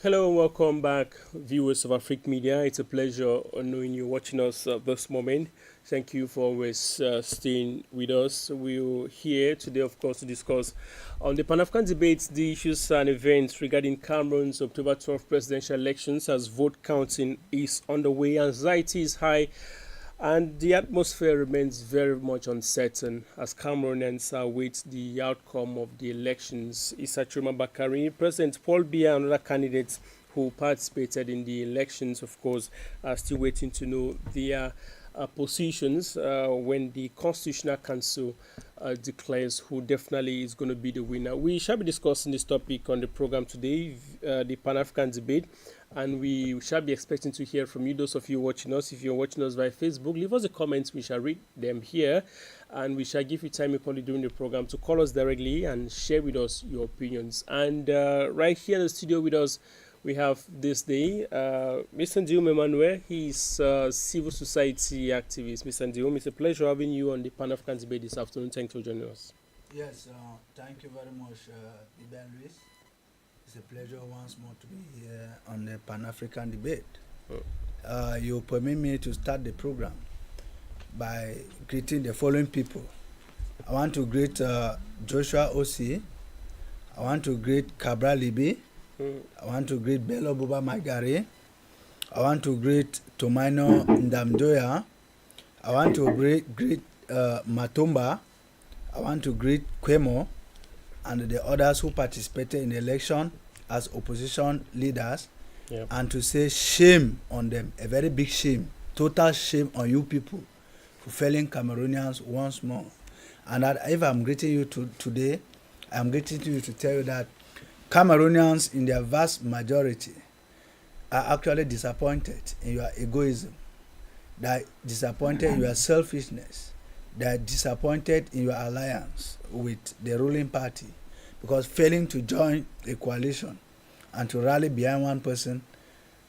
Hello and welcome back, viewers of Afric Media. It's a pleasure knowing you watching us at this moment. Thank you for always staying with us. We're here today, of course, to discuss on the Pan-African debates, the issues and events regarding Cameroon's October 12th presidential elections as vote counting is underway. Anxiety is high and the atmosphere remains very much uncertain as Cameroonians await the outcome of the elections. Issa Chiroma President Paul Biya, and other candidates who participated in the elections, of course, are still waiting to know their positions when the Constitutional Council declares who definitely is going to be the winner. We shall be discussing this topic on the program today, the Pan-African debate, and we shall be expecting to hear from you, those of you watching us. If you're watching us via Facebook, leave us a comment. We shall read them here, and we shall give you time equally during the program to call us directly and share with us your opinions. And right here in the studio with us, we have this day Mr. Ndium Emmanuel. He's a civil society activist. Mr. Ndium, it's a pleasure having you on the Pan-African debate this afternoon. Thanks for joining us. Yes, thank you very much, Iben Luis. It's a pleasure once more to be here on the Pan-African debate. You permit me to start the program by greeting the following people. I want to greet Joshua Osi. I want to greet Cabra Libi. I want to greet Bello Buba Magari. I want to greet Tomaino Ndamdoya. I want to greet Matumba. I want to greet Kwemo and the others who participated in the election as opposition leaders, and to say shame on them, a very big shame, total shame on you people for failing Cameroonians once more. And that if I'm greeting you today, I'm greeting you to tell you that Cameroonians in their vast majority are actually disappointed in your egoism. They are disappointed in your selfishness. They are disappointed in your alliance with the ruling party, because failing to join a coalition and to rally behind one person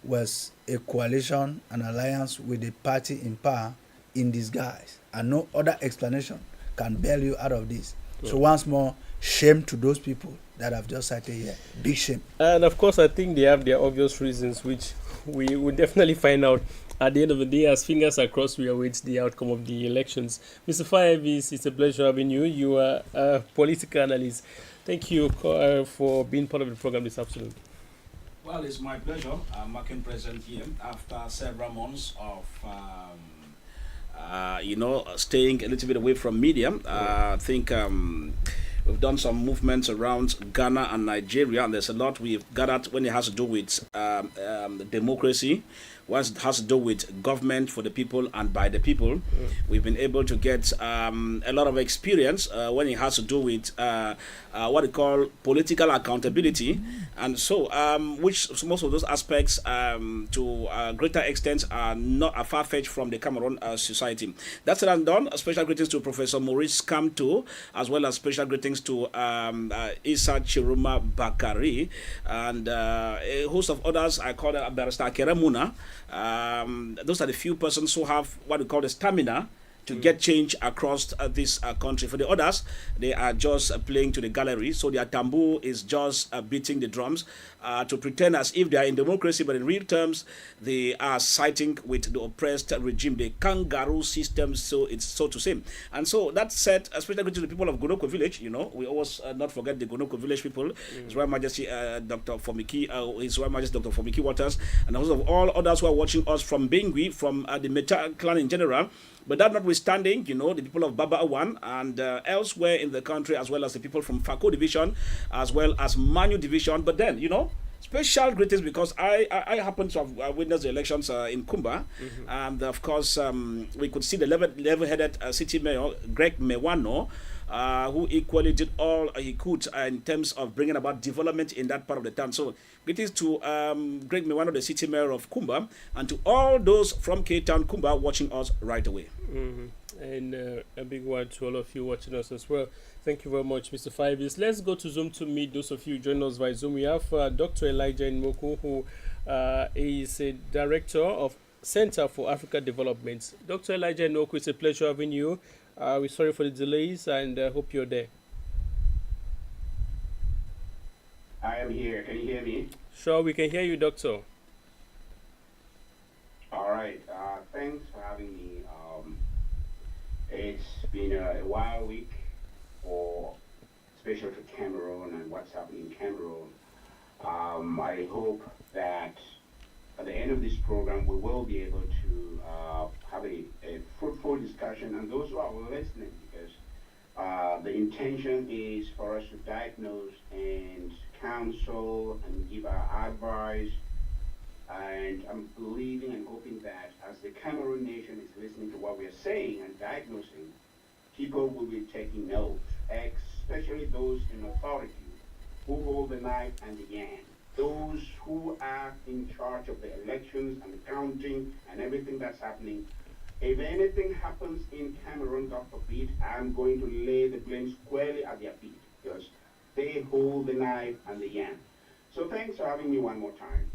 was a coalition, an alliance with the party in power in disguise, and no other explanation can bail you out of this. So once more, shame to those people that I've just cited here. Big shame. And of course, I think they have their obvious reasons, which we will definitely find out at the end of the day. As fingers are crossed, we await the outcome of the elections. Mr. Firevis, it's a pleasure having you. You are a political analyst. Thank you for being part of the program this afternoon. Well, it's my pleasure. I'm working present here after several months of staying a little bit away from media. I think we've done some movements around Ghana and Nigeria, and there's a lot we've gathered when it has to do with democracy, once it has to do with government for the people and by the people. We've been able to get a lot of experience when it has to do with what we call political accountability, and so which most of those aspects to a greater extent are far-fetched from the Cameroon society. That's said and done. Special greetings to Professor Maurice Kamto, as well as special greetings to Issa CAMEROON, and a host of others. I call it Barrister Keremuna. Those are the few persons who have what we call the stamina to get change across this country. For the others, they are just playing to the gallery. So their tambour is just beating the drums to pretend as if they are in democracy, but in real terms, they are siding with the oppressed regime, the kangaroo system, so it's so to say. And so that said, especially to the people of Gonoko village, we always not forget the Gonoko village people, His Royal Majesty Dr. Fomiki, His Royal Majesty Dr. Fomiki Waters, and also of all others who are watching us from Bengui, from the Meta clan in general. But that notwithstanding, the people of Baba Awan and elsewhere in the country, as well as the people from Fako Division, as well as Manu Division. But then, special greetings because I happened to have witnessed the elections in Kumba. And of course, we could see the level-headed city mayor, Greg Mewano, who equally did all he could in terms of bringing about development in that part of the town. So greetings to Greg Mewano, the city mayor of Kumba, and to all those from K-Town, Kumba, watching us right away. And a big word to all of you watching us as well. Thank you very much, Mr. Fives. Let's go to Zoom to meet those of you joining us via Zoom. We have Dr. Elijah Nwoku, who is a director of Center for Africa Development. Dr. Elijah Nwoku, it's a pleasure having you. We're sorry for the delays and hope you're there. I am here. Can you hear me? Sure, we can hear you, Doctor. All right. Thanks for having me. It's been a wild week for, especially for Cameroon and what's happening in Cameroon. I hope that at the end of this program, we will be able to have a fruitful discussion, and those who are listening, because the intention is for us to diagnose and counsel and give our advice. And I'm believing and hoping that as the Cameroon nation is listening to what we are saying and diagnosing, people will be taking notes, especially those in authority who hold the knife and the yam, those who are in charge of the elections and the counting and everything that's happening. If anything happens in Cameroon, God forbid, I'm going to lay the blame squarely at their feet, because they hold the knife and the yam. So thanks for having me one more time.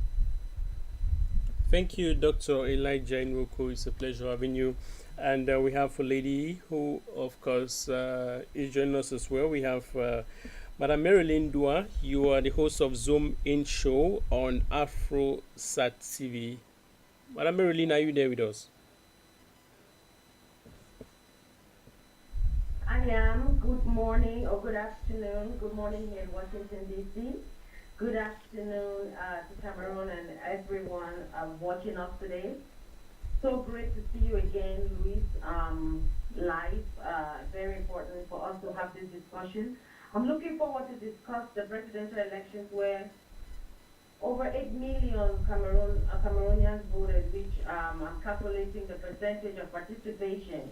Thank you, Dr. Elijah Nwoko. It's a pleasure having you. And we have a lady who, of course, is joining us as well. We have Madam Marilyn Dua. You are the host of Zoom In Show on AfroSat TV. Madam Marilyn, are you there with us? I am. Good morning or good afternoon. Good morning here in Washington, D.C. Good afternoon to Cameroon and everyone watching us today. So great to see you again, Luis, live. Very important for us to have this discussion. I'm looking forward to discuss the presidential elections where over 8 million Cameroonians voted, which I'm calculating the percentage of participation,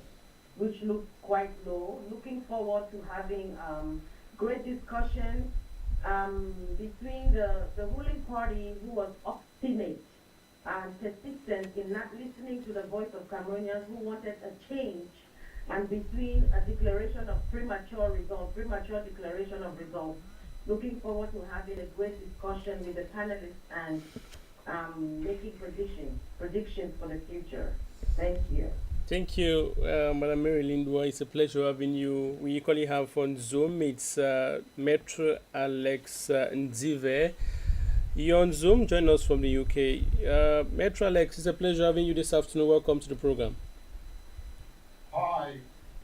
which looks quite low. Looking forward to having great discussion between the ruling party, who was obstinate and persistent in not listening to the voice of Cameroonians who wanted a change, and between a declaration of premature declaration of results. Looking forward to having a great discussion with the panelists and making predictions for the future. Thank you. Thank you, Madam Marilyn Dua. It's a pleasure having you. We equally have on Zoom, it's Metro Alex Nzive. You're on Zoom, join us from the UK. Metro Alex, it's a pleasure having you this afternoon. Welcome to the program. Hi,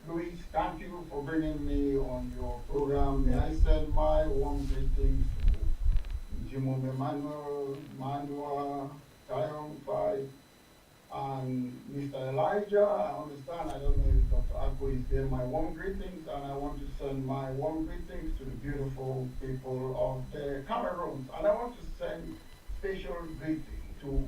Luis. Thank you for bringing me on your program. May I send my warm greetings to Jimon Emmanuel, Manua, Tayon and Mr. Elijah. I understand, I don't know if Dr. Akko is there. My warm greetings, and I want to send my warm greetings to the beautiful people of the Cameroon. And I want to send special greeting to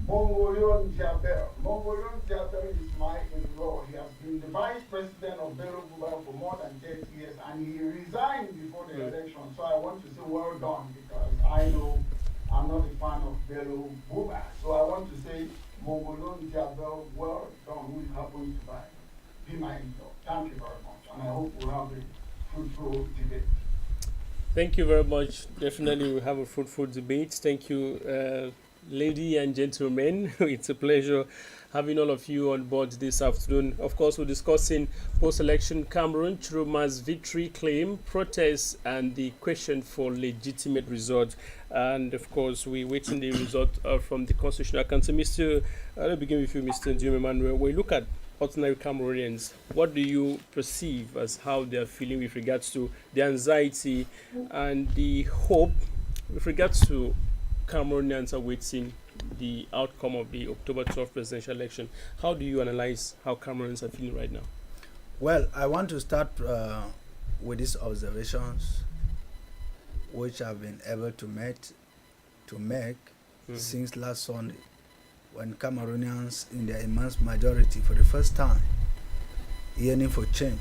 Mongolian Jabel. Mongolian Jabel is my in-law. He has been the vice president of Bello Buba for more than 30 years, and he resigned before the election. So I want to say well done, because I know I'm not a fan of Bello Buba. So I want to say Mongolian Jabel, well done, who happens to be my in-law. Thank you very much, and I hope we'll have a fruitful debate. Thank you very much. Definitely we'll have a fruitful debate. Thank you, ladies and gentlemen. It's a pleasure having all of you on board this afternoon. Of course, we're discussing post-election Cameroon, CHROMA's victory claim, protests, and the question for legitimate result. And of course, we're waiting the result from the Constitutional Council. I'll begin with you, Mr. Jim Emmanuel. When you look at ordinary Cameroonians, what do you perceive as how they are feeling with regards to the anxiety and the hope with regards to Cameroonians awaiting the outcome of the October 12th presidential election? How do you analyze how Cameroonians are feeling right now? Well, I want to start with these observations, which I've been able to make since last Sunday, when Cameroonians, in their immense majority, for the first time, yearning for change,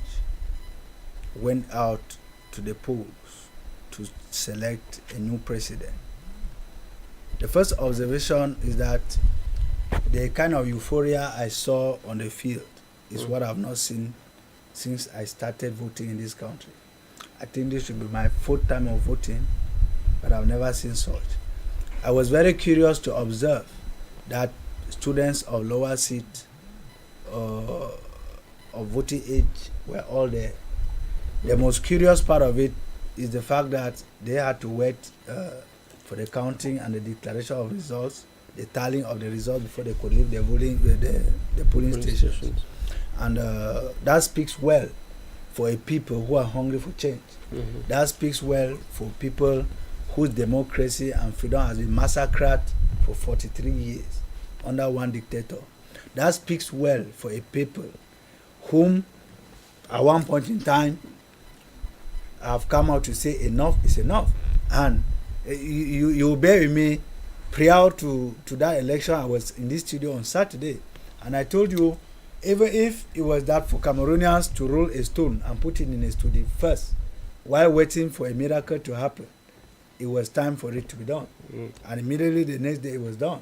went out to the polls to select a new president. The first observation is that the kind of euphoria I saw on the field is what I've not seen since I started voting in this country. I think this should be my 4th time of voting, but I've never seen such. I was very curious to observe that students of lower seat of voting age were all there. The most curious part of it is the fact that they had to wait for the counting and the declaration of results, the tallying of the results before they could leave the polling stations. And that speaks well for a people who are hungry for change. Mm-hmm. That speaks well for people whose democracy and freedom has been massacred for 43 years under one dictator. That speaks well for a people whom at one point in time have come out to say enough is enough. And you bear with me, prior to that election, I was in this studio on Saturday, and I told you, even if it was that for Cameroonians to roll a stone and put it in a studio first, while waiting for a miracle to happen, it was time for it to be done. And immediately the next day it was done.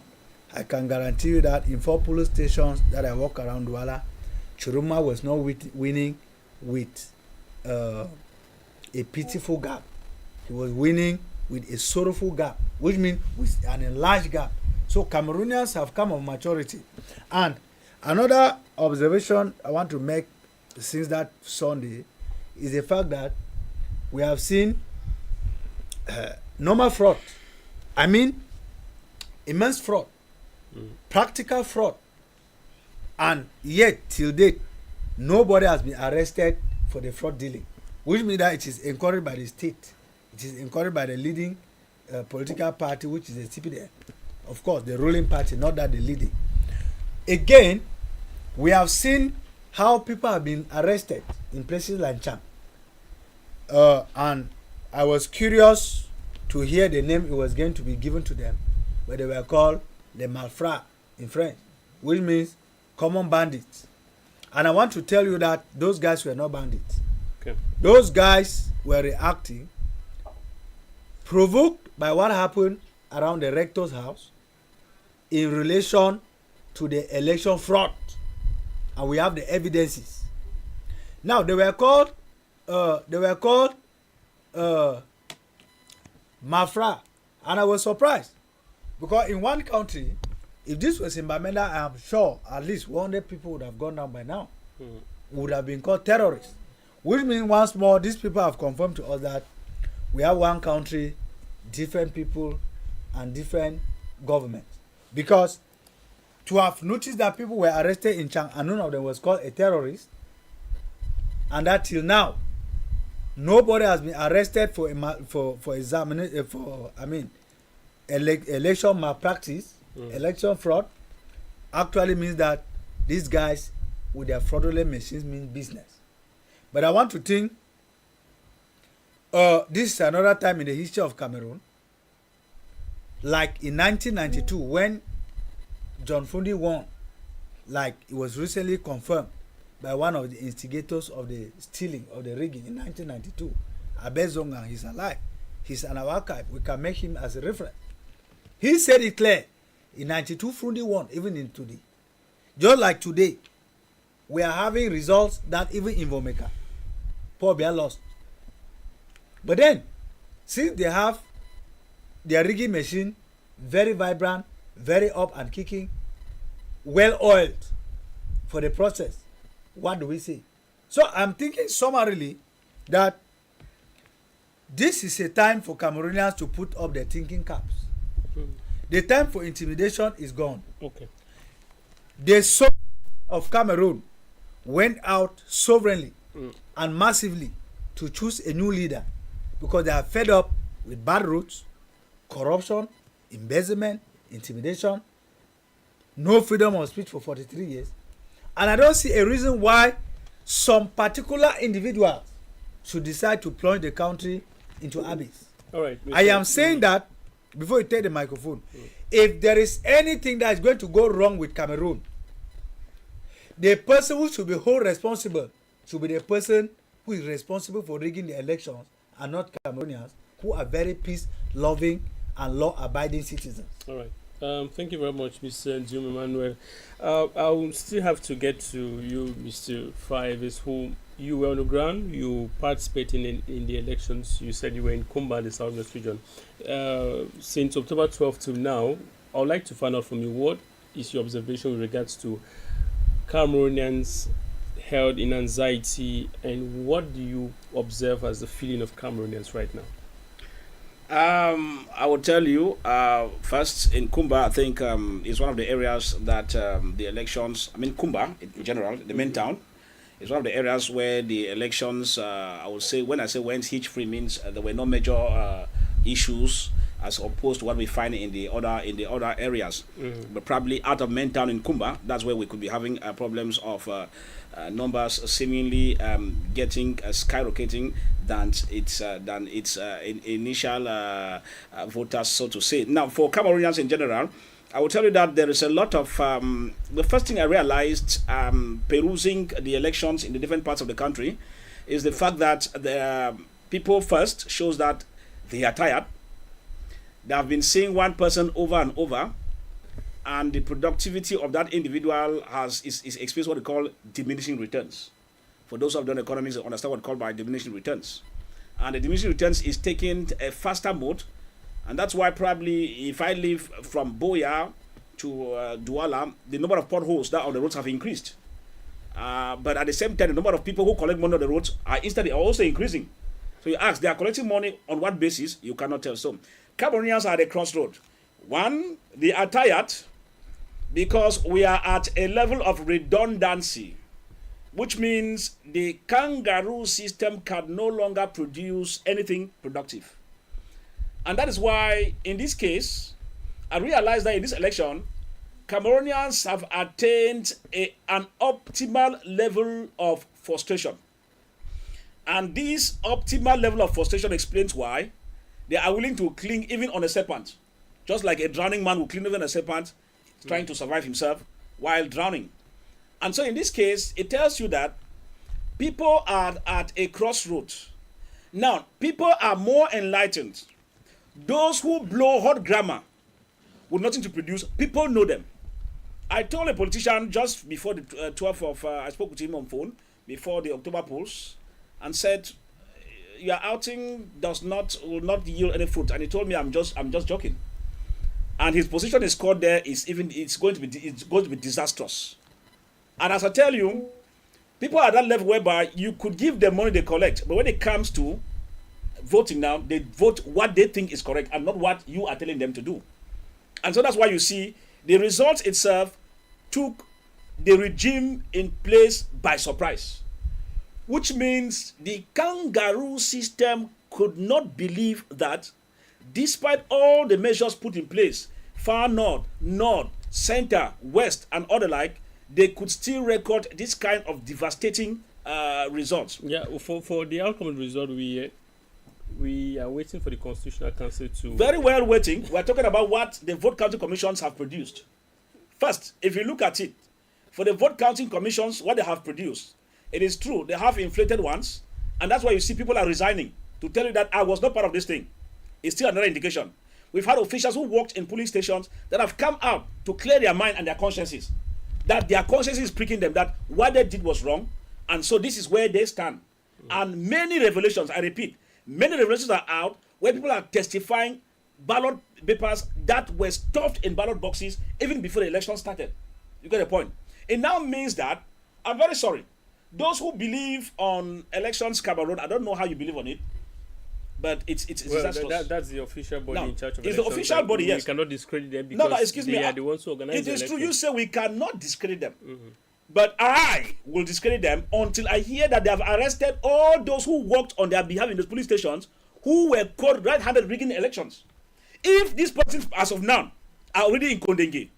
I can guarantee you that in 4 police stations that I walk around Douala, Chiroma was not winning with a pitiful gap. He was winning with a sorrowful gap, which means with an enlarged gap. So Cameroonians have come of maturity. And another observation I want to make since that Sunday is the fact that we have seen normal fraud. I mean, immense fraud, practical fraud. And yet, till date, nobody has been arrested for the fraud dealing, which means that it is encouraged by the state. It is encouraged by the leading political party, which is the CPDM. Of course, the ruling party, not that the leading. Again, we have seen how people have been arrested in places like Cham. And I was curious to hear the name it was going to be given to them, but they were called les malfrats in French, which means common bandits. And I want to tell you that those guys were not bandits. Okay. Those guys were reacting, provoked by what happened around the rector's house in relation to the election fraud. And we have the evidences. Now they were called Mafra, and I was surprised because in one country, if this was in Bamenda, I am sure at least 100 people would have gone down by now. Would have been called terrorists. Which means once more, these people have confirmed to us that we have one country, different people, and different governments. Because to have noticed that people were arrested in Chang and none of them was called a terrorist, and that till now, nobody has been arrested for election malpractice, election fraud, actually means that these guys with their fraudulent machines mean business. But I want to think this is another time in the history of Cameroon, like in 1992 when John Fundi won, like it was recently confirmed by one of the instigators of the stealing of the rigging in 1992. Abezonga, he's alive. He's an archive. We can make him as a reference. He said it clear. In 92, Fundi won, even in today. Just like today, we are having results that even in Vomeka, Paul Biya lost. But then, since they have their rigging machine very vibrant, very up and kicking, well oiled for the process, what do we say? So I'm thinking summarily that this is a time for Cameroonians to put up their thinking caps. The time for intimidation is gone. Okay. The soul of Cameroon went out sovereignly and massively to choose a new leader because they are fed up with bad routes, corruption, embezzlement, intimidation, no freedom of speech for 43 years. And I don't see a reason why some particular individuals should decide to plunge the country into abyss. All right. I am saying that before you take the microphone. If there is anything that is going to go wrong with Cameroon, the person who should be held responsible should be the person who is responsible for rigging the elections and not Cameroonians who are very peace-loving and law-abiding citizens. All right. Thank you very much, Mr. Jim Emmanuel. I will still have to get to you, Mr. Fives, who you were on the ground, you participating in the elections. You said you were in Kumba, the southwest region. Since October 12th till now, I would like to find out from you what is your observation with regards to Cameroonians' held in anxiety, and what do you observe as the feeling of Cameroonians right now? I will tell you, first in Kumba, I think is one of the areas that the elections, I mean Kumba in general, the main town, is one of the areas where the elections, I would say, when I say went hitch-free means there were no major issues as opposed to what we find in the other areas. But probably out of main town in Kumba, that's where we could be having problems of numbers seemingly getting skyrocketing than its initial voters, so to say. Now, for Cameroonians in general, I will tell you that there is a lot of the first thing I realized perusing the elections in the different parts of the country is the fact that the people first shows that they are tired. They have been seeing one person over and over, and the productivity of that individual is experiencing what we call diminishing returns. For those who have done economics, they understand what called by diminishing returns. And the diminishing returns is taking a faster mode, and that's why probably if I live from Boya to Douala, the number of potholes that on the roads have increased. But at the same time, the number of people who collect money on the roads are also increasing. So you ask, they are collecting money on what basis? You cannot tell. So Cameroonians are at a crossroad. One, they are tired because we are at a level of redundancy, which means the kangaroo system can no longer produce anything productive. And that is why, in this case, I realized that in this election, Cameroonians have attained an optimal level of frustration. And this optimal level of frustration explains why they are willing to cling even on a serpent. Just like a drowning man will cling even on a serpent, trying to survive himself while drowning. And so in this case, it tells you that people are at a crossroads. Now, people are more enlightened. Those who blow hot grammar with nothing to produce, people know them. I told a politician just before the 12th of, I spoke with him on phone, before the October polls, and said, your outing will not yield any fruit. And he told me, I'm just joking. And his position is called there it's going to be disastrous. And as I tell you, people are at that level whereby you could give them money they collect, but when it comes to voting now, they vote what they think is correct and not what you are telling them to do. And so that's why you see the result itself took the regime in place by surprise, which means the kangaroo system could not believe that despite all the measures put in place, far north, center, west, and other like, they could still record this kind of devastating results. Yeah, for the outcome of the result, we are waiting for the Constitutional Council to... Very well waiting. We're talking about what the vote counting commissions have produced. First, if you look at it, for the vote counting commissions, what they have produced, it is true, they have inflated ones, and that's why you see people are resigning to tell you that I was not part of this thing. It's still another indication. We've had officials who worked in polling stations that have come out to clear their mind and their consciences. That their conscience is pricking them that what they did was wrong, and so this is where they stand. And many revelations, I repeat, many revelations are out where people are testifying ballot papers that were stuffed in ballot boxes even before the election started. You get the point? It now means that, I'm very sorry, those who believe on elections Cameroon, I don't know how you believe on it, but it's disastrous. That's the official body in charge of it's elections. the official body, yes. We cannot discredit them because excuse me, they are the ones who organize the It is election. true, you say we cannot discredit them. But I will discredit them until I hear that they have arrested all those who worked on their behalf in those police stations who were caught red-handed rigging elections. If these persons, as of now, are already in Kondenge,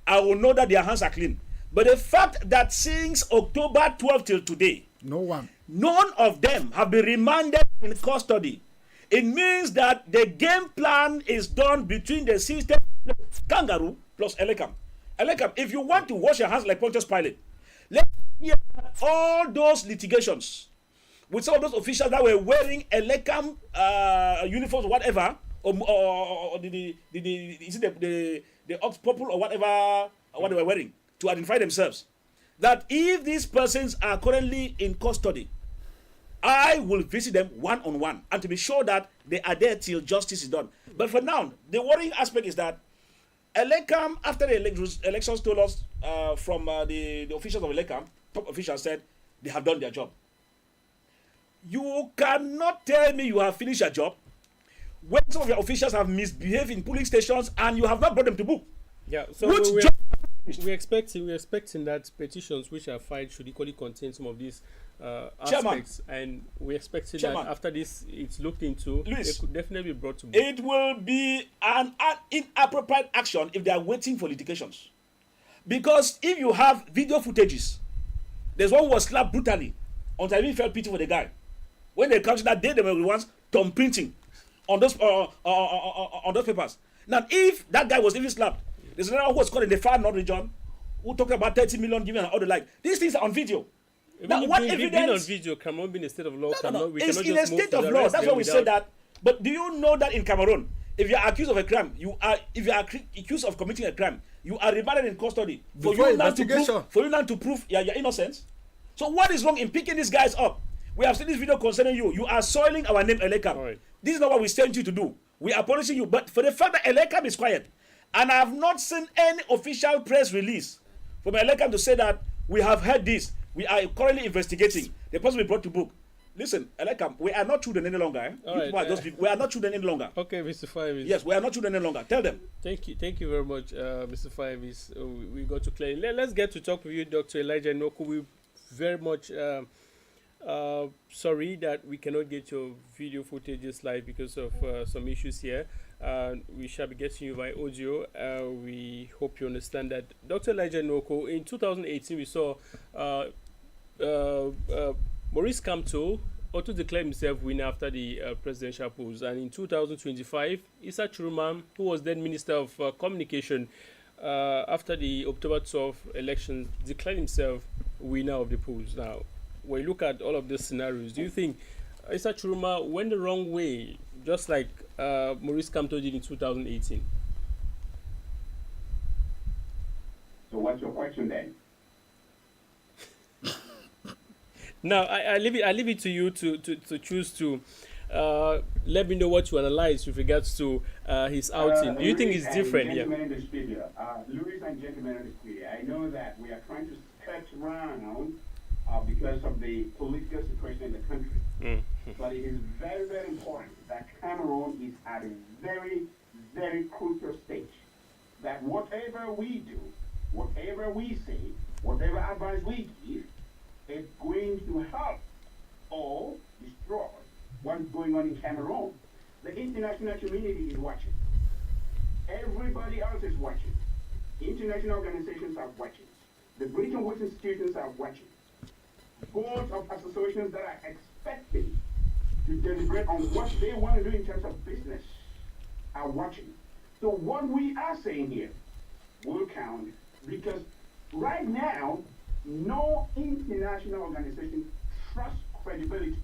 I will know that their hands are clean. But the fact that since October 12 till today, none of them have been remanded in custody, it means that the game plan is done between the system, Kangaroo plus Elekam. Elekam, if you want to wash your hands like Pontius Pilate, let's hear all those litigations with some of those officials that were wearing Elekam uniforms or whatever, or the ox purple or whatever what they were wearing to identify themselves. That if these persons are currently in custody, I will visit them one-on-one and to be sure that they are there till justice is done. But for now, the worrying aspect is that Elekam, after the elections told us from the officials of Elekam, top officials said they have done their job. You cannot tell me you have finished your job when some of your officials have misbehaved in polling stations and you have not brought them to book. Yeah, so Which job? we're expecting that petitions which are filed should equally contain some of these Chairman. aspects, and we're expecting Chairman. that after this it's looked into, Luis, they could definitely be brought to book. It will be an inappropriate action if they are waiting for litigations. Because if you have video footages, there's one who was slapped brutally until I even felt pity for the guy. When they counted that day, they were the ones thumb printing on those papers. Now, if that guy was even slapped, there's another one who was caught in the far north region who talked about 30 million given and all the like. These things are on video. Now, what being evidence? on video, Cameroon being a state of law, we It's cannot in a just move state to of the law. arrest That's them why we say without- that. But do you know that in Cameroon, if you are accused of a crime, if you are accused of committing a crime, you are remanded in custody Before investigation. for you now to prove your innocence. So what is wrong in picking these guys up? We have seen this video concerning you. You are soiling our name, Elekam. All right. This is not what we sent you to do. We are punishing you. But for the fact that Elekam is quiet, and I have not seen any official press release from Elekam to say that we have heard this, we are currently investigating, the person will be brought to book. Listen, Elekam, we are not children any longer. Eh? All right, We are not children any longer. Okay, Mr. Five. Yes, we are not children any longer. Tell them. Thank you very much, Mr. Five. We got to clear. Let's get to talk with you, Dr. Elijah Noku. We very much sorry that we cannot get your video footages live because of some issues here. We shall be getting you by audio. We hope you understand that. Dr. Elijah Noku, in 2018, we saw Maurice Kamto auto declared himself winner after the presidential polls, and in 2025, Issa Chiroma, who was then Minister of Communication, after the October 12 elections, declared himself winner of the polls. Now, when you look at all of these scenarios, do you think Issa Chiroma went the wrong way, just like Maurice Kamto did in 2018? So what's your question then? Now, I leave it to you to choose to let me know what you analyze with regards to his outing. Do you think it's different? Yeah. Ladies and gentlemen in the studio, I know that we are trying to skirt around because of the political situation in the country. Mm-hmm. But it is very, very important that Cameroon is at a very, very crucial stage. That whatever we do, whatever we say, whatever advice we give, it's going to help or destroy what's going on in Cameroon. The international community is watching. Everybody else is watching. International organizations are watching. The Bretton Woods institutions are watching. Boards of associations that are expecting to deliberate on what they want to do in terms of business are watching. So what we are saying here will count, because right now, no international organization trusts credibility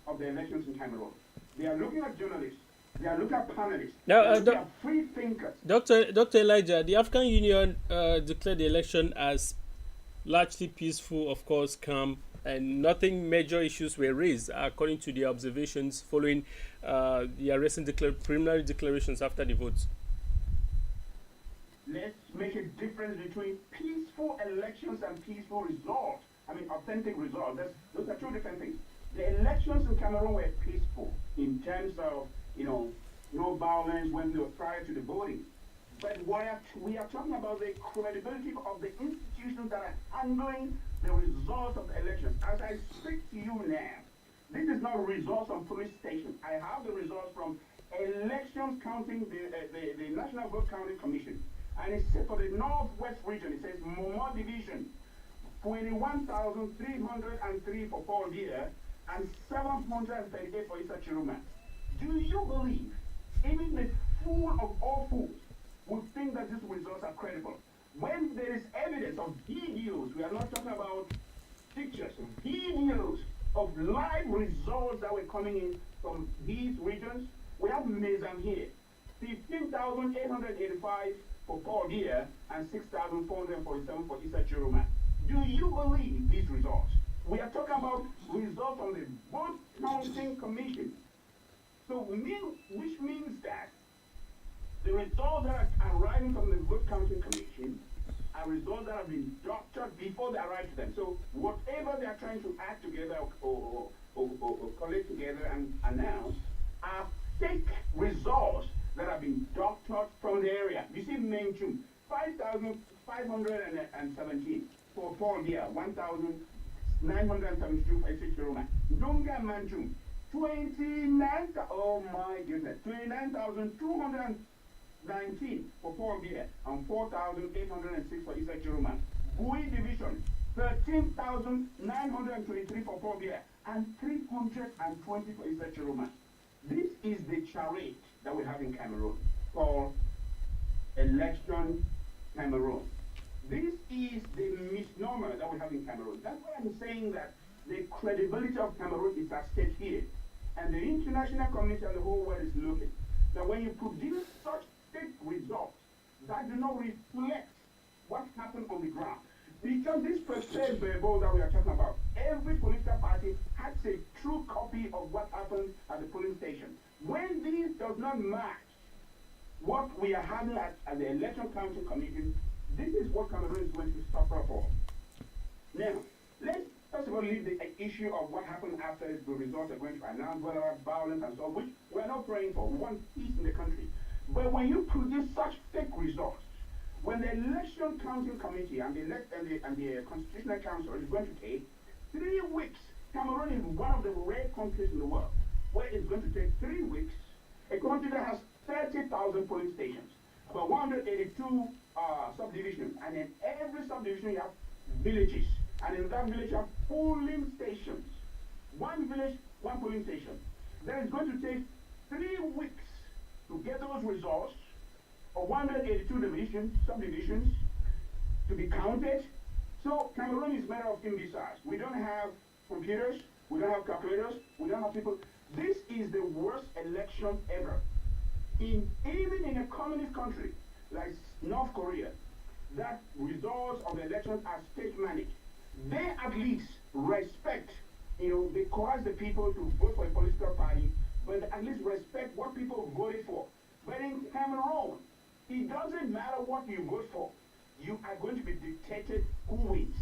of the elections in Cameroon. They are looking at journalists. They are looking at panelists. Now, they are free thinkers. Dr. Elijah, the African Union declared the election as largely peaceful, of course, calm, and nothing major issues were raised, according to the observations following the arresting preliminary declarations after the votes. Let's make a difference between peaceful elections and peaceful results. I mean, authentic results. Those are two different things. The elections in Cameroon were peaceful in terms of, no violence when they were prior to the voting. But we are talking about the credibility of the institutions that are handling the results of the elections. As I speak to you now, this is not results from police stations. I have the results from elections counting, the National Vote Counting Commission. And it says for the Northwest region, it says Momo Division, 21,303 for Paul Deere and 738 for Issa Chiroma. Do you believe even the fool of all fools would think that these results are credible? When there is evidence of videos, we are not talking about pictures, videos of live results that were coming in from these regions. We have Mezam here, 15,885 for Paul Deere and 6,447 for Issa Chiroma. Do you believe these results? We are talking about results from the Vote Counting Commission. So which means that the results that are arriving from the Vote Counting Commission are results that have been doctored before they arrive to them. So whatever they are trying to add together or collect together and announce are fake results that have been doctored from the area. You see, Menchum, 5,517 for Paul Biya, 1,972 for TCHROMA. Dunga Manchum, 29,219 for Paul Biya and 4,806 for TCHROMA. Bui Division, 13,923 for Paul Biya and 320 for TCHROMA. This is the charade that we have in Cameroon called Election Cameroon. This is the misnomer that we have in Cameroon. That's why I'm saying that the credibility of Cameroon is at stake here. And the international community and the whole world is looking. That when you produce such fake results that do not reflect what happened on the ground, because this perceived verbal that we are talking about, every political party has a true copy of what happened at the polling station. When this does not match what we are having at the Election Council Commission, this is what Cameroon is going to suffer for. Now, let's first of all leave the issue of what happened after the results are going to announce, whether violence and so on, which we are not praying for. We want peace in the country. But when you produce such fake results, when the Election Council Committee and the Constitutional Council is going to take 3 weeks, Cameroon is one of the rare countries in the world where it's going to take 3 weeks, a country that has 30,000 polling stations, about 182 subdivisions, and in every subdivision you have villages, and in that village you have polling stations. One village, one polling station. Then it's going to take 3 weeks to get those results of 182 subdivisions to be counted. So Cameroon is made of imbeciles. We don't have computers, we don't have calculators, we don't have people. This is the worst election ever. Even in a communist country like North Korea, that results of the elections are state managed. They at least respect, they coerce the people to vote for a political party, but at least respect what people voted for. But in Cameroon, it doesn't matter what you vote for. You are going to be dictated who wins.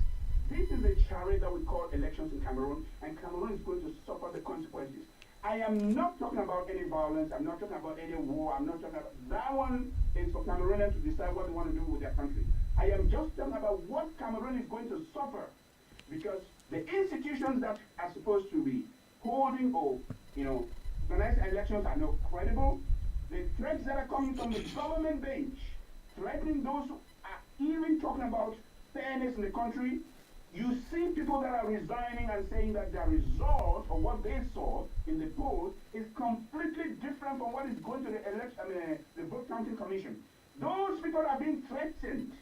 This is a charade that we call elections in Cameroon, and Cameroon is going to suffer the consequences. I am not talking about any violence. I'm not talking about any war. I'm not talking about that one. Is for Cameroonians to decide what they want to do with their country. I am just talking about what Cameroon is going to suffer, because the institutions that are supposed to be holding or organized elections are not credible. The threats that are coming from the government bench, threatening those who are even talking about fairness in the country. You see people that are resigning and saying that the result of what they saw in the polls is completely different from what is going to the vote counting commission. Those people are being threatened,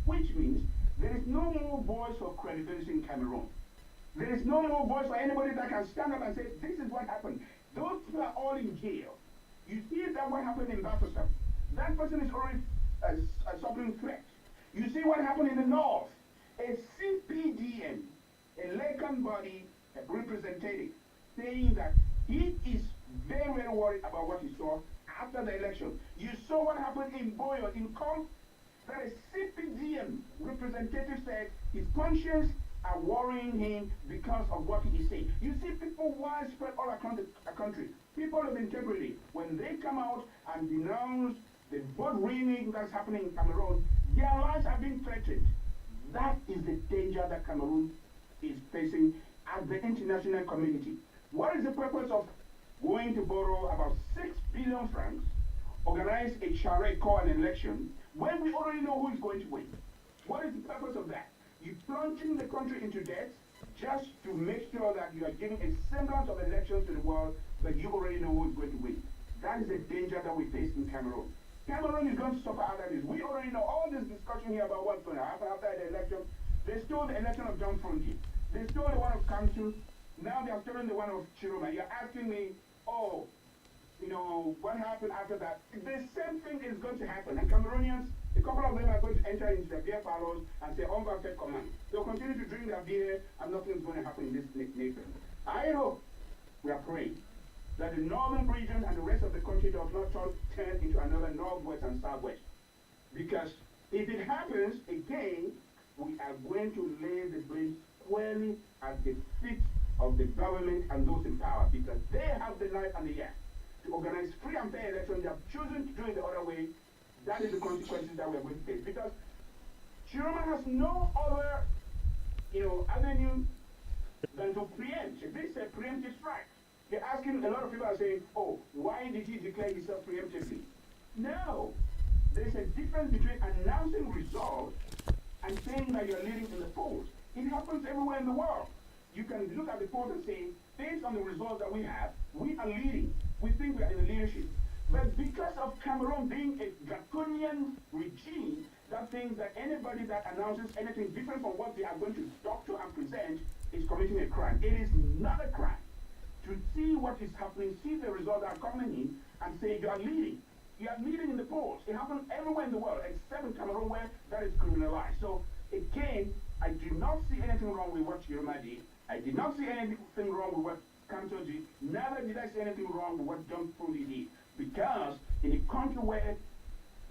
which means there is no more voice for credibility in Cameroon. There is no more voice for anybody that can stand up and say, this is what happened. Those people are all in jail. You see that what happened in Bafoussam. That person is already suffering threat. You see what happened in the north. A CPDM, a Lacan body representative, saying that he is very, very worried about what he saw after the election. You saw what happened in Boyo, in Com, that a CPDM representative said his conscience are worrying him because of what he is saying. You see people widespread all across the country, people of integrity, when they come out and denounce the vote rigging that's happening in Cameroon, their lives are being threatened. That is the danger that Cameroon is facing as the international community. What is the purpose of going to borrow about 6 billion francs, organize a charade called an election, when we already know who is going to win? What is the purpose of that? You're plunging the country into debt just to make sure that you are giving a semblance of elections to the world, but you already know who is going to win. That is the danger that we face in Cameroon. Cameroon is going to suffer out of this. We already know all this discussion here about what's going to happen after the election. They stole the election of John Frongi. They stole the one of Kamsu. Now they are stealing the one of Chiroma. You're asking me, what happened after that? The same thing is going to happen. And Cameroonians, a couple of them are going to enter into their beer parlors and say, on God, take command. They'll continue to drink their beer and nothing is going to happen in this nation. I hope, we are praying, that the northern region and the rest of the country does not turn into another northwest and southwest. Because If it happens again, we are going to lay the blame squarely at the feet of the government and those in power, because they have the knife and the yak to organize free and fair elections. They have chosen to do it the other way. That is the consequences that we are going to face. Because Chiroma has no other, avenue than to preempt. This is a preemptive strike. They're asking, a lot of people are saying, oh, why did he declare himself preemptively? No. There's a difference between announcing results and saying that you're leading in the polls. It happens everywhere in the world. You can look at the polls and say, based on the results that we have, we are leading. We think we are in the leadership. But because of Cameroon being a draconian regime that thinks that anybody that announces anything different from what they are going to doctor and present is committing a crime. It is not a crime to see what is happening, see the results that are coming in, and say you are leading. You are leading in the polls. It happens everywhere in the world, except in Cameroon where that is criminalized. So again, I do not see anything wrong with what Chiroma did. I did not see anything wrong with what Kanto did. Neither did I see anything wrong with what John Foley did. Because in a country where,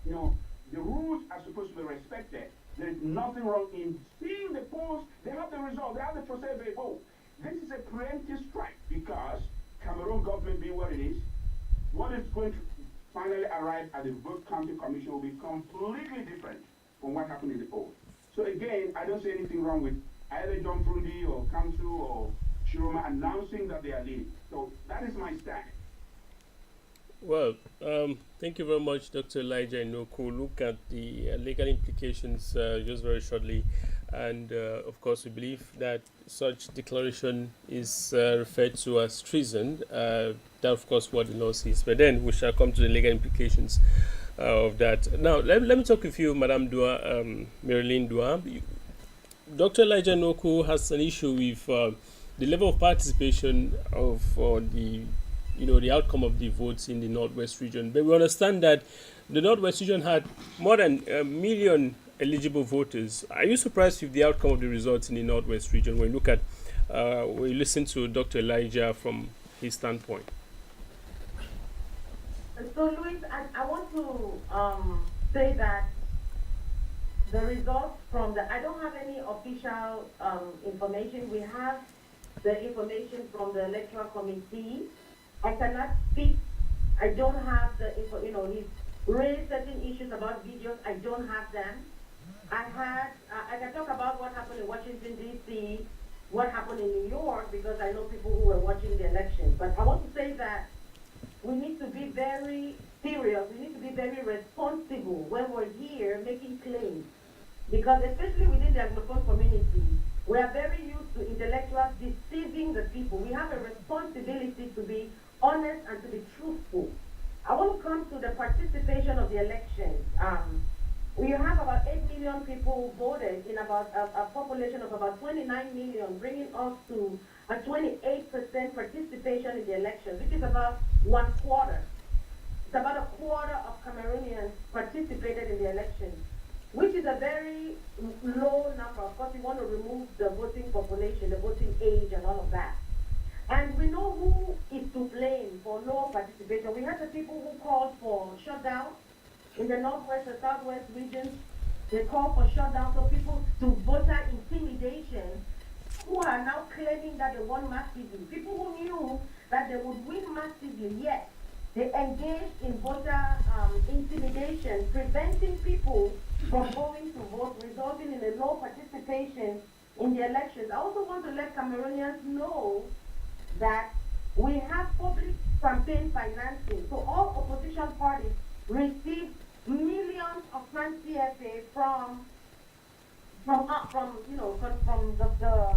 the rules are supposed to be respected, there is nothing wrong in seeing the polls. They have the result. They have the process they vote. This is a preemptive strike because Cameroon government being what it is, what is going to finally arrive at the vote counting commission will be completely different from what happened in the polls. So again, I don't see anything wrong with either John Frundi or Council or Chiroma announcing that they are leading. So that is my stand. Well, thank you very much, Dr. Elijah Inoku. Look at the legal implications just very shortly. And of course, we believe that such declaration is referred to as treason. That, of course, what the law says. But then we shall come to the legal implications of that. Now, let me talk with you, Madame Dua, Marilyn Dua. Dr. Elijah Inoku has an issue with the level of participation of the outcome of the votes in the Northwest region. But we understand that the Northwest region had more than 1 million eligible voters. Are you surprised with the outcome of the results in the Northwest region when you look at, when you listen to Dr. Elijah from his standpoint? So, Luis, I want to say that the results from I don't have any official information. We have the information from the electoral committee. I cannot speak. I don't have he's raised certain issues about videos. I don't have them. I can talk about what happened in Washington, D.C., what happened in New York, because I know people who were watching the election. But I want to say that we need to be very serious. We need to be very responsible when we're here making claims. Because especially within the Anglophone community, we are very used to intellectuals deceiving the people. We have a responsibility to be honest and to be truthful. I want to come to the participation of the elections. We have about 8 million people who voted in about a population of about 29 million, bringing us to a 28% participation in the elections, which is about 1/4. It's about 1/4 of Cameroonians participated in the elections, which is a very low number. Of course, we want to remove the voting population, the voting age, and all of that. And we know who is to blame for low participation. We had the people who called for shutdown in the Northwest and Southwest regions. They called for shutdown, so people to voter intimidation, who are now claiming that they won massively. People who knew that they would win massively, yet they engaged in voter intimidation, preventing people from going to vote, resulting in a low participation in the elections. I also want to let Cameroonians know that we have public campaign financing. So all opposition parties receive millions of francs CFA from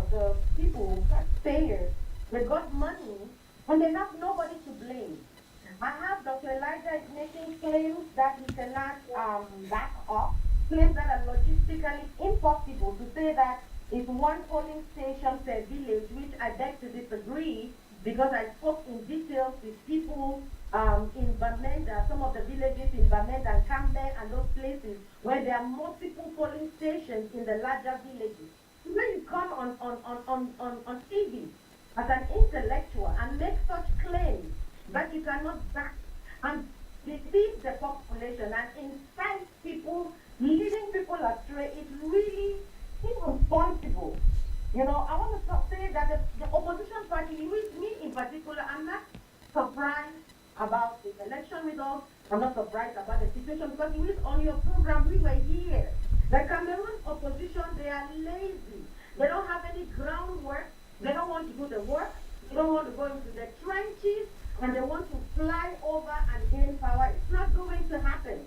the people, taxpayers. They got money and they have nobody to blame. I have Dr. Elijah making claims that he cannot back up, claims that are logistically impossible, to say that it's one polling station per village, which I beg to disagree, because I spoke in details with people in Bamenda, some of the villages in Bamenda and Camden and those places where there are multiple polling stations in the larger villages. When you come on TV as an intellectual and make such claims that you cannot back and deceive the population and incite people, leading Luis, on your program, we were here. The Cameroon opposition, they are lazy. They don't have any groundwork. They don't want to do the work. They don't want to go into the trenches, and they want to fly over and gain power. It's not going to happen.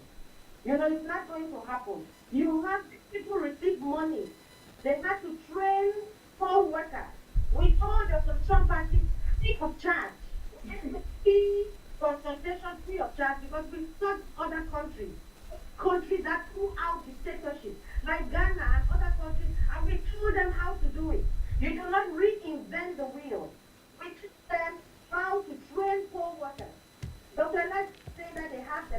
You know, it's not going to happen. You have people receive money. They have to train poll workers. We told the opposition party free of charge. Free consultation, free of charge, because we saw other countries that threw out dictatorship, like Ghana and other countries, and we told them how to do it. You do not reinvent the wheel. We teach them how to train poll workers. Dr. Let's say that they have the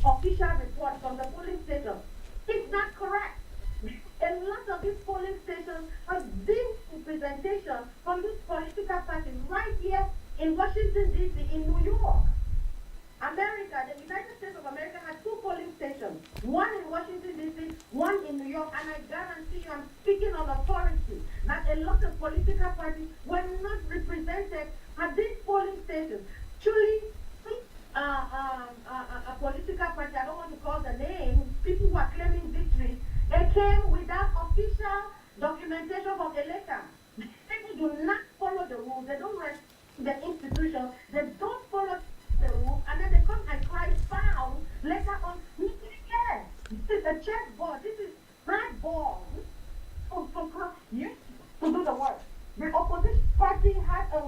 official report from the polling station. It's not correct. A lot of these polling stations have been representation from these political parties right here in Washington, D.C., in New York. America, the United States of America has 2 polling stations, one in Washington, D.C., one in New York, and I guarantee you, I'm speaking on authority, that a lot of political parties were not represented at these polling stations. Truly, a political party, I don't want to call the name, people who are claiming victory, they came without official documentation from the elector. People do not follow the rules, they don't respect the institution, they don't follow the rules, and then they come and cry foul later on. Yes, this is a chessboard, this is red ball. You to do the work. The opposition party had a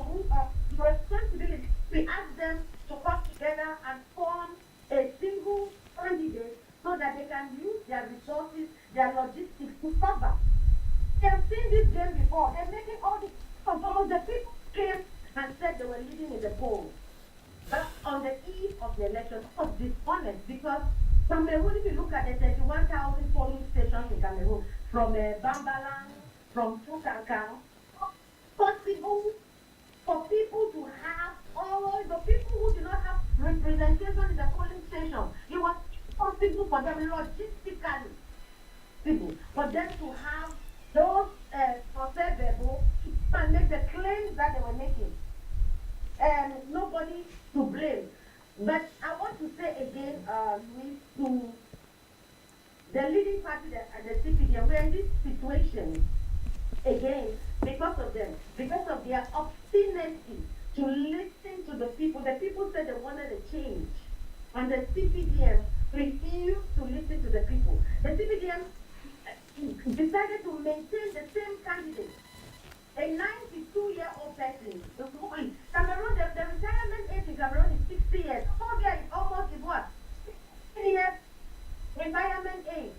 responsibility. We asked them to come together and form a single candidate so that they can use their resources, their logistics to cover. They have seen this game before. They're making all this. Some of the people came and said they were leading in the polls. But on the eve of the election, it was dishonest because Cameroon, if you look at the 31,000 polling stations in Cameroon, from Bambalang, from Fukankang, possible for people to have all the people who do not have representation in the polling station. It was possible for them logistically, for them to have those processable and make the claims that they were making. And nobody to blame. But I want to say again, Luis, to the leading party, the CPDM, we're in this situation again because of them, because of their obstinacy to listen to the people. The people said they wanted a change, and the CPDM refused to listen to the people. The CPDM decided to maintain the same candidate, a 92-year-old person. Cameroon, the retirement age in Cameroon is 60 years. Colombia is almost is what? 60 years retirement age.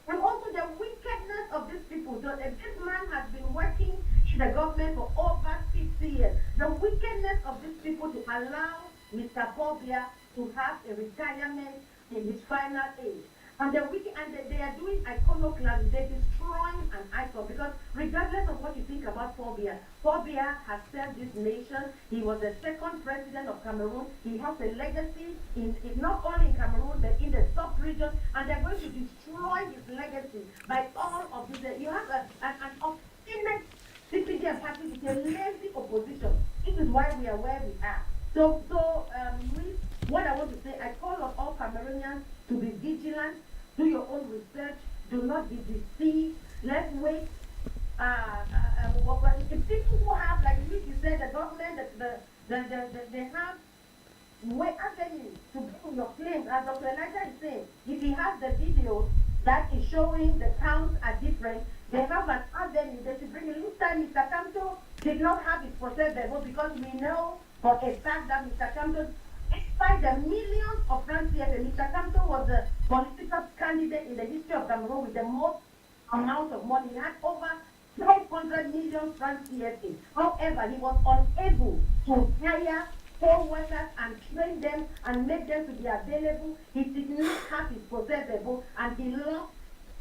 And also the wickedness of these people. So this man has been working in the government for over 50 years. The wickedness of these people to allow Mr. Pobia to have a retirement in his final age. And they are doing iconoclasm. They're destroying an icon because regardless of what you think about Pobia, Pobia has served this nation. He was the second president of Cameroon. He has a legacy in not only in Cameroon but in the sub-region, and they're going to destroy his legacy by all of this. You have an obstinate CPDM party with a lazy opposition. This is why we are where we are. So what I want to say, I call on all Cameroonians to be vigilant, do your own research, do not be deceived. Let's wait. If people who have, like you said, the government, they have way avenue to bring your claims. As Dr. Elijah is saying, if he has the video that is showing the counts are different, they have an avenue. They should bring it. This time, Mr. Kamto did not have his process vote because we know for a fact that Mr. Kamto, despite the millions of francs CFA, Mr. Kamto was the political candidate in the history of Cameroon with the most amount of money. He had over 500 million francs CFA. However, he was unable to hire poll workers and train them and make them to be available. He did not have his process vote and he lost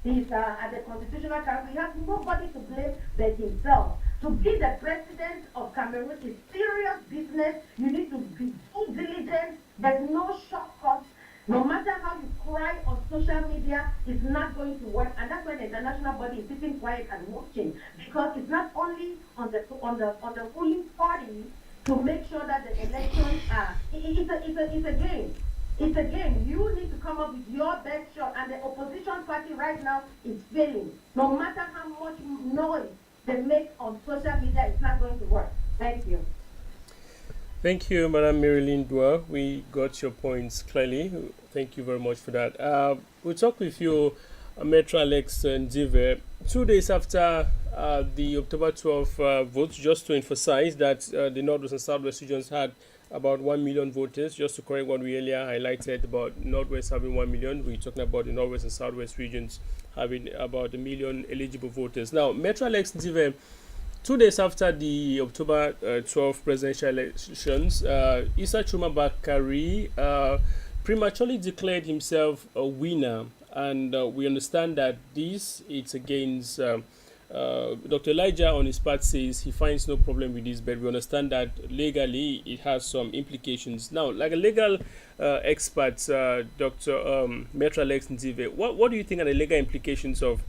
his at the constitutional council. He has nobody to blame but himself. To be the president of Cameroon is serious business. You need to be due diligent. There's no shortcut. No matter how you cry on social media, it's not going to work. And that's why the international body is sitting quiet and watching. Because it's not only on the ruling party to make sure that the elections are. It's a game. It's again, you need to come up with your best shot, and the opposition party right now is failing. No matter how much noise they make on social media, it's not going to work. Thank you. Thank you, Madam Marilyn Dua. We got your points clearly. Thank you very much for that. We'll talk with you, Metro Alex Ndive. 2 days after the October 12th vote, just to emphasize that the Northwest and Southwest regions had about 1 million voters. Just to correct what we earlier highlighted about Northwest having 1 million, we're talking about the Northwest and Southwest regions having about 1 million eligible voters. Now, Metro Alex Ndive, 2 days after the October 12 presidential elections, TCHROMA'VICTORY prematurely declared himself a winner, and we understand that it's against Dr. Elijah on his part says he finds no problem with this, but we understand that legally it has some implications. Now, like a legal expert, Dr. Metro Alex Ndive, what do you think are the legal implications of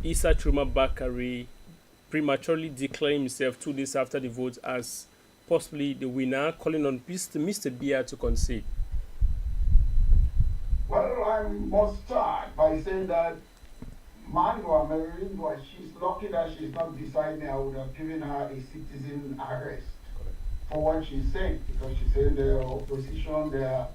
TCHROMA'VICTORY prematurely declaring himself 2 days after the vote as possibly the winner, calling on Mr. Biya to concede? Well, I must start by saying that Marilyn, she's lucky that she's not beside me. I would have given her a citizen arrest for what she's saying, because she said the opposition, they are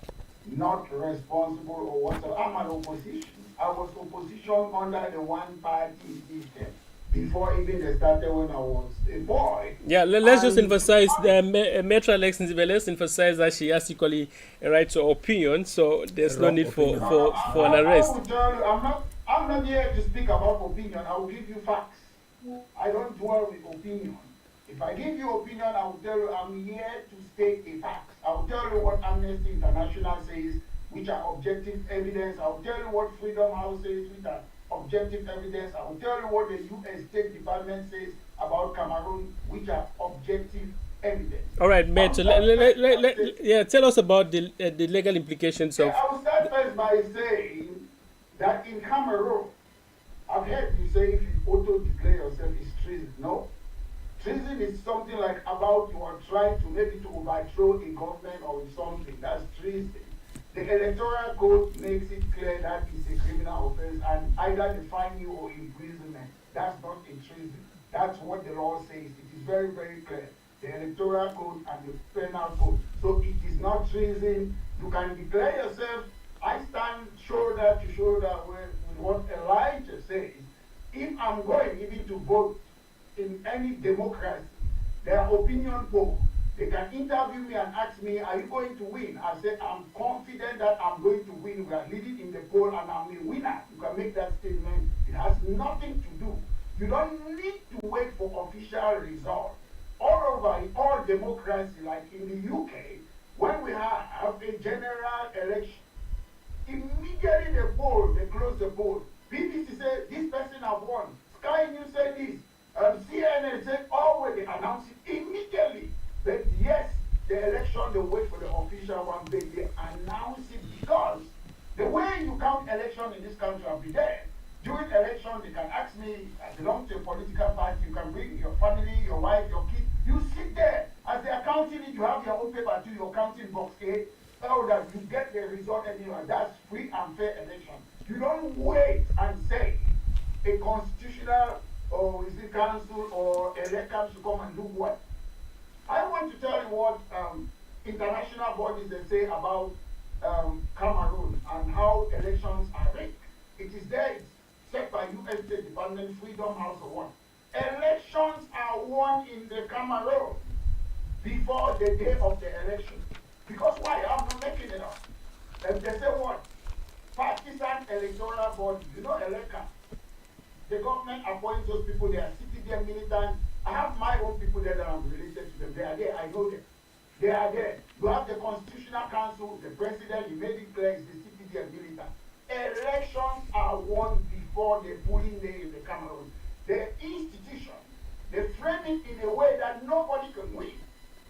not responsible or whatever. I'm an opposition. I was opposition under the one-party system before even they started when I was a boy. Yeah, let's just emphasize Metro Alex Ndive, let's emphasize that she has equally a right to opinion, so there's no need for an arrest. I will tell you, I'm not here to speak about opinion. I will give you facts. I don't dwell with opinion. If I give you opinion, I will tell you I'm here to state the facts. I will tell you what Amnesty International says, which are objective evidence. I will tell you what Freedom House says, which are objective evidence. I will tell you what the U.S. State Department says about Cameroon, which are objective evidence. All right, Matt. Tell us about the legal implications of. I will start first by saying that in Cameroon, I've heard you say if you auto-declare yourself is treason. No. Treason is something like about you are trying to maybe to overthrow a government or something. That's treason. The electoral code makes it clear that it's a criminal offense and either they fine you or imprisonment. That's not a treason. That's what the law says. It is very, very clear. The electoral code and the penal code. So it is not treason. You can declare yourself. I stand shoulder to shoulder with what Elijah says. If I'm going even to vote in any democracy, their opinion poll, they can interview me and ask me, are you going to win? I say, I'm confident that I'm going to win. We are leading in the poll and I'm a winner. You can make that statement. It has nothing to do. You don't need to wait for official results. All over, in all democracy, like in the UK, when we have a general election, immediately they close the poll. BBC said, this person have won. Sky News said this. CNN said, they announce it immediately. But yes, the election, they wait for the official one, but they announce it because the way you count election in this country, I'll be there. During election, they can ask me, I belong to a political party, you can bring your family, your wife, your kids. You sit there. As they are counting it, you have your own paper too, your counting box A, so that you get the result anyway. That's free and fair election. You don't wait and say a constitutional or is it council or electors to come and do what? I want to tell you what international bodies they say about Cameroon and how elections are rigged. It is there, it's set by U.S. State Department, Freedom House or what. Elections are won in the Cameroon before the day of the election. Because why? I'm not making it up. They say what? Partisan electoral body, Eleka. The government appoints those people, they are citizen militants. I have my own people there that I'm related to them. They are there, I know them. They are there. You have the Constitutional Council, the president, he made it clear, is the citizen militant. Elections are won before the polling day in the Cameroon. The institution, they frame it in a way that nobody can win.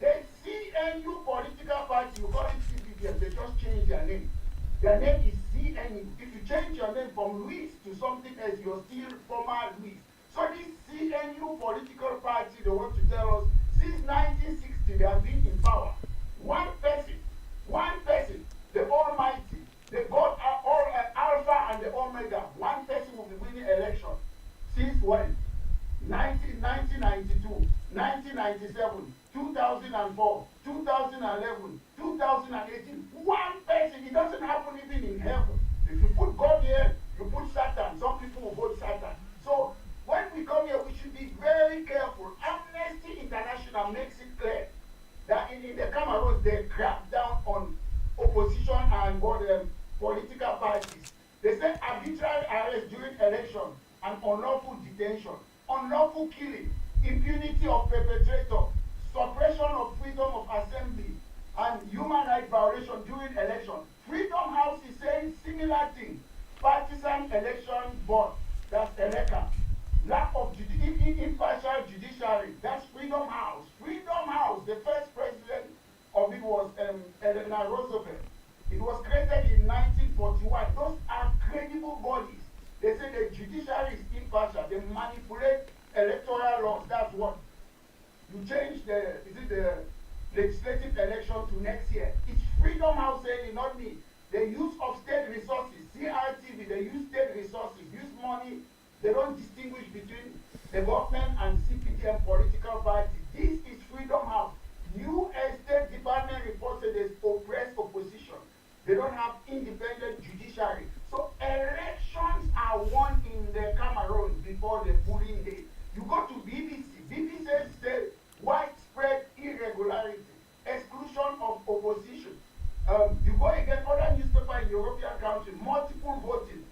The CNU political party, you call it CPDM, they just change their name. Their name is CNU. If you change your name from Luis to something else, you're still former Luis. So this CNU political party, they want to tell us, since 1960, they have been in power. One person, they similar thing. Partisan election board, that's ELECA. Lack of impartial judiciary, that's Freedom House. Freedom House, the first president of it was Eleanor Roosevelt. It was created in 1941. Those are credible bodies. They say the judiciary is impartial. They manipulate electoral laws. That's what. You change the legislative election to next year. It's Freedom House saying, not me. The use of state resources, CRTV, they use state resources, use money. They don't distinguish between the government and CPDM political parties. This is Freedom House. U.S. State Department reports that there's oppressed opposition. They don't have independent judiciary. So elections are won in the Cameroon before the polling day. You go to BBC. BBC says widespread irregularity, exclusion of opposition. You go again, other newspaper in European countries, multiple voting.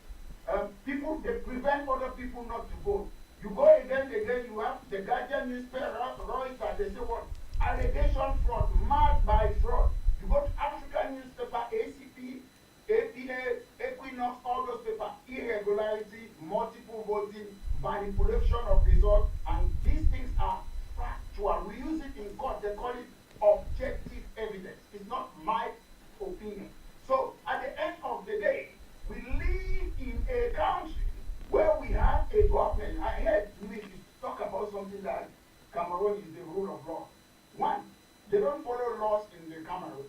People, they prevent other people not to vote. You go again, you have the Guardian newspaper, Reuters, they say what? Allegation fraud, marked by fraud. You go to African newspaper, ACP, APA, Equinox, all those papers, irregularity, multiple voting, manipulation of results, and these things are factual. We use it in court, they call it objective evidence. It's not my opinion. So at the end of the day, we live in a country where we have a government. I heard we talk about something like Cameroon is the rule of law. One, they don't follow laws in the Cameroon.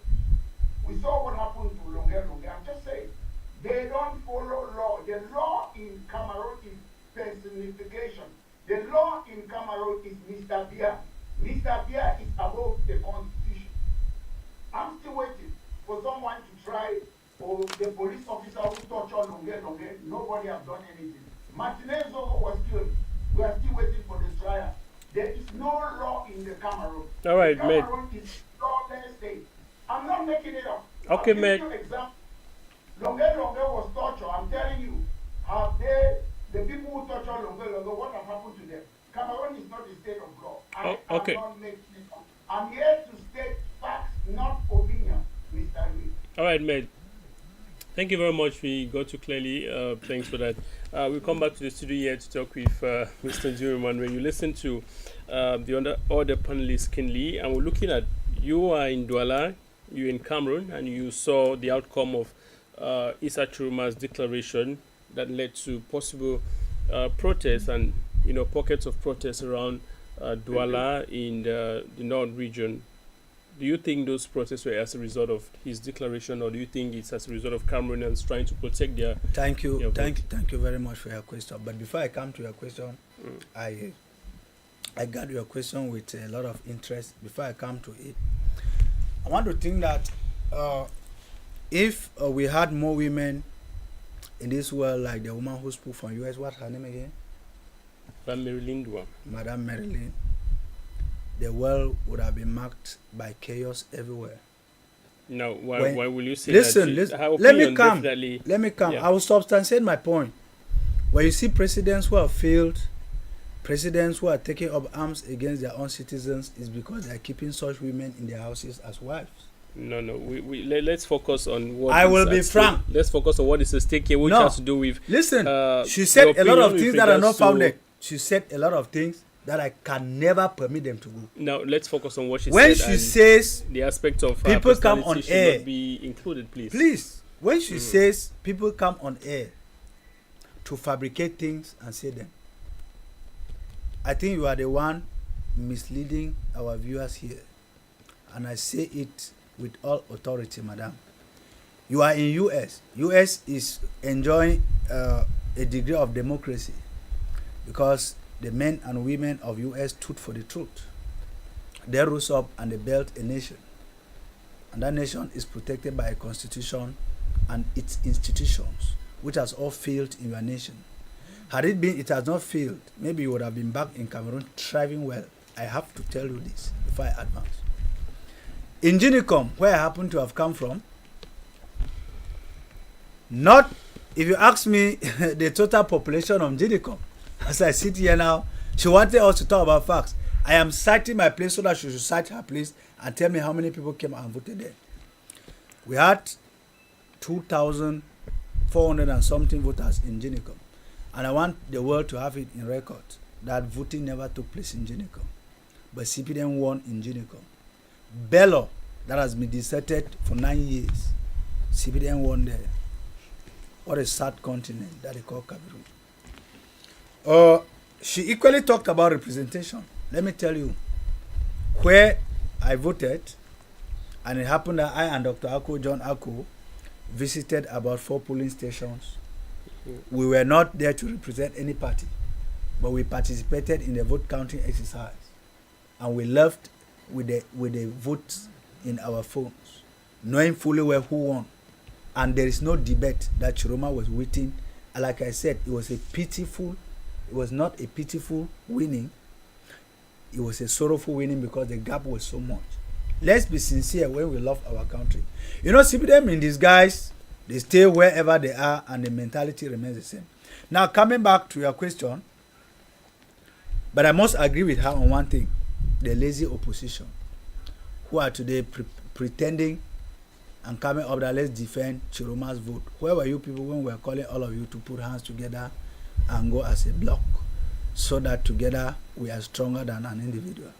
We saw what happened to Longue. I'm just saying, they don't follow law. The law in Cameroon is personification. The law in Cameroon is Mr. Bia. Mr. Bia is above the constitution. I'm still waiting for someone to try, or the police officer who tortured Longue. Nobody has done anything. Martinez Zogo was killed. We are still waiting for the trial. There is no law in the Cameroon. All right, mate. Cameroon is lawless state. I'm not making it up. Okay, mate. I'll give you an example. Longue was tortured. I'm telling you, have they, the people who torture Longue, what have happened to them? Cameroon is not a state of law. Okay. I'm not making it up. I'm here to state facts, not opinion, Mr. Lee. All right, mate. Thank you very much. We got you clearly. Thanks for that. We'll come back to the studio here to talk with Mr. Zuriman. When you listen to the other panelists keenly, and we're looking at, you are in Douala, you're in Cameroon, and you saw the outcome of TCHROMA's declaration that led to possible protests and pockets of protests around Douala in the North region. Do you think those protests were as a result of his declaration, or do you think it's as a result of Cameroonians trying to protect their? Thank you very much for your question. But before I come to your question, I got your question with a lot of interest. Before I come to it, I want to think that if we had more women in this world, like the woman who spoke from US, what's her name again? Madame Marilyn. The world would have been marked by chaos everywhere. No, why will you say listen, that? Let me come. Yeah. I will substantiate my point. When you see presidents who have failed, presidents who are taking up arms against their own citizens, is because they are keeping such women in their houses as wives. No. Let's focus on what. I will be frank. Let's focus on what is at stake here, which has to do with. Listen, she said a lot of things that are not founded. She said a lot of things that I can never permit them to go. Now let's focus on what she said. When she says the aspect of people come on air, not be included, please. Please, when she says people come on air to fabricate things and say them, I think you are the one misleading our viewers here, and I say it with all authority, madam. You are in US. US is enjoying a degree of democracy because the men and women of US stood for the truth. They rose up and they built a nation. And that nation is protected by a constitution and its institutions, which has all failed in your nation. Had it been, it has not failed, maybe you would have been back in Cameroon thriving well. I have to tell you this before I advance. In Ginicom, where I happen to have come from, not, if you ask me, the total population of Ginicom, as I sit here now, she wanted us to talk about facts. I am citing my place so that she should cite her place and tell me how many people came and voted there. We had 2,000 400 and something voters in Ginicom. And I want the world to have it in record that voting never took place in Ginicom. But CPDM won in Ginicom. Bello, that has been deserted for 9 years, CPDM won there. What a sad continent that they call Cameroon. She equally talked about representation. Let me tell you, where I voted, and it happened that I and Dr. Ako, John Ako, visited about 4 polling stations. We were not there to represent any party, but we participated in the vote counting exercise, and we left with the votes in our phones, knowing fully well who won. And there is no debate that Chiroma was winning. Like I said, it was not a pitiful winning. It was a sorrowful winning because the gap was so much. Let's be sincere when we love our country. You know, CPDM in disguise, they stay wherever they are and the mentality remains the same. Now, coming back to your question, but I must agree with her on one thing, the lazy opposition, who are today pretending and coming up that let's defend Chiroma's vote. Where were you people when we were calling all of you to put hands together and go as a block so that together we are stronger than an individual?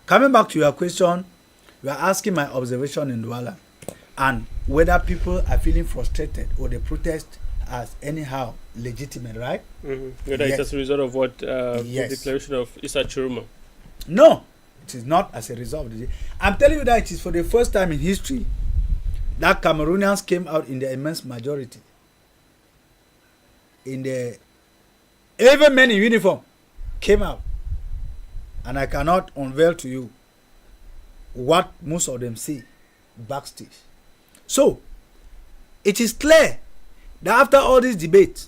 Coming back to your question, you are asking my observation in Douala and whether people are feeling frustrated or the protest as anyhow legitimate, right? Mm-hmm. Whether it's as a result of what the declaration of Issa Chiroma. No, it is not as a result of it. I'm telling you that it is for the first time in history that Cameroonians came out in the immense majority. Even men in uniform came out. And I cannot unveil to you what most of them see backstage. So, it is clear that after all this debate,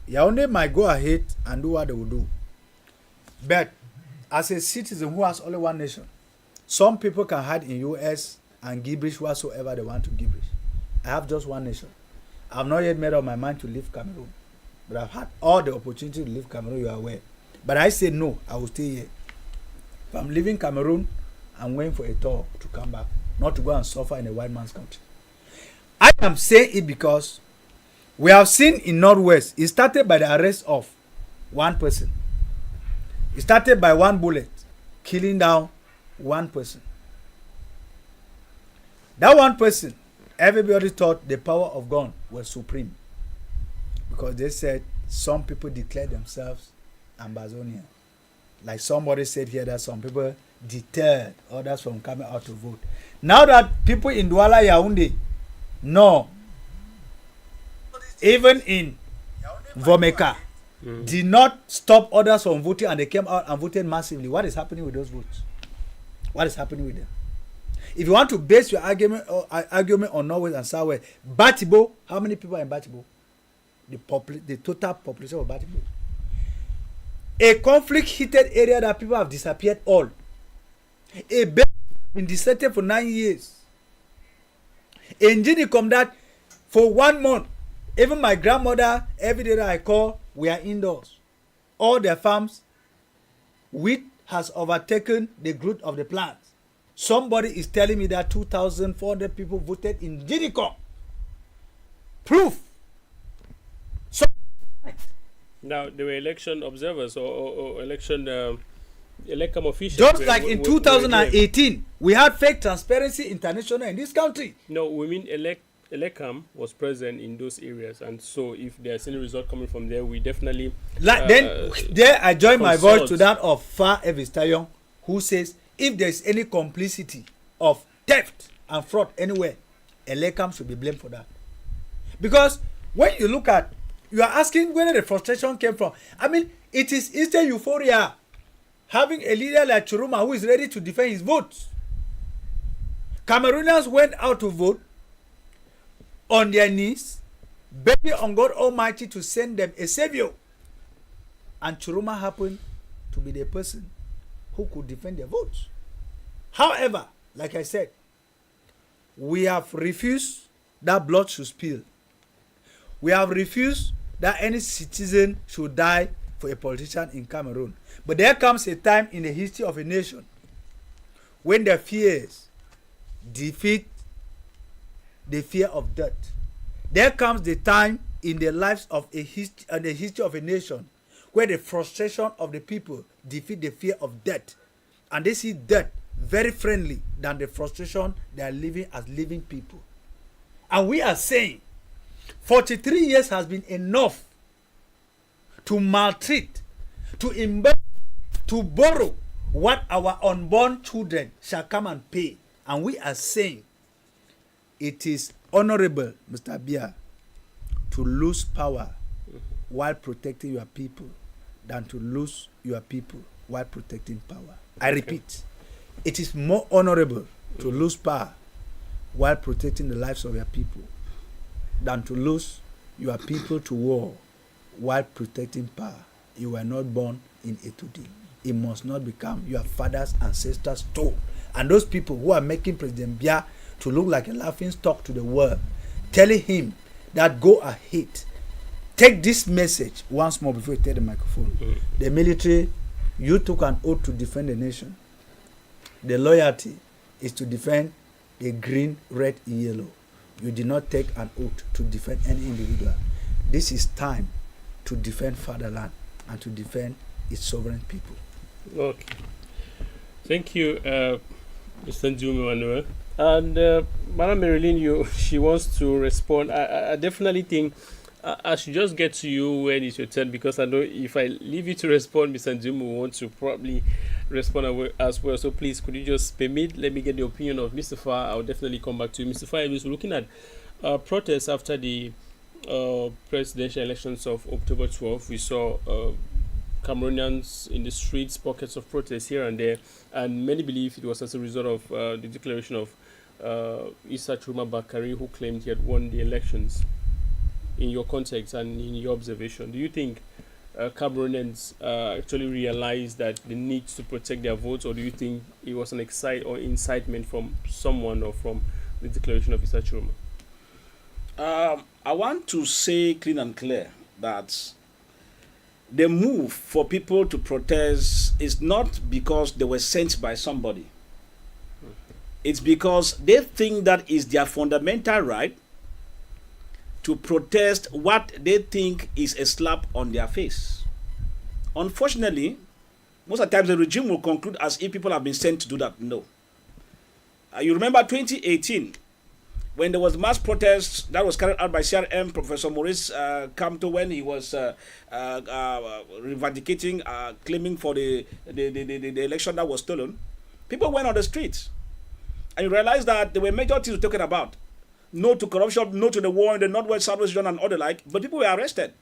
Yaoundé might go ahead and do what they will do. But as a citizen who has only one nation, some people can hide in US and gibberish whatsoever they want to gibberish. I have just one nation. I have not yet made up my mind to leave Cameroon. But I've had all the opportunity to leave Cameroon, you are aware. But I say no, I will stay here. If I'm leaving Cameroon, I'm waiting for a tour to come back, not to go and suffer in a white man's country. I am saying it because we have seen in Northwest, it started by the arrest of one person. It started by one bullet, killing down one person. That one person, everybody thought the power of gun was supreme. Because they said some people declared themselves Ambazonian. Like somebody said here that some people deterred others from coming out to vote. Now that people in Douala, Yaoundé, no, even in Vomeka, did not stop others from voting and they came out and voted massively. What is happening with those votes? What is happening with them? If you want to base your argument on Norway and Southwest, Batibo, how many people are in Batibo? The total population of Batibo. A conflict-heated area that people have disappeared all. A bed been deserted for 9 years. In Ginicom that for 1 month, even my grandmother, every day that I call, we are indoors. All their farms, wheat has overtaken the growth of the plants. Somebody is telling me that 2,400 people voted in Ginicom. Proof. So, now, there were election observers or election electoral officials. Just like in 2018, we had fake Transparency International in this country. No, we mean Elecam was present in those areas, and so if there's any result coming from there, we definitely then there I join my voice to that of Far Evistayon, who says if there's any complicity of theft and fraud anywhere, Elecam should be blamed for that. Because when you look at, you are asking where the frustration came from. I mean, it is instant euphoria having a leader like Chiroma who is ready to defend his votes. Cameroonians went out to vote on their knees, begging on God Almighty to send them a savior. And Chiroma happened to be the person who could defend their votes. However, like I said, we have refused that blood should spill. We have refused that any citizen should die for a politician in Cameroon. But there comes a time in the history of a nation when the fears defeat the fear of death. There comes the time in the lives of the history of a nation, where the frustration of the people defeat the fear of death, and they see death very friendly than the frustration they are living as living people. And we are saying 43 years has been enough to maltreat, to embed, to borrow what our unborn children shall come and pay. And we are saying it is honorable, Mr. Bia, to lose power while protecting your people than to lose your people while protecting power. I repeat, it is more honorable to lose power while protecting the lives of your people than to lose your people to war while protecting power. You were not born in Etudi. It must not become your father's ancestors' too. And those people who are making President Bia to look like a laughing stock to the world, telling him that go ahead. Take this message once more before you take the microphone. The military, you took an oath to defend the nation. The loyalty is to defend the green, red, and yellow. You did not take an oath to defend any individual. This is time to defend fatherland and to defend its sovereign people. Okay. Thank you, Mr. Njumi Manuel. And Madam Marilyn, she wants to respond. I definitely think I should just get to you when it's your turn, because I know if I leave you to respond, Mr. Njumi will want to probably respond as well. So please, could you just permit, let me get the opinion of Mr. Farr. I'll definitely come back to you. Mr. Farr, I was looking at protests after the presidential elections of October 12th. We saw Cameroonians in the streets, pockets of protests here and there, and many believe it was as a result of the declaration of TCHROMA'VICTORY, who claimed he had won the elections. In your context and in your observation, do you think Cameroonians actually realized that they need to protect their votes, or do you think it was an incitement from someone or from the declaration of TCHROMA? I want to say clean and clear that the move for people to protest is not because they were sent by somebody. It's because they think that is their fundamental right to protest what they think is a slap on their face. Unfortunately, most of the times the regime will conclude as if people have been sent to do that. No. You remember 2018, when there was mass protests that was carried out by CRM, Professor Maurice Kamto, when he was revindicating, claiming for the election that was stolen. People went on the streets. And you realize that there were major things we're talking about. No to corruption, no to the war in the Northwest, Southwest region and all the like, but people were arrested.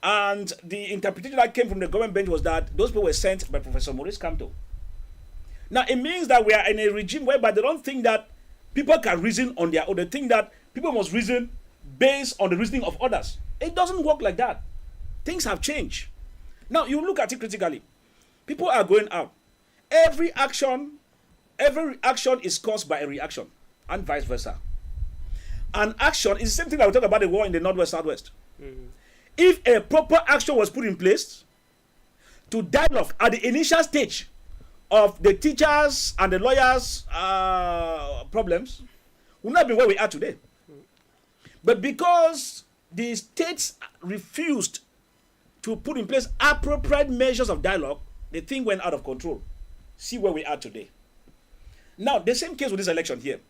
And the interpretation that came from the government bench was that those people were sent by Professor Maurice Kamto. Now, it means that we are in a regime whereby they don't think that people can reason on their own. They think that people must reason based on the reasoning of others. It doesn't work like that. Things have changed. Now, you look at it critically. People are going out. Every action is caused by a reaction, and vice versa. An action is the same thing that we talk about the war in the Northwest, Southwest. If a proper action was put in place to dialogue at the initial stage of the teachers and the lawyers' problems, we would not be where we are today. But because the states refused to put in place appropriate measures of dialogue, the thing went out of control. See where we are today. Now, the same case with this election here.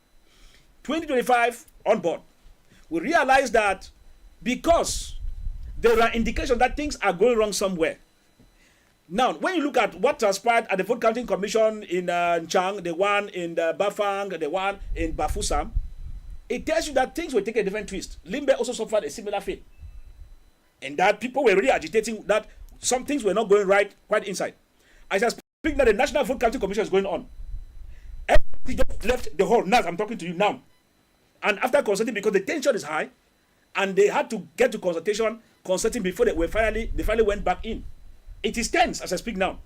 2025 on board. We realize that because there are indications that things are going wrong somewhere. Now, when you look at what transpired at the Vote Counting Commission in Nchang, the one in Bafang, the one in Bafoussam, it tells you that things will take a different twist. Limbe also suffered a similar fate. And that people were really agitating that some things were not going right quite inside. As I speak now, the National Vote Counting Commission is going on. Everybody just left the hall. Now I'm talking to you now. And after consulting, because the tension is high, and they had to get to consulting before they finally went back in. It is tense as I speak now,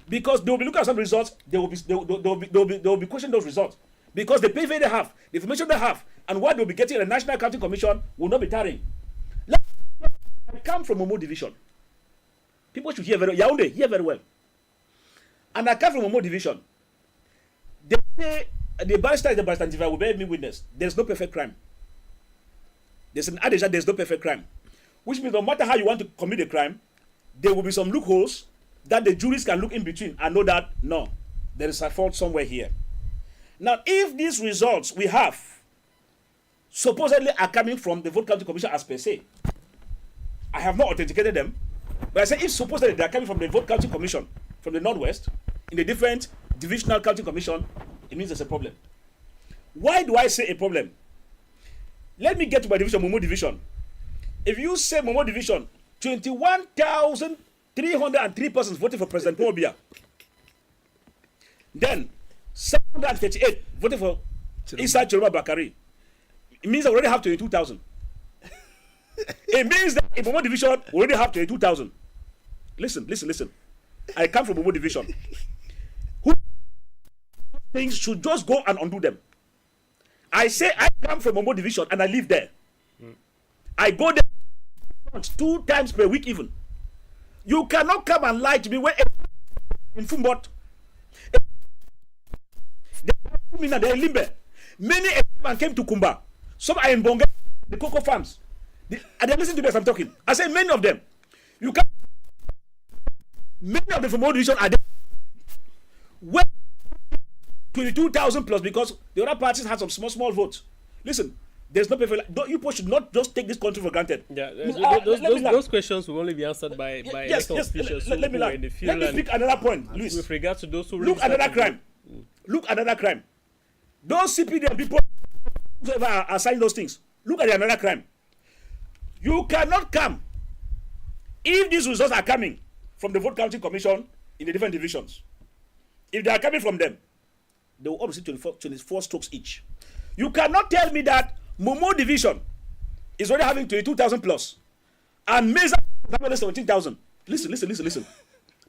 because they will be looking at some results. They will be questioning those results, because the PV they have, the information they have, and what they will be getting at the National Accounting Commission will not be tarrying. I come from Momo Division. People should hear very well. And I come from Momo Division. They say the barrister is the barrister will bear me witness. There's no perfect crime. There's an adage that there's no perfect crime. which means no matter how you want to commit a crime, there will be some loopholes that the juries can look in between and know that, no, there is a fault somewhere here. Now, if these results we have supposedly are coming from the Vote Counting Commission as per se, I have not authenticated them, but I say if supposedly they are coming from the Vote Counting Commission from the Northwest, in the different divisional counting commission, it means there's a problem. Why do I say a problem? Let me get to my division, Momo division. If you say Momo division, 21,303 persons voted for President Paul Biya. Then 738 voted for CAMEROON. It means I already have 22,000. It means that in Momo division, we already have 22,000. Listen. I come from Momo division. Who things should just go and undo them? I say I come from Momo division and I live there. I go there 2 times per week even. You cannot come and lie to me when in Fumbot. They're in Limbe. Many man came to Kumba. Some are in Bonga, the cocoa farms. And they listen to me as I'm talking. I say many of them. You can. Many of them from Momo division are there. Well, 22,000 plus because the other parties had some small votes. Listen, there's no perfect. You people should not just take this country for granted. Yeah, those questions will only be answered by elected officials let me in the field. Let me speak another point, Luis. With regard to those who look another crime. Look another crime. Those CPDM people who ever assign those things. Look at another crime. You cannot come if these results are coming from the Vote Counting Commission in the different divisions. If they are coming from them, they will all receive 24 strokes each. You cannot tell me that Momo division is already having 22,000 plus and Mesa is having 17,000. Listen.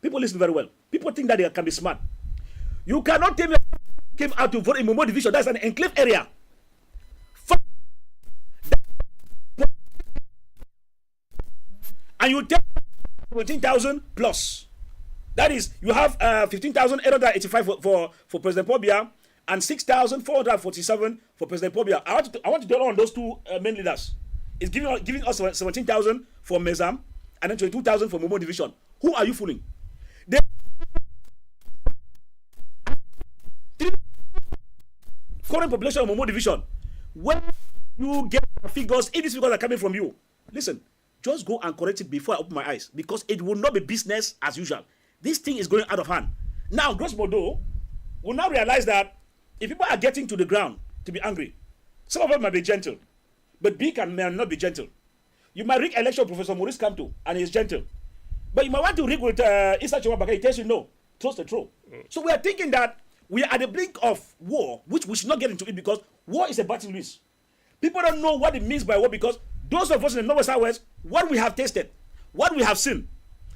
People listen very well. People think that they can be smart. You cannot tell me came out to vote in Momo division. That's an enclave area. And you tell 17,000 plus. That is, you have 15,885 for President Paul Biya and 6,447 for President Paul Biya. I want to dwell on those two main leaders. It's giving us 17,000 for Mezam and then 22,000 for Momo division. Who are you fooling? The current population of Momo division. When you get figures, if these figures are coming from you, listen, just go and correct it before I open my eyes because it will not be business as usual. This thing is going out of hand. Now, Gross Modo will now realize that if people are getting to the ground to be angry, some of them might be gentle, but big and may not be gentle. You might rig election Professor Maurice Kamto, and he's gentle. But you might want to rig with TCHROMA'VICTORY. He tells you no, trust the truth. So we are thinking that we are at the brink of war, which we should not get into it because war is a battle risk. People don't know what it means by war because those of us in the Northwest Southwest, what we have tasted, what we have seen,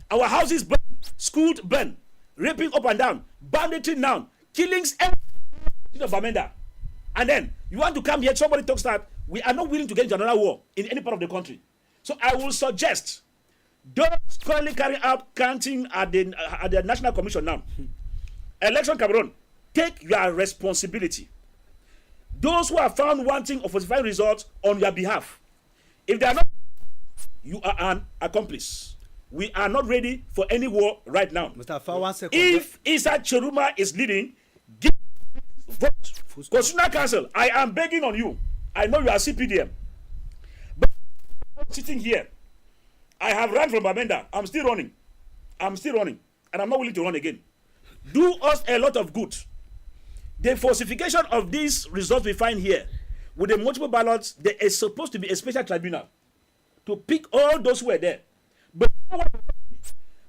our houses burn, schools burn, raping up and down, banditry now, killings of Bamenda. And then you want to come here, somebody talks that we are not willing to get into another war in any part of the country. So I will suggest those currently carrying out counting at the National Commission now. Election Cameroon, take your responsibility. Those who are found wanting or falsifying results on your behalf, if they are not, you are an accomplice. We are not ready for any war right now. Mr. Fa, 1 second. If TCHROMA is leading, give vote. Constitutional Council, I am begging on you. I know you are CPDM. But sitting here, I have run from Bamenda. I'm still running. And I'm not willing to run again. Do us a lot of good. The falsification of these results we find here, with the multiple ballots, there is supposed to be a special tribunal to pick all those who were there. But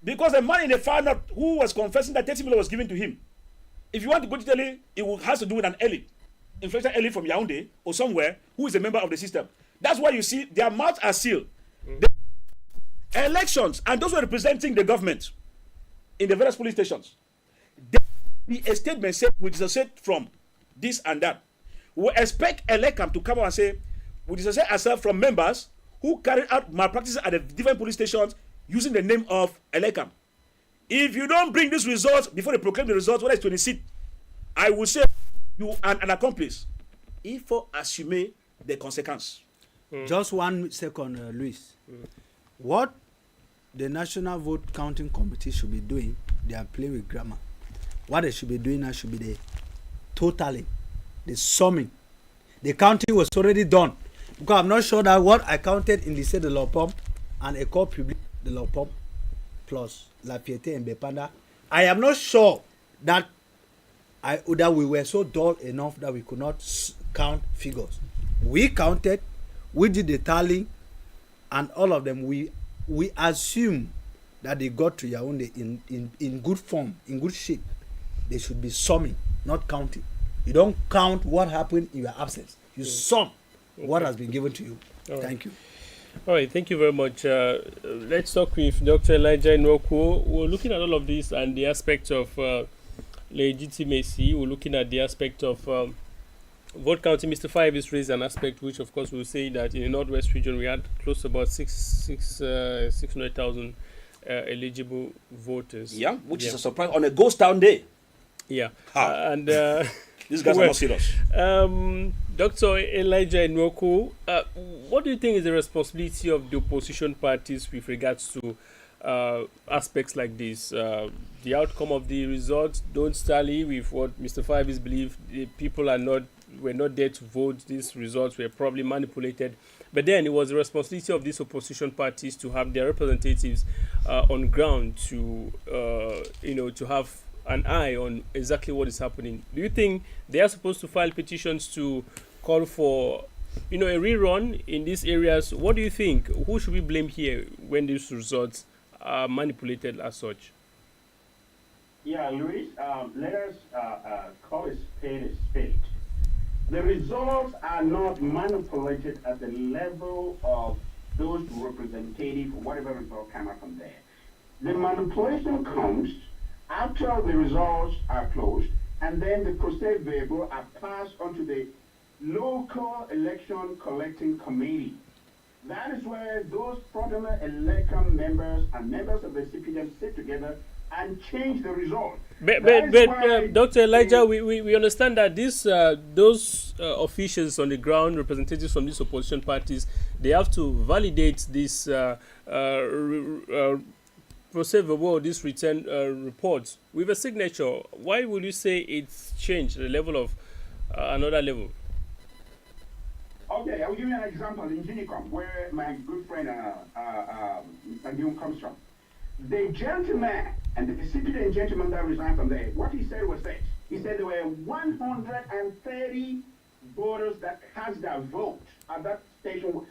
because a man in the far north who was confessing that 30 million was given to him, if you want to go to Italy, it has to do with an elite, influential elite from Yaoundé or somewhere who is a member of the system. That's why you see their mouths are sealed. The elections and those who are representing the government in the various police stations, there will be a statement said we dissociate from this and that. We expect ELECAM to come out and say we dissociate ourselves from members who carried out malpractices at the different police stations using the name of ELECAM. If you don't bring these results before they proclaim the results, whether it's 26, I will say you are an accomplice. Il faut assumer the consequences. Just 1 second, Luis. What the National Vote Counting Committee should be doing, they are playing with grammar. What they should be doing now should be the totaling, the summing. The counting was already done. Because I'm not sure that what I counted in Lycée de l'Opom and École Publique de l'Opom plus La Piété and Bepanda, I am not sure that we were so dull enough that we could not count figures. We counted, we did the tallying, and all of them, we assume that they got to Yaoundé in good form, in good shape. They should be summing, not counting. You don't count what happened in your absence. You sum what has been given to you. Thank you. All right, thank you very much. Let's talk with Dr. Elijah Nwoko. We're looking at all of this and the aspect of legitimacy. We're looking at the aspect of vote counting. Mr. Five is raised an aspect which, of course, we'll say that in the Northwest region we had close to about 600,000 eligible voters. Yeah, which is a surprise on a ghost town day. Yeah, and these guys are not serious. Dr. Elijah Nwoko, what do you think is the responsibility of the opposition parties with regards to aspects like this? The outcome of the results don't tally with what Mr. Five is believed. The people were not there to vote. These results were probably manipulated. But then it was the responsibility of these opposition parties to have their representatives on ground to have an eye on exactly what is happening. Do you think they are supposed to file petitions to call for, a rerun in these areas? What do you think? Who should we blame here when these results are manipulated as such? Yeah, Luis, let us call a spade. The results are not manipulated at the level of those representatives, whatever result came out from there. The manipulation comes after the results are closed, and then the procès verbal are passed on to the local election collecting committee. That is where those fraudulent election members and members of the CPM sit together and change the result. But Dr. Elijah, we understand that those officials on the ground, representatives from these opposition parties, they have to validate this procès verbal, this written report with a signature. Why would you say it's changed the level of another level? Okay, I will give you an example in Unicom, where my good friend Mr. comes from. The gentleman and the disciplined gentleman that resigned from there, what he said was this. He said there were 130 voters that cast their vote at that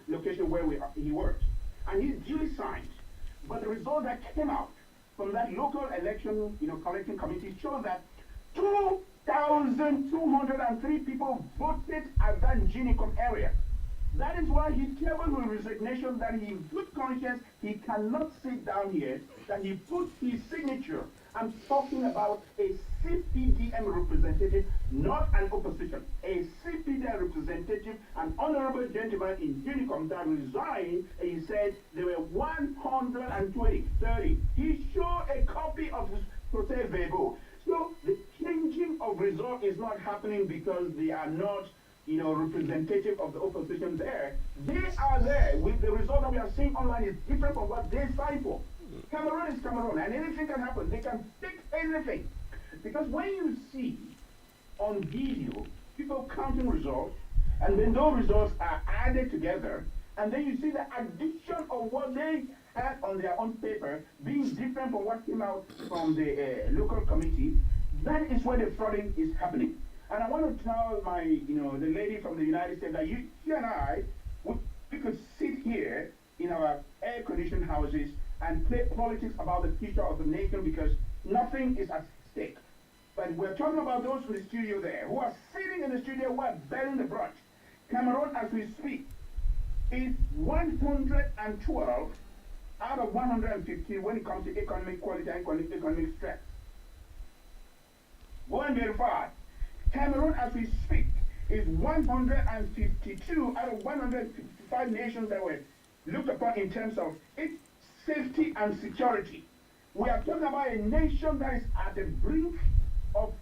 location where he worked. And he duly signed. But the result that came out from that local election, collecting committee showed that 2,203 people voted at that Unicom area. That is why he tabled with resignation that he, with conscience, he cannot sit down here, that he put his signature. I'm talking about a CPDM representative, not an opposition. A CPDM representative, an honorable gentleman in Unicom that resigned, and he said there were 130. He showed a copy of his procès verbal. So the changing of result is not happening because they are not representative of the opposition there. They are there. With the result that we are seeing online is different from what they signed for. Cameroon is Cameroon, and anything can happen. They can fix anything. Because when you see on video people counting results, and then those results are added together, and then you see the addition of what they had on their own paper being different from what came out from the local committee, that is where the frauding is happening. And I want to tell the lady from the United States that you and I, we could sit here in our air-conditioned houses and play politics about the future of the nation because nothing is at stake. But we're talking about those in the studio there who are sitting in the studio who are bearing the brunt. Cameroon, as we speak, is 112 out of 150 when it comes to economic quality and economic strength. Go and verify. Cameroon, as we speak, is 152 out of 155 nations that were looked upon in terms of its safety and security. We are talking about a nation that is at the brink of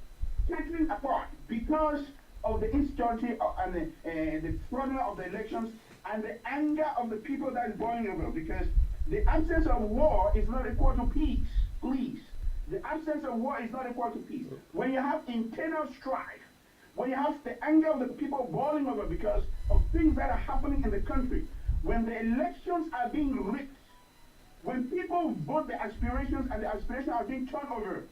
scattering apart because of the insecurity and the fraud of the elections and the anger of the people that is boiling over. Because The absence of war is not equal to peace, please. The absence of war is not equal to peace. When you have internal strife, when you have the anger of the people boiling over because of things that are happening in the country, when the elections are being rigged, when people vote their aspirations and the aspirations are being turned over,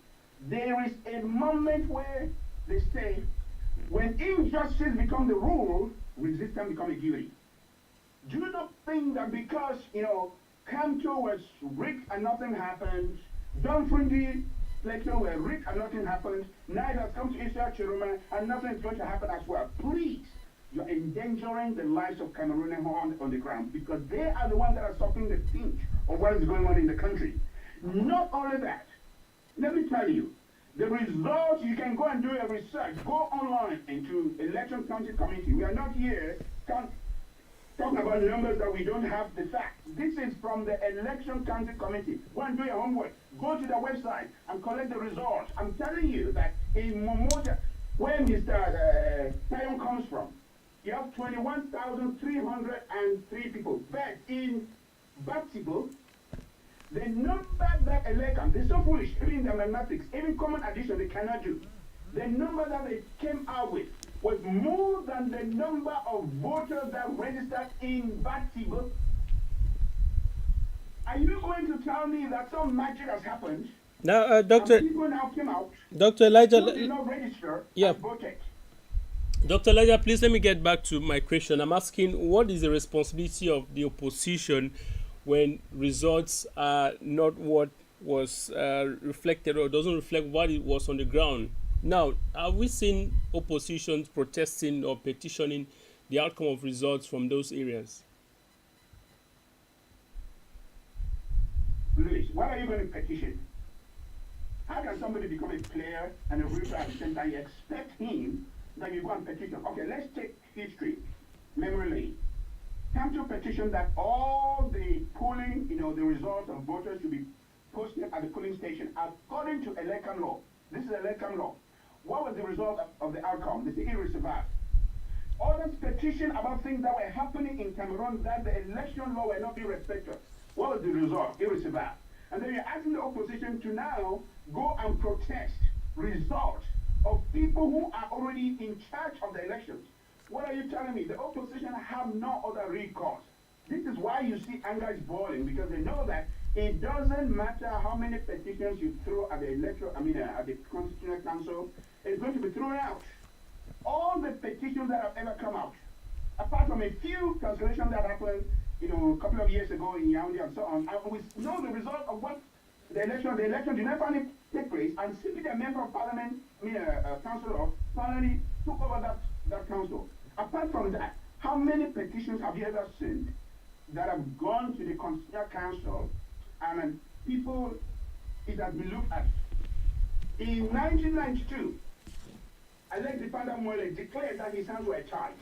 there is a moment where they say, when injustice becomes the rule, resistance becomes a duty. Do you not think that because, Canto was rigged and nothing happened, Dunfrindi election were rigged and nothing happened, now it has come to TCHROMA and nothing is going to happen as well. Please, you're endangering the lives of Cameroonians on the ground because they are the ones that are suffering the pinch of what is going on in the country. Not only that, let me tell you, the results, you can go and do a research. Go online into Election County Committee. We are not here talking about numbers that we don't have the facts. This is from the Election County Committee. Go and do your homework. Go to the website and collect the results. I'm telling you that in Momoja, where Mr. Tayon comes from, you have 21,303 people. But in Batibo, the number that election, they're so foolish, even in the mathematics, even common addition, they cannot do. The number that they came out with was more than the number of voters that registered in Batibo. Are you going to tell me that some magic has happened? Now, Doctor, and people now came out, Dr. Elijah, who did not register yeah. and voted? Dr. Elijah, please let me get back to my question. I'm asking, what is the responsibility of the opposition when results are not what was reflected or doesn't reflect what it was on the ground? Now, have we seen opposition protesting or petitioning the outcome of results from those areas? Luis, what are you going to petition? How can somebody become a player and a reader at the same time? You expect him that you go and petition. Okay, let's take history, memory lane. Come to petition that all the polling, the results of voters should be posted at the polling station according to election law. This is election law. What was the result of the outcome? They say irreversible. Others petition about things that were happening in Cameroon that the election law were not being respected. What was the result? Irreversible. And then you're asking the opposition to now go and protest results of people who are already in charge of the elections. What are you telling me? The opposition have no other recourse. This is why you see anger is boiling, because they know that it doesn't matter how many petitions you throw at the at the Constitutional Council, it's going to be thrown out. All the petitions that have ever come out, apart from a few cancellations that happened, a couple of years ago in Yaoundé and so on, and we know the result of what the election did not finally take place, and simply the member of parliament, councillor, finally took over that council. Apart from that, how many petitions have you ever seen that have gone to the Constitutional Council and people, it has been looked at? In 1992, Alexander Pandamwele declared that his hands were tied.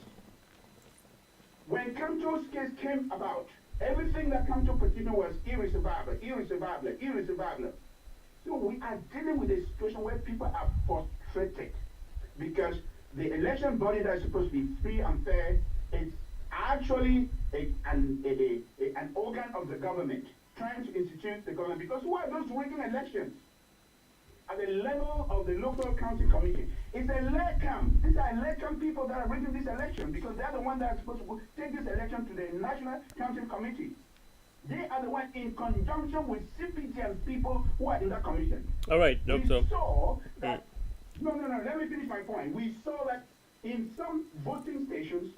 When Kamto's case came about, everything that Kamto petition was irreversible. So we are dealing with a situation where people are frustrated because the election body that is supposed to be free and fair is actually an organ of the government trying to institute the government. Because who are those rigging elections? At the level of the local county committee. It's a LECAM. These are LECAM people that are rigging this election because they're the ones that are supposed to take this election to the National County Committee. They are the ones in conjunction with CPG and people who are in that commission. All right, Doctor. We saw that, no, let me finish my point. We saw that in some voting stations,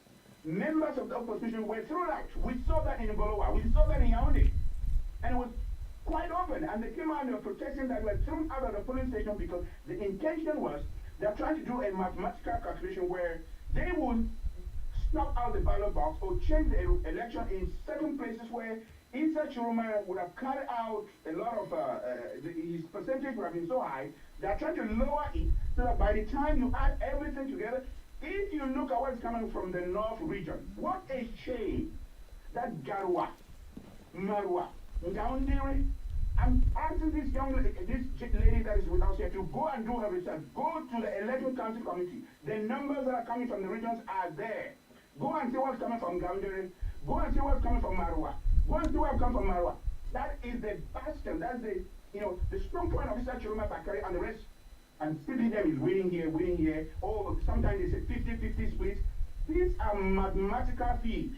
members of the opposition were thrown out. We saw that in Ngolowa. We saw that in Yaoundé. And it was quite often, and they came out and were protesting that were thrown out of the polling station because the intention was they're trying to do a mathematical calculation where they would snap out the ballot box or change the election in certain places where TCHROMA would have carried out a lot of his percentage would have been so high. They're trying to lower it so that by the time you add everything together, if you look at what's coming from the north region, what a shame that Garwa, Marwa, Ngaundiri, I'm asking this lady that is with us here to go and do her research. Go to the election council committee. The numbers that are coming from the regions are there. Go and see what's coming from Ngaundiri. Go and see what's coming from Marwa. Go and see what's coming from Marwa. That is the bastion. That's the, the strong point of TCHROMA'VICTORY and the rest. And CPDM is winning here. Oh, sometimes they say 50-50 split. These are mathematical fees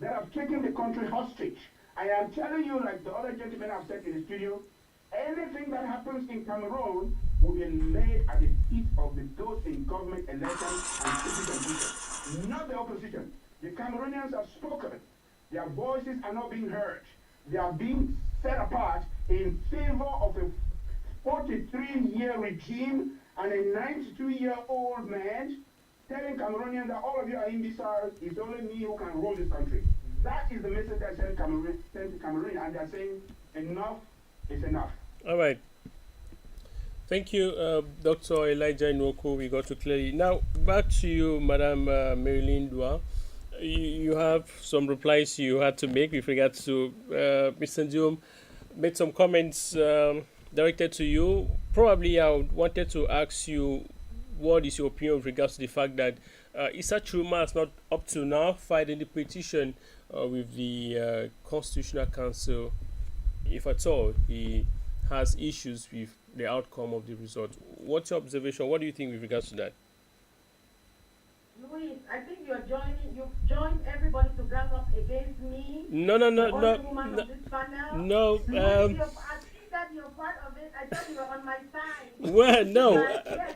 that have taken the country hostage. I am telling you, like the other gentlemen have said in the studio, anything that happens in Cameroon will be laid at the feet of those in government elections and citizen, not the opposition. The Cameroonians have spoken. Their voices are not being heard. They are being set apart in favor of a 43-year regime and a 92-year-old man telling Cameroonians that all of you are imbeciles, it's only me who can rule this country. That is the message I sent to Cameroon, and they're saying enough is enough. All right. Thank you, Dr. Elijah Nwoko. We got to clearly. Now, back to you, Madam Marilyn Dua. You have some replies you had to make with regards to Mr. Diom made some comments directed to you. Probably I wanted to ask you, what is your opinion with regards to the fact that Issa Chuma has not up to now filed any petition with the Constitutional Council, if at all he has issues with the outcome of the result. What's your observation? What do you think with regards to that? Luis, I think you've joined everybody to gang up against me. No. On this panel. No. I think that you're part of it. I thought you were on my side. Well, no. Yes,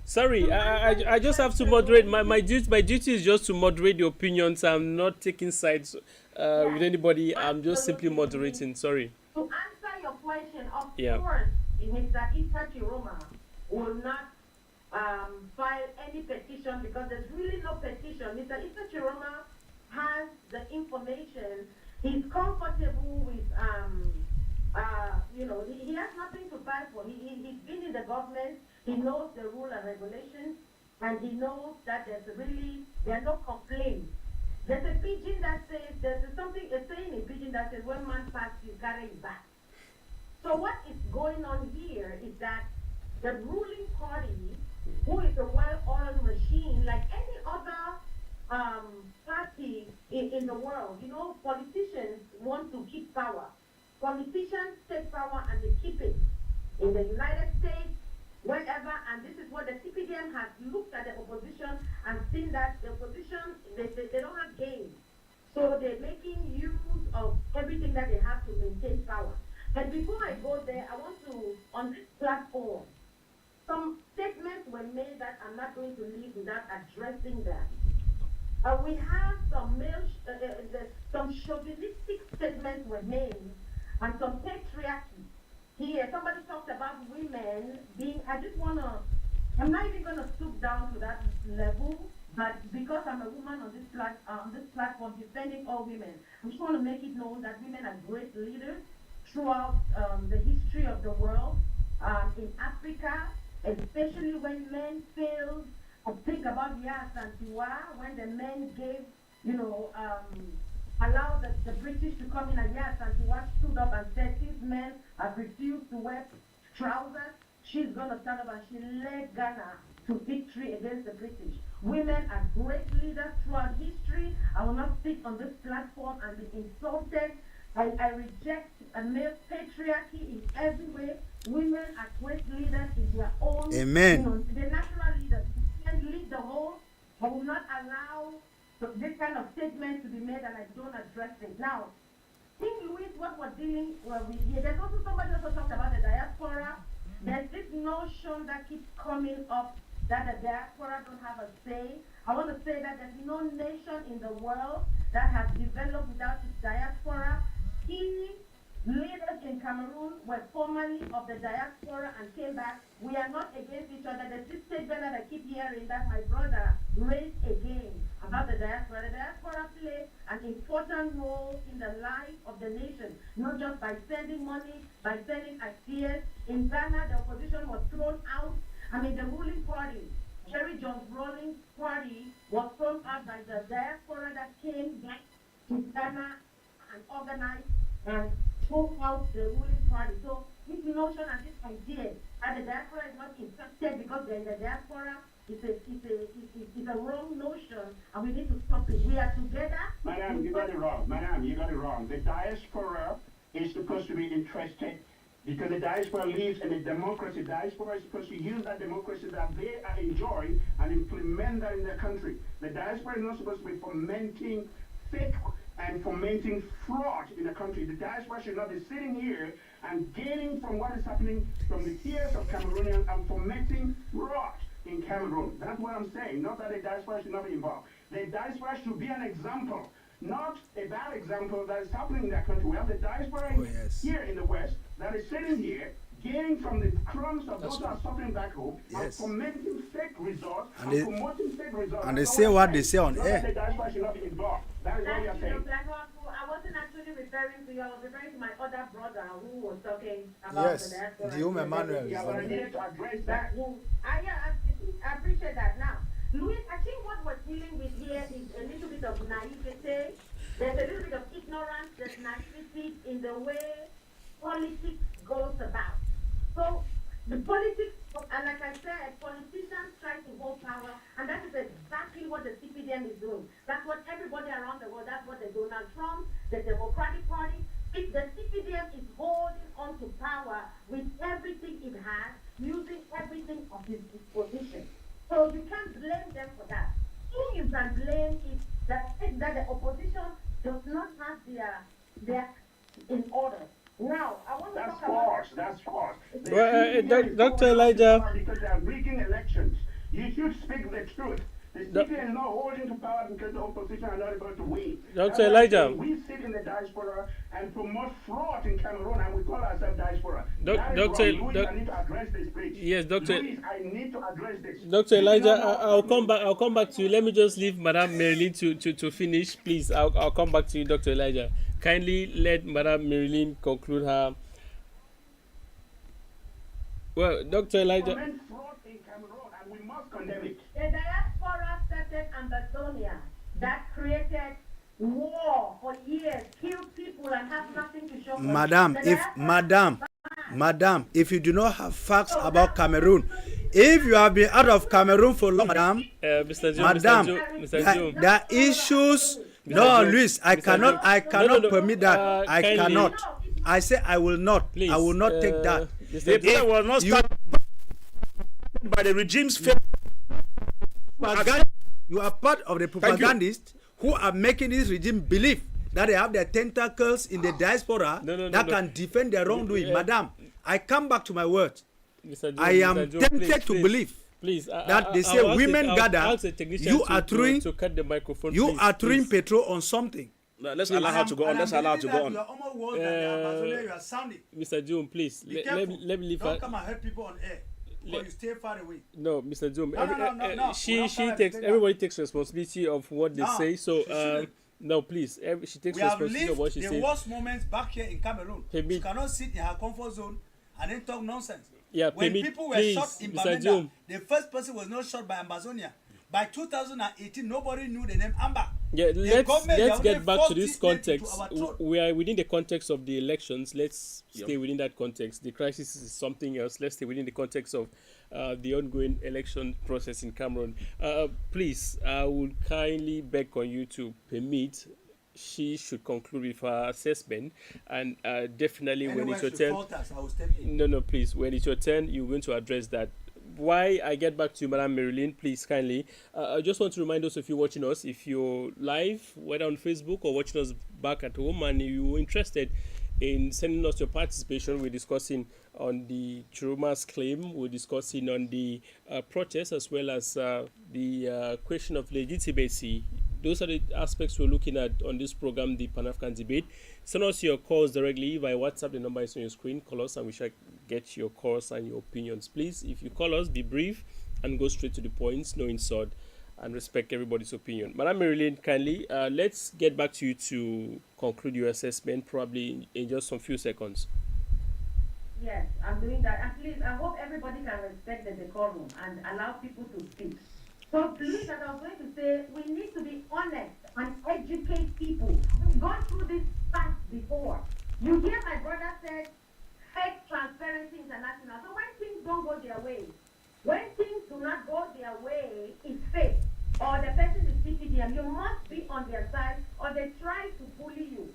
Sorry, I just have to moderate. My duty is just to moderate the opinions. I'm not taking sides with anybody. I'm just simply moderating. Sorry. To answer your question, of Yeah. course, Mr. Issa Chiroma will not file any petition because there's really no petition. Mr. Issa Chiroma has the information. He's comfortable with, he has nothing to fight for. He's been in the government. He knows the rule and regulations, and he knows that there are no complaints. There's a pidgin that says, a saying in pidgin that says, when man passes, you carry it back. So what is going on here is that the ruling party, who is a well-oiled machine, like any other party in the world, politicians want to keep power. Politicians take power and they keep it. In the United States, wherever, and this is what the CPDM has looked at the opposition and seen that the opposition, they don't have gain. So they're making use of everything that they have to maintain power. But before I go there, I want to, on this platform, some statements were made that I'm not going to leave without addressing that. We have some chauvinistic statements were made and some patriarchy. Here, somebody talked about women being, I'm not even going to stoop down to that level, but because I'm a woman on this platform defending all women, I just want to make it known that women are great leaders throughout the history of the world, in Africa, especially when men failed. Think about Santiwa, when the men gave, allowed the British to come in, and Santiwa stood up and said, since men have refused to wear trousers, she's going to stand up, and she led Ghana to victory against the British. Women are great leaders throughout history. I will not sit on this platform and be insulted. I reject a male patriarchy in every way. Women are great leaders in their own. Amen. The natural leaders can lead the whole. I will not allow this kind of statement to be made, and I don't address it. Now, King Louis, what we're dealing with here, there's also somebody also talked about the diaspora. There's this notion that keeps coming up that the diaspora don't have a say. I want to say that there's no nation in the world that has developed without its diaspora. Key leaders in Cameroon were formerly of the diaspora and came back. We are not against each other. There's this statement that I keep hearing that my brother raised again about the diaspora. The diaspora play an important role in the life of the nation, not just by sending money, by sending ideas. In Ghana, the opposition was thrown out. The ruling party, Jerry John's ruling party, was thrown out by the diaspora that came back to Ghana and organized and spoke out the ruling party. So this notion and this idea that the diaspora is not infected because they're in the diaspora is a wrong notion, and we need to stop it. We are together. Madam, you got it wrong. The diaspora is supposed to be interested because the diaspora lives in a democracy. Diaspora is supposed to use that democracy that they enjoy and implement that in their country. The diaspora is not supposed to be fomenting fake and fomenting fraud in the country. The diaspora should not be sitting here and gaining from what is happening from the tears of Cameroonians and fomenting fraud in Cameroon. That's what I'm saying. Not that the diaspora should not be involved. The diaspora should be an example, not a bad example that is happening in that country. We have the diaspora here in the West that is sitting here, gaining from the crumbs of those who are suffering back home, and fomenting fake results, and promoting fake results. And they say what they say on not air. that the diaspora should not be involved. That is what we are saying. I wasn't actually referring to you. I was referring to my other brother who was talking about the diaspora. Guillaume Emmanuel. Yeah, but I needed to address that. I appreciate that. Now, Louis, I think what we're dealing with here is a little bit of naivete. There's a little bit of ignorance, there's naivety in the way politics goes about. So, the politics, and like I said, politicians try to hold power, and that is exactly what the CPDM is doing. That's what everybody around the world, that's what the Donald Trump, the Democratic Party, if the CPDM is holding on to power with everything it has, using everything of its disposition. So you can't blame them for that. Who you can blame is that the opposition does not have their in order. Now, I want to That's talk about... false. That's false. Well, Dr. Elijah... Because they are rigging elections. You should speak the truth. The CPDM is not holding to power because the opposition are not able to win. Dr. Elijah... We sit in the diaspora and promote fraud in Cameroon, and we call ourselves diaspora. Dr. Louis, I need to address this, please. Yes, Dr. Louis, I need to address this. Dr. Elijah, I'll come back. I'll come back to you. Let me just leave Madame Marilyn to finish, please. I'll come back to you, Dr. Elijah. Kindly let Madame Marilyn conclude her. Well, Dr. Elijah. Fraud in Cameroon, and we must condemn it. The diaspora started Amazonia that created war for years, killed people, and have nothing to show for it. Madam, if you do not have facts about Cameroon, if you have been out of Cameroon for long, madam, there are issues. No, Luis, I cannot permit that. I cannot. I say I will not. Please, I will not take that. The plan was not started by the regime's You are part of the propagandists who are making this regime believe that they have their tentacles in the diaspora that can defend their wrongdoing. Madam, I come back to my words. I am tempted to believe that they say women gather. You are throwing petrol on something. Let's allow her to go on. Let's allow her to go on. Mr. Joom, please. Let me leave her. Don't come and help people on air. Or you stay far away. No, Mr. Joom. No. She takes. Everybody takes responsibility of what they say. So no, please. She takes responsibility of what she says. The worst moments back here in Cameroon. She cannot sit in her comfort zone and then talk nonsense. Yeah, when people were shot in Bamenda, the first person was not shot by Amazonia. By 2018, nobody knew the name Amber. Yeah, let's get back to this context. We are within the context of the elections. Let's stay within that context. The crisis is something else. Let's stay within the context of the ongoing election process in Cameroon. Please, I would kindly beg on you to permit she should conclude with her assessment, and definitely when it's your turn. No, please. When it's your turn, you're going to address that. Why I get back to you, Madame Marilyn, please kindly. I just want to remind those of you watching us, if you're live, whether on Facebook or watching us back at home, and you're interested in sending us your participation, we're discussing on the Chiroma's claim, we're discussing on the protest, as well as the question of legitimacy. Those are the aspects we're looking at on this program, the Pan-African debate. Send us your calls directly via WhatsApp. The number is on your screen. Call us and we shall get your calls and your opinions. Please, if you call us, be brief and go straight to the points, no insult, and respect everybody's opinion. Madam Marilyn, kindly, let's get back to you to conclude your assessment, probably in just some few seconds. Yes, I'm doing that. And please, I hope everybody can respect the decorum and allow people to speak. So please, as I was going to say, we need to be honest and educate people. We've gone through this path before. You hear my brother said, fake Transparency International. So when things don't go their way, when things do not go their way, it's fake. Or the person is CPDM, you must be on their side, or they try to bully you.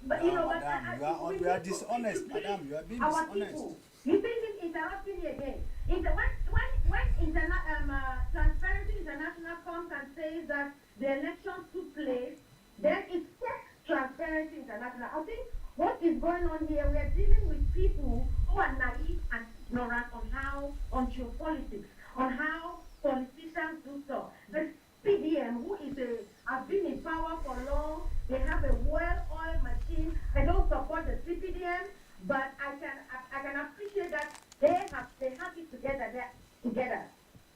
But No, you know, madam, we you are need to dishonest, teach madam. You are being our dishonest. people. You think it's interrupting me again? When Transparency International comes and says that the elections took place, then it's Transparency International. I think what is going on here, we are dealing with people who are naive and ignorant on geopolitics, on how politicians do stuff. The PDM, who has been in power for long, they have a well-oiled machine. I don't support the CPDM, but I can appreciate that they have it together. They're together.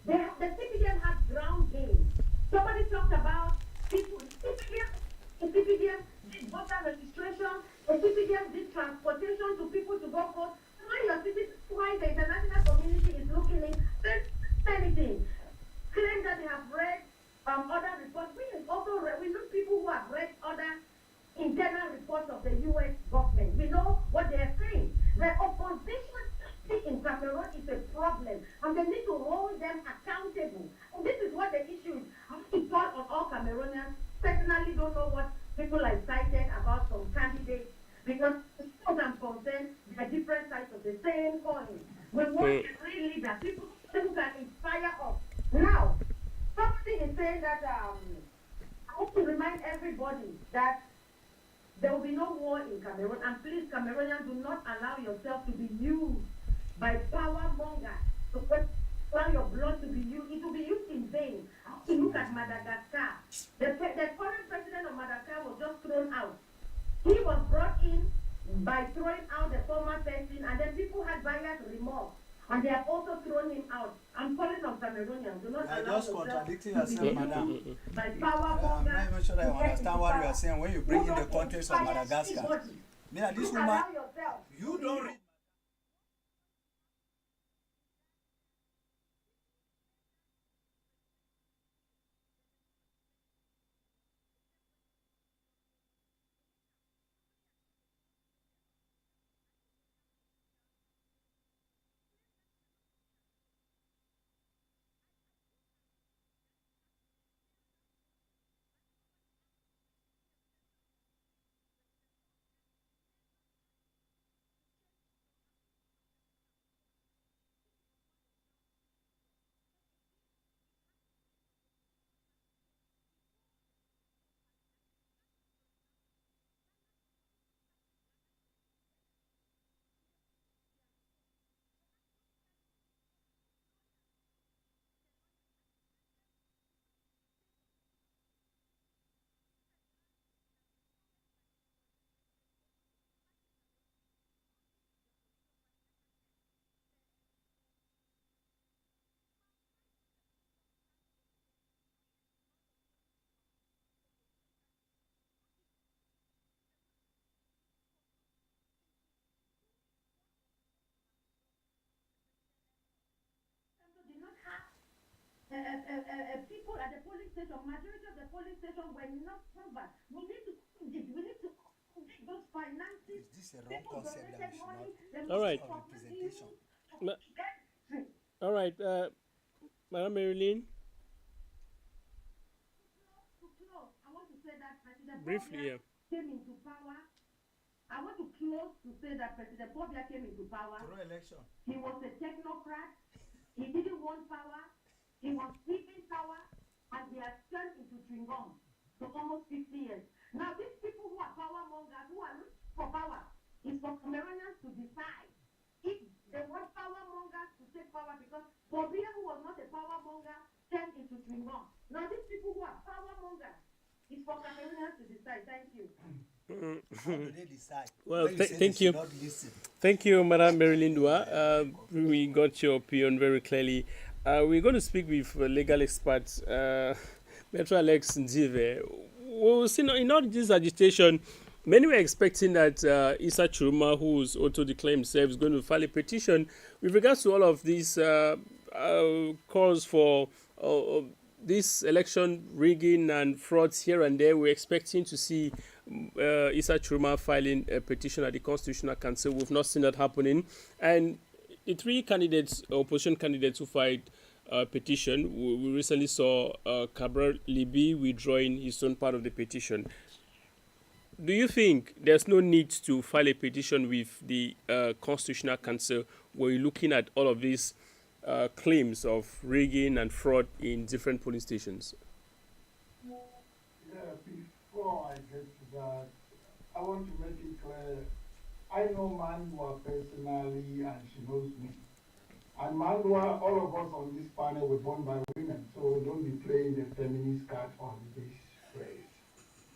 The CPDM has ground game. Somebody talked about people. CPDM did voter registration. The CPDM did transportation to people to go vote. Why the international community is looking in anything. Claim that they have read other reports. We know people who have read other internal reports of the U.S. government. We know what they are saying. The opposition in Cameroon is a problem, and they need to hold them accountable. And this is what the issue is. I want to call on all Cameroonians. Personally, don't know what people are excited about some candidates, because as far as I'm concerned, they are different sides of the same coin. We want a real leader, people who can inspire us. Now, somebody is saying that I want to remind everybody that there will be no war in Cameroon, and please, Cameroonians, do not allow yourself to be used by power mongers to allow your blood to be used. It will be used in vain. I want to look at Madagascar. The current president of Madagascar was just thrown out. He was brought in by throwing out the former person, and then people had buyer's remorse, and they have also thrown him out. I'm calling on Cameroonians. Do not allow You are just yourself contradicting to be yourself, madam. used by power I'm mongers. not even sure I to get understand into what you power. are saying when you bring in Do the not context of inspire Madagascar. anybody. Mina, this Don't woman, allow yourself you to be don't read. did not have people at the polling station. Majority of the polling station were not covered. We need to those finances. Is this a wrong concept that we should not All right. of representation? All right, Madam Marilyn, I want to say that President briefly, Bobia came into power. I want to close to say that President Bobia came into power. Through election. He was a technocrat. He didn't want power. He was seeking power, and he has turned into chewing gum for almost 50 years. Now, these people who are power mongers, who are looking for power, it's for Cameroonians to decide if they want power mongers to take power, because Bobia, who was not a power monger, turned into chewing gum. Now, these people who are power mongers, it's for Cameroonians to decide. Thank you. How do they decide? well, When you say thank they you. should not listen. Thank you, Madam Marilyn Dua. We got your opinion very clearly. We're going to speak with legal experts, Metro Alex Nzive. We'll see in all this agitation, many were expecting that CAMEROON, who's auto-declared himself, is going to file a petition with regards to all of these calls for this election rigging and frauds here and there. We're expecting to see CAMEROON filing a petition at the Constitutional Council. We've not seen that happening. And the three candidates, opposition candidates who filed a petition, we recently saw Cabral Libi withdrawing his own part of the petition. do you think there's no need to file a petition with the Constitutional Council where you're looking at all of these claims of rigging and fraud in different polling stations? Yeah, before I get to that, I want to make it clear. I know Mandua personally and she knows me. And Mandua, all of us on this panel were born by women, so don't be playing the feminist card on this phrase.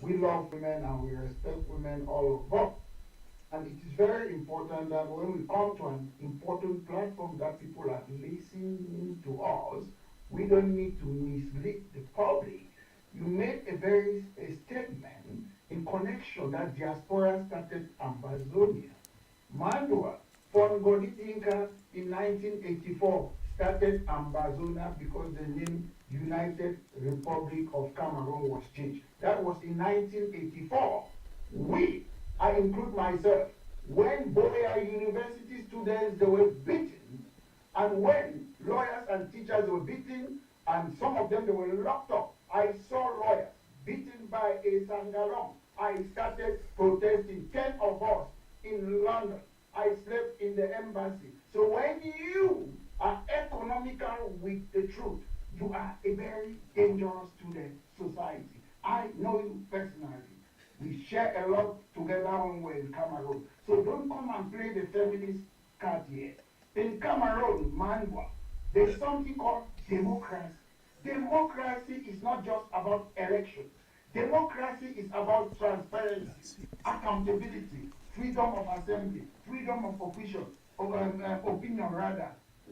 We love women and we respect women all of us. And it is very important that when we come to an important platform that people are listening to us, we don't need to mislead the public. You made a statement in connection that diaspora started Ambazonia. Mandua, Fongoditinka in 1984 started Ambazonia because the name United Republic of Cameroon was changed. That was in 1984. I include myself, when Boya University students they were beaten, and when lawyers and teachers were beaten, and some of them they were locked up, I saw lawyers beaten by a sangalong. I started protesting, 10 of us in London. I slept in the embassy. So when you are economical with the truth, you are a very dangerous to the society. I know you personally. We share a lot together when we're in Cameroon. So don't come and play the feminist card here. In Cameroon, Mandua, there's something called democracy. Democracy is not just about elections. Democracy is about transparency, accountability, freedom of assembly, freedom of opinion rather.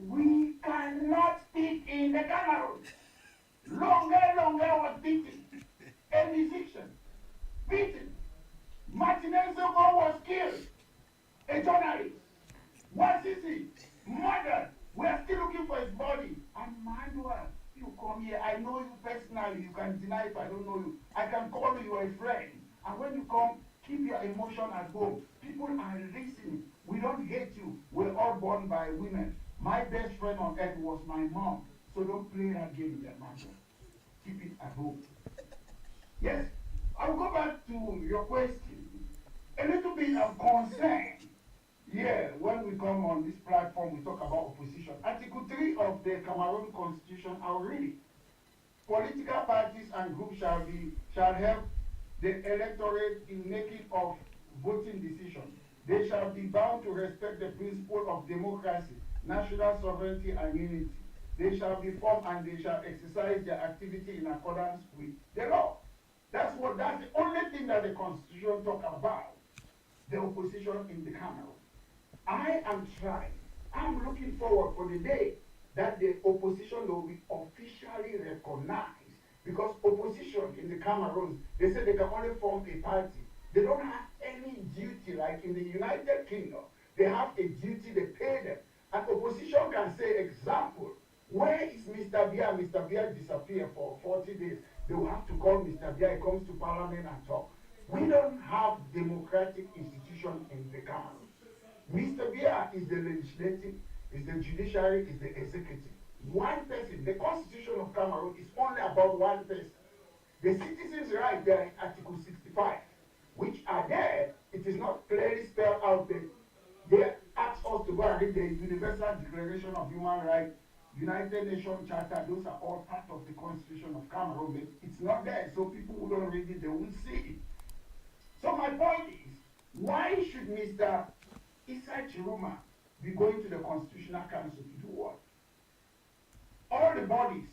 We cannot speak in the Cameroon. Longer was beaten. A musician, beaten. Martinez Zogo was killed. A journalist. Wasisi, murdered. We are still looking for his body. And Mandua, you come here. I know you personally. You can deny if I don't know you. I can call you a friend. And when you come, keep your emotion at home. People are listening. We don't hate you. We're all born by women. My best friend on earth was my mom. So don't play that game with that man. Keep it at home. Yes, I'll go back to your question. A little bit of concern. Yeah, when we come on this platform, we talk about opposition. Article 3 of the Cameroon Constitution, I'll read it. Political parties and groups shall help the electorate in making of voting decisions. They shall be bound to respect the principle of democracy, national sovereignty, and unity. They shall be formed and they shall exercise their activity in accordance with the law. That's the only thing that the Constitution talks about, the opposition in the Cameroon. I am trying. I'm looking forward for the day that the opposition will be officially recognized, because opposition in the Cameroon, they say they can only form a party. They don't have any duty like in the United Kingdom. They have a duty, they pay them. And opposition can say, example, where is Mr. Bia? Mr. Bia disappeared for 40 days. They will have to call Mr. Bia. He comes to Parliament and talk. We don't have democratic institution in the Cameroon. Mr. Bia is the legislative, is the judiciary, is the executive. One person. The Constitution of Cameroon is only about one person. The citizens' rights, they are in Article 65, which are there. It is not clearly spelled out there. They ask us to go and read the Universal Declaration of Human Rights, United Nations Charter. Those are all part of the Constitution of Cameroon. It's not there, so people who don't read it, they won't see it. So my point is, why should Mr. TCHROMA be going to the Constitutional Council to do what? All the bodies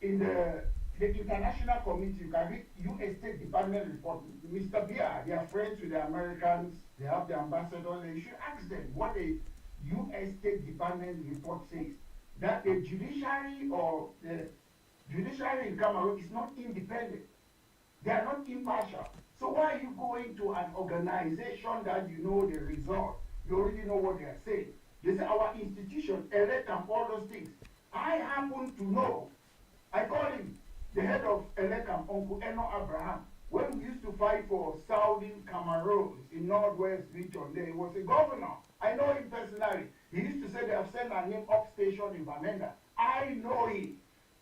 in the international committee, you can read U.S. State Department report. Mr. Bia, they are friends with the Americans, they have the ambassadors, and you should ask them what the U.S. State Department report says. That the judiciary or the judiciary in Cameroon is not independent. They are not impartial. So why are you going to an organization that you know the result? You already know what they are saying. They say our institution, elect and all those things. I happen to know, I call him the head of Elekam, Uncle Eno Abraham. When we used to fight for Southern Cameroon in Northwest region, there was a governor. I know him personally. He used to say they have sent a name up station in Bamenda. I know him.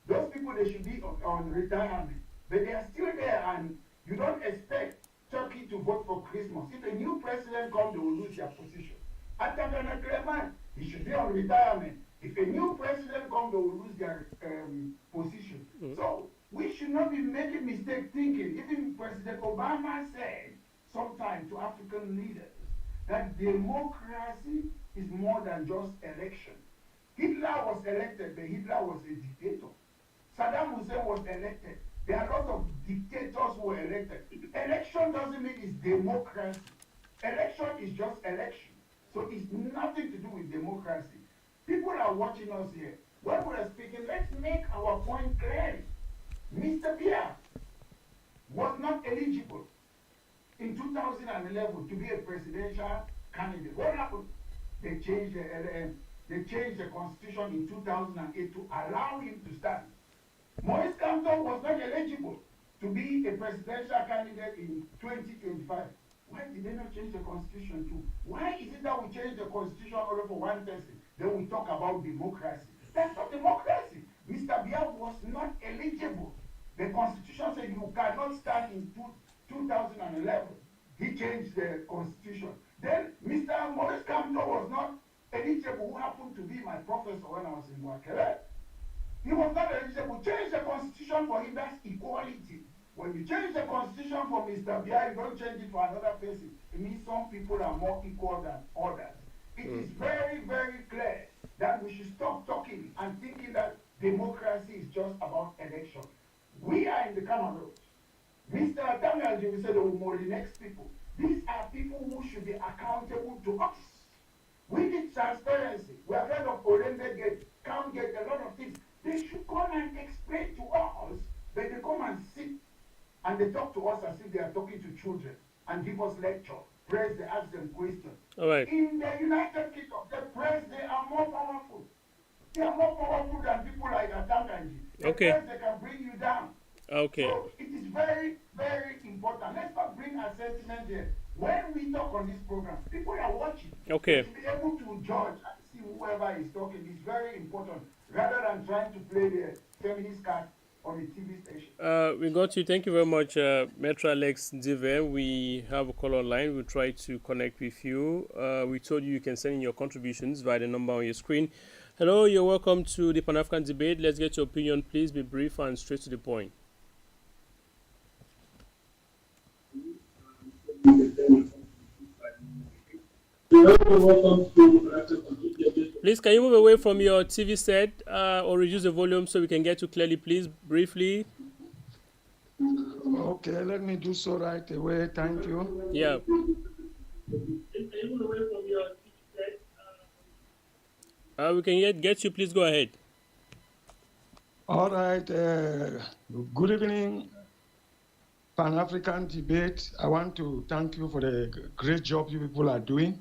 Those people, they should be on retirement. But they are still there, and you don't expect Turkey to vote for Christmas. If a new president comes, they will lose their position. Atangana Clement, he should be on retirement. If a new president comes, they will lose their position. So we should not be making mistake thinking. Even President Obama said sometime to African leaders that democracy is more than just election. Hitler was elected, but Hitler was a dictator. Saddam Hussein was elected. There are lots of dictators who were elected. Election doesn't mean it's democracy. Election is just election. So it's nothing to do with democracy. People are watching us here. When we are speaking, let's make our point clear. Mr. Biya was not eligible in 2011 to be a presidential candidate. What happened? They changed the constitution in 2008 to allow him to stand. Maurice Kamto was not eligible to be a presidential candidate in 2025. Why did they not change the constitution too? Why is it that we change the constitution only for one person? Then we talk about democracy. That's not democracy. Mr. Biya was not eligible. The constitution said you cannot stand in 2011. He changed the constitution. Then Mr. Maurice Kamto was not eligible, who happened to be my professor when I was in Wakele. He was not eligible. Change the constitution for him, that's equality. When you change the constitution for Mr. Biya, you don't change it for another person. It means some people are more equal than others. It is very, very clear that we should stop talking and thinking that democracy is just about election. We are in the Cameroon. Mr. Tangaji said, oh, more the next people. These are people who should be accountable to us. We need transparency. We have heard of Orende Gate, Camp Gate, a lot of things. They should come and explain to us. They come and sit and they talk to us as if they are talking to children and give us lecture. Press, they ask them questions. All right. In the United Kingdom, the press, they are more powerful. They are more powerful than people like Atanganji. The press, they can bring you down. Okay. So it is very, very important. Let's not bring our sentiment here. When we talk on this program, people are watching. Okay. To be able to judge and see whoever is talking is very important, rather than trying to play the feminist card on the TV station. We got you. Thank you very much, Metro Alex Dive. We have a call online. We'll try to connect with you. We told you can send in your contributions via the number on your screen. Hello, you're welcome to the Pan-African debate. Let's get your opinion. Please be brief and straight to the point. Please, can you move away from your TV set or reduce the volume so we can get you clearly, please, briefly? Okay, let me do so right away. Thank you. Yeah. We can get you. Please go ahead. All right. Good evening, Pan-African debate. I want to thank you for the great job you people are doing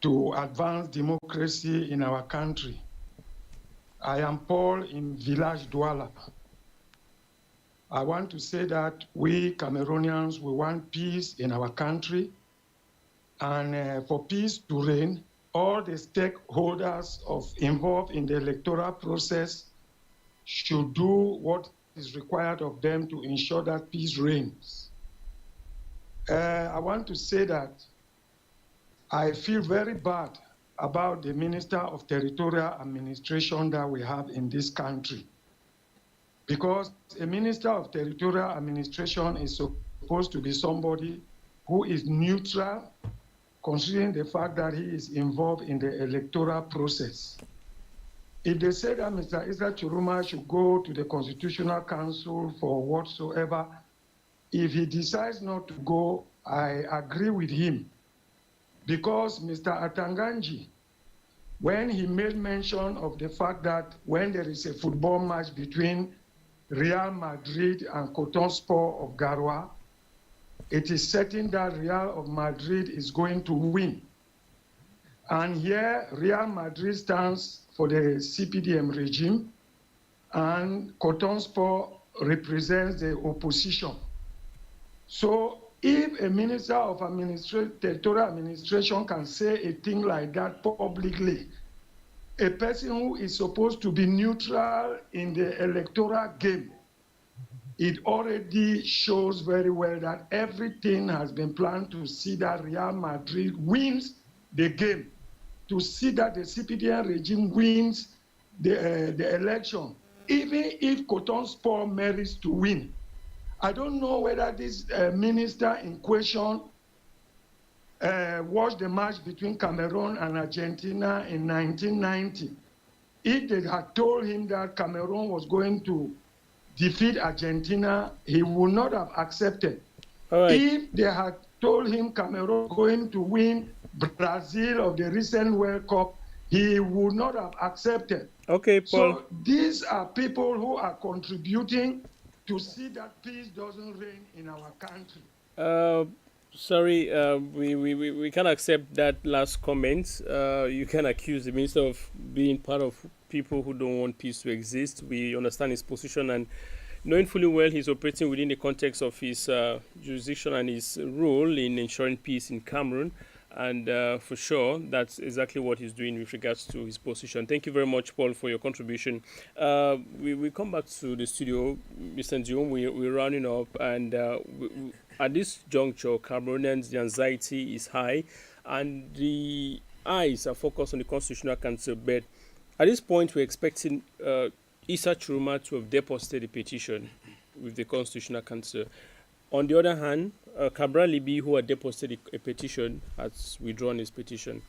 to advance democracy in our country. I am Paul in Village Douala. I want to say that we Cameroonians, we want peace in our country. And for peace to reign, all the stakeholders involved in the electoral process should do what is required of them to ensure that peace reigns. I want to say that I feel very bad about the Minister of Territorial Administration that we have in this country. Because a Minister of Territorial Administration is supposed to be somebody who is neutral, considering the fact that he is involved in the electoral process. If they say that Mr. TCHROMA should go to the Constitutional Council for whatsoever, if he decides not to go, I agree with him. Because Mr. Atanganji, when he made mention of the fact that when there is a football match between Real Madrid and Coton Sport of Garoua, it is certain that Real of Madrid is going to win. And here, Real Madrid stands for the CPDM regime, and Coton Sport represents the opposition. So if a Minister of Territorial Administration can say a thing like that publicly, a person who is supposed to be neutral in the electoral game it already shows very well that everything has been planned to see that Real Madrid wins the game, to see that the CPDN regime wins the election, even if Cotton Sport merits to win. I don't know whether this minister in question watched the match between Cameroon and Argentina in 1990. If they had told him that Cameroon was going to defeat Argentina, he would not have accepted. All right. If they had told him Cameroon going to win Brazil of the recent World Cup, he would not have accepted. Okay, Paul. So these are people who are contributing to see that peace doesn't reign in our country. Sorry, we can't accept that last comment. You can accuse the minister of being part of people who don't want peace to exist. We understand his position, and knowing fully well he's operating within the context of his jurisdiction and his role in ensuring peace in Cameroon. And for sure, that's exactly what he's doing with regards to his position. Thank you very much, Paul, for your contribution. We come back to the studio, Mr. Ndium. We're rounding up, and at this juncture, Cameroonians, the anxiety is high, and the eyes are focused on the Constitutional Council. But at this point, we're expecting TCHROMA to have deposited a petition with the Constitutional Council. On the other hand, Cabral Libi, who had deposited a petition, has withdrawn his petition.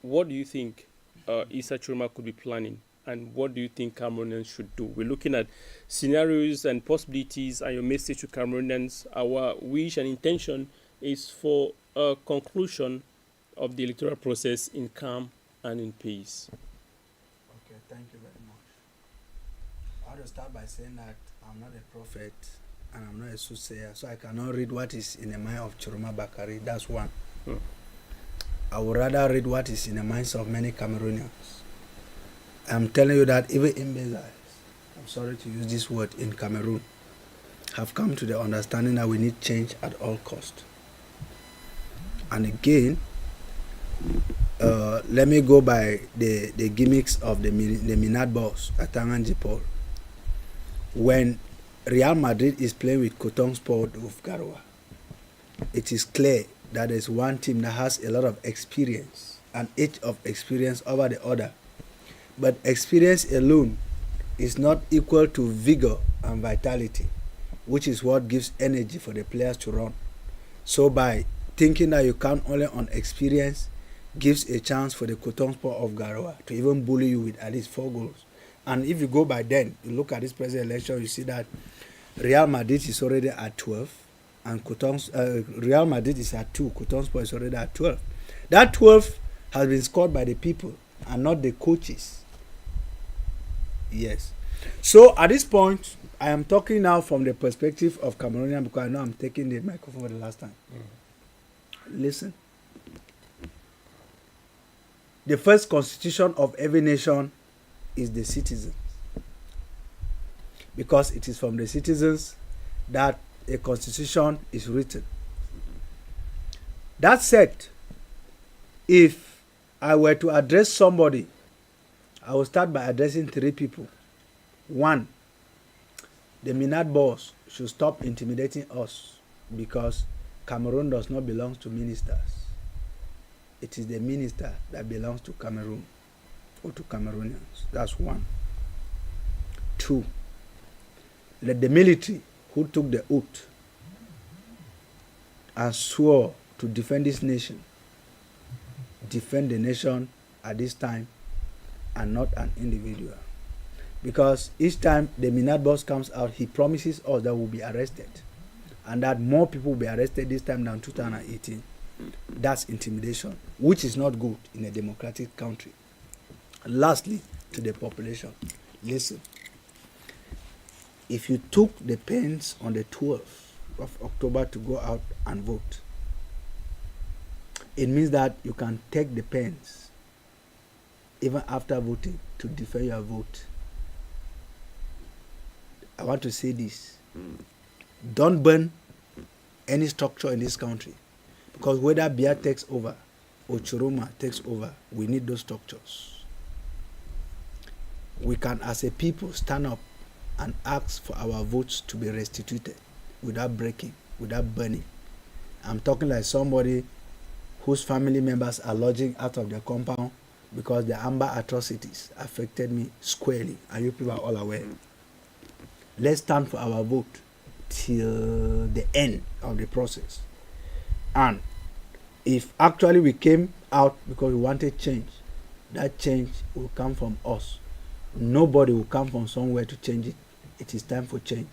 What do you think TCHROMA could be planning, and what do you think Cameroonians should do? We're looking at scenarios and possibilities, and your message to Cameroonians. Our wish and intention is for a conclusion of the electoral process in calm and in peace. Okay, thank you very much. I want to start by saying that I'm not a prophet and I'm not a soothsayer, so I cannot read what is in the mind of Chiroma Bakari. That's one. I would rather read what is in the minds of many Cameroonians. I'm telling you that even imbeciles, I'm sorry to use this word, in Cameroon, have come to the understanding that we need change at all cost. And again, let me go by the gimmicks of the Minad boss, Atanganji Paul. When Real Madrid is playing with Cotton Sport of Garoua, it is clear that there's one team that has a lot of experience, an edge of experience over the other. But experience alone is not equal to vigor and vitality, which is what gives energy for the players to run. So by thinking that you count only on experience gives a chance for the Cotton Sport of Garoua to even bully you with at least 4 goals. And if you go by then, you look at this present election, you see that Real Madrid is already at 12, and Real Madrid is at 2. Cotton Sport is already at 12. That 12 has been scored by the people and not the coaches. Yes. So at this point, I am talking now from the perspective of Cameroonian, because I know I'm taking the microphone for the last time. Listen. The first constitution of every nation is the citizens, because it is from the citizens that a constitution is written. That said, if I were to address somebody, I will start by addressing 3 people. 1, the Minad boss should stop intimidating us, because Cameroon does not belong to ministers. It is the minister that belongs to Cameroon or to Cameroonians. That's 1. 2, let the military who took the oath and swore to defend this nation defend the nation at this time and not an individual. Because each time the Minad boss comes out, he promises us that we'll be arrested, and that more people will be arrested this time than 2018. That's intimidation, which is not good in a democratic country. Lastly, to the population, listen. If you took the pens on the 12th of October to go out and vote, it means that you can take the pens even after voting to defend your vote. I want to say this. Don't burn any structure in this country, because whether Bia takes over or Chiroma takes over, we need those structures. We can, as a people, stand up and ask for our votes to be restituted without breaking, without burning. I'm talking like somebody whose family members are lodging out of their compound because the Amber atrocities affected me squarely, and you people are all aware. Let's stand for our vote till the end of the process. And if actually we came out because we wanted change, that change will come from us. Nobody will come from somewhere to change it. It is time for change.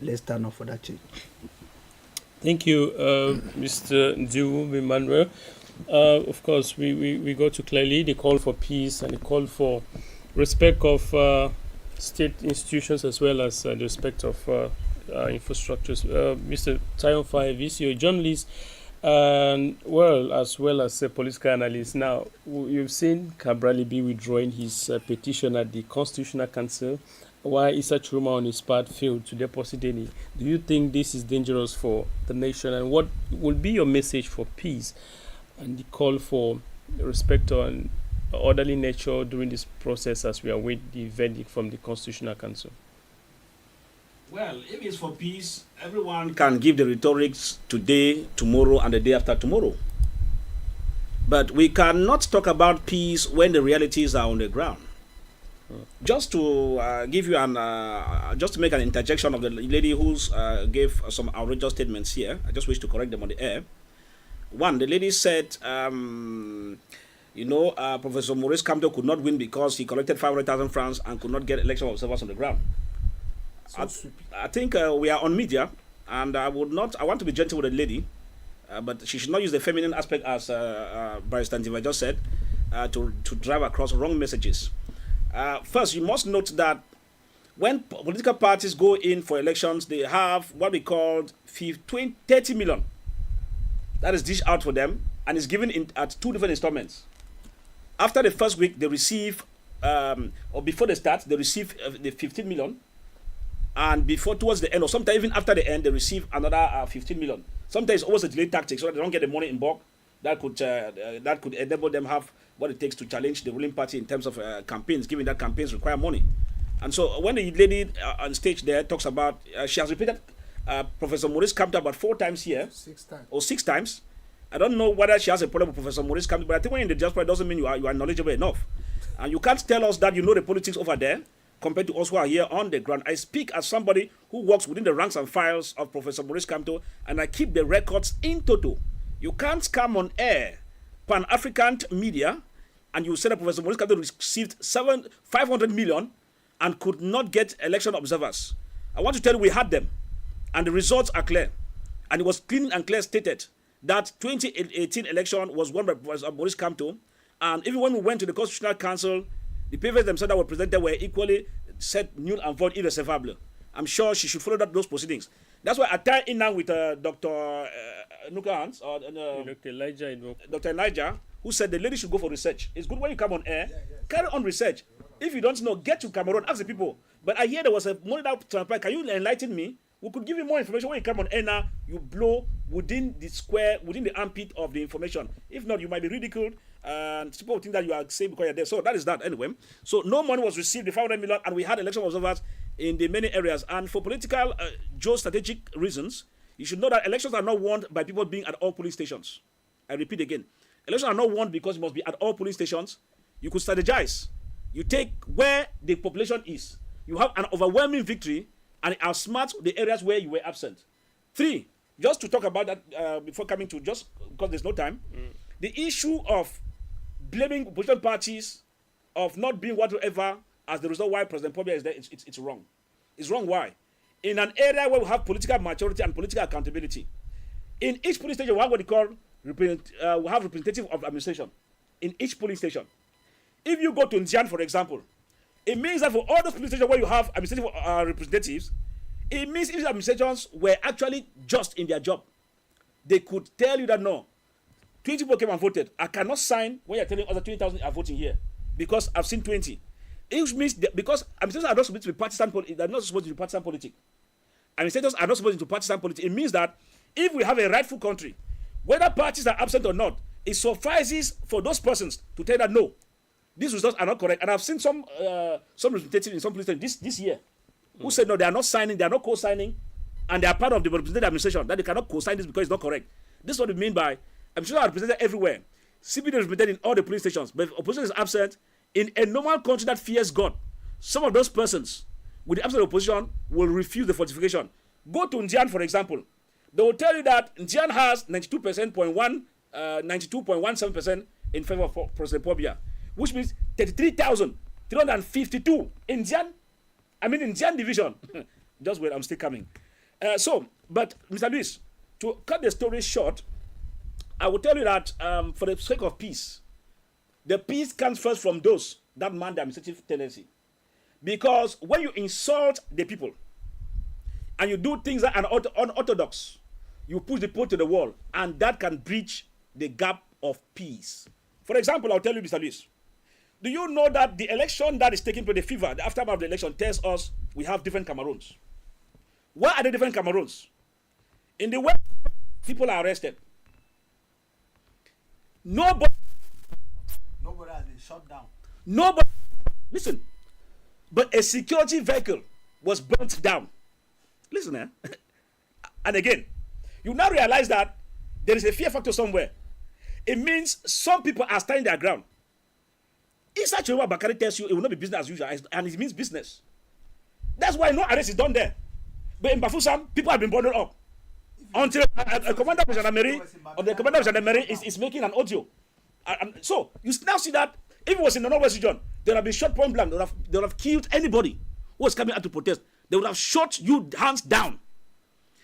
Let's stand up for that change. Thank you, Mr. Ndiwu Emmanuel. Of course, we got to clearly the call for peace and the call for respect of state institutions as well as the respect of infrastructures. Mr. Tayon Fayevis, you're a journalist and as well as a political analyst. Now, you've seen Cabral be withdrawing his petition at the Constitutional Council, while CAMEROON on his part failed to deposit any. Do you think this is dangerous for the nation, and what will be your message for peace and the call for respect and orderly nature during this process as we await the verdict from the Constitutional Council? Well, if it's for peace, everyone can give the rhetorics today, tomorrow, and the day after tomorrow. But we cannot talk about peace when the realities are on the ground. Just to give you just to make an interjection of the lady who gave some outrageous statements here, I just wish to correct them on the air. One, the lady said, Professor Maurice Kamto could not win because he collected 500,000 francs and could not get election observers on the ground. I think we are on media, and I want to be gentle with the lady, but she should not use the feminine aspect, as Barrister Ndiva just said, to drive across wrong messages. First, you must note that when political parties go in for elections, they have what we call 30 million. That is dished out for them, and is given at 2 different installments. After the first week, they receive, or before they start, they receive the 15 million. And towards the end, or sometimes even after the end, they receive another 15 million. Sometimes it's always a delayed tactic, so that they don't get the money in bulk. That could enable them have what it takes to challenge the ruling party in terms of campaigns, given that campaigns require money. And so when the lady on stage there talks about, she has repeated Professor Maurice Kamto about 4 times here. 6 times. Or 6 times. I don't know whether she has a problem with Professor Maurice Kamto, but I think when in the diaspora, it doesn't mean you are knowledgeable enough. And you can't tell us that you know the politics over there compared to us who are here on the ground. I speak as somebody who works within the ranks and files of Professor Maurice Kamto, and I keep the records in toto. You can't come on air, Pan-African media, and you say that Professor Maurice Kamto received 500 million and could not get election observers. I want to tell you we had them, and the results are clear. And it was clean and clear stated that 2018 election was won by Professor Maurice Kamto, and even when we went to the Constitutional Council, the papers themselves that were presented were equally said null and void, irreservable. I'm sure she should follow those proceedings. That's why I tie in now with Dr. Nukahans, or Dr. Elijah, who said the lady should go for research. It's good when you come on air, carry on research. If you don't know, get to Cameroon, ask the people. But I hear there was a money that transpired. Can you enlighten me? We could give you more information. When you come on air now, you blow within the armpit of the information. If not, you might be ridiculed, and people think that you are saying because you're there. So that is that anyway. So no money was received, the 500 million, and we had election observers in the many areas. And for political, geostrategic reasons, you should know that elections are not won by people being at all polling stations. I repeat again. Elections are not won because you must be at all polling stations. You could strategize. You take where the population is. You have an overwhelming victory, and outsmart the areas where you were absent. 3, just to talk about that before coming to, just because there's no time, the issue of blaming opposition parties of not being whatsoever as the result why President Pobia is there, it's wrong. It's wrong. Why? In an area where we have political maturity and political accountability, in each polling station we have what we call we have representative of administration in each polling station. If you go to Nzian, for example, it means that for all those polling stations where you have administrative representatives, it means if the administrations were actually just in their job, they could tell you that no, 20 people came and voted. I cannot sign when you're telling other 20,000 are voting here because I've seen 20. It means that because administrators are not supposed to be partisan politics, they're not supposed to be partisan politics. Administrators are not supposed to be partisan politics. It means that if we have a rightful country, whether parties are absent or not, it suffices for those persons to tell that no, these results are not correct. And I've seen some representatives in some places this year who said no, they are not signing, they are not co-signing, and they are part of the representative administration, that they cannot co-sign this because it's not correct. This is what we mean by administration are represented everywhere. CBD is represented in all the police stations, but if opposition is absent, in a normal country that fears God, some of those persons with the absence of opposition will refuse the fortification. Go to Njian, for example. They will tell you that Njian has 92.17% in favor of President Pobia, which means 33,352 in Njian. I mean, in Njian division. Just wait, I'm still coming. But Mr. Luis, to cut the story short, I will tell you that for the sake of peace, the peace comes first from those that man the administrative tendency. Because when you insult the people and you do things that are unorthodox, you push the people to the wall, and that can breach the gap of peace. For example, I'll tell you, Mr. Luis, do you know that the election that is taking place, the fever, the aftermath of the election, tells us we have different Cameroons? Why are there different Cameroons? In the West, people are arrested. Nobody has been shut down. Nobody. Listen. But a security vehicle was burnt down. Listen, and again, you now realize that there is a fear factor somewhere. It means some people are standing their ground. Inside Chiroma, Bakari tells you it will not be business as usual, and it means business. That's why no arrest is done there. But in Bafusam, people have been bundled up. Until a commander of Gendarmerie, or the commander of Gendarmerie is making an audio. So, you now see that if it was in the Northwest region, they would have been shot point blank. They would have killed anybody who was coming out to protest. They would have shot you hands down.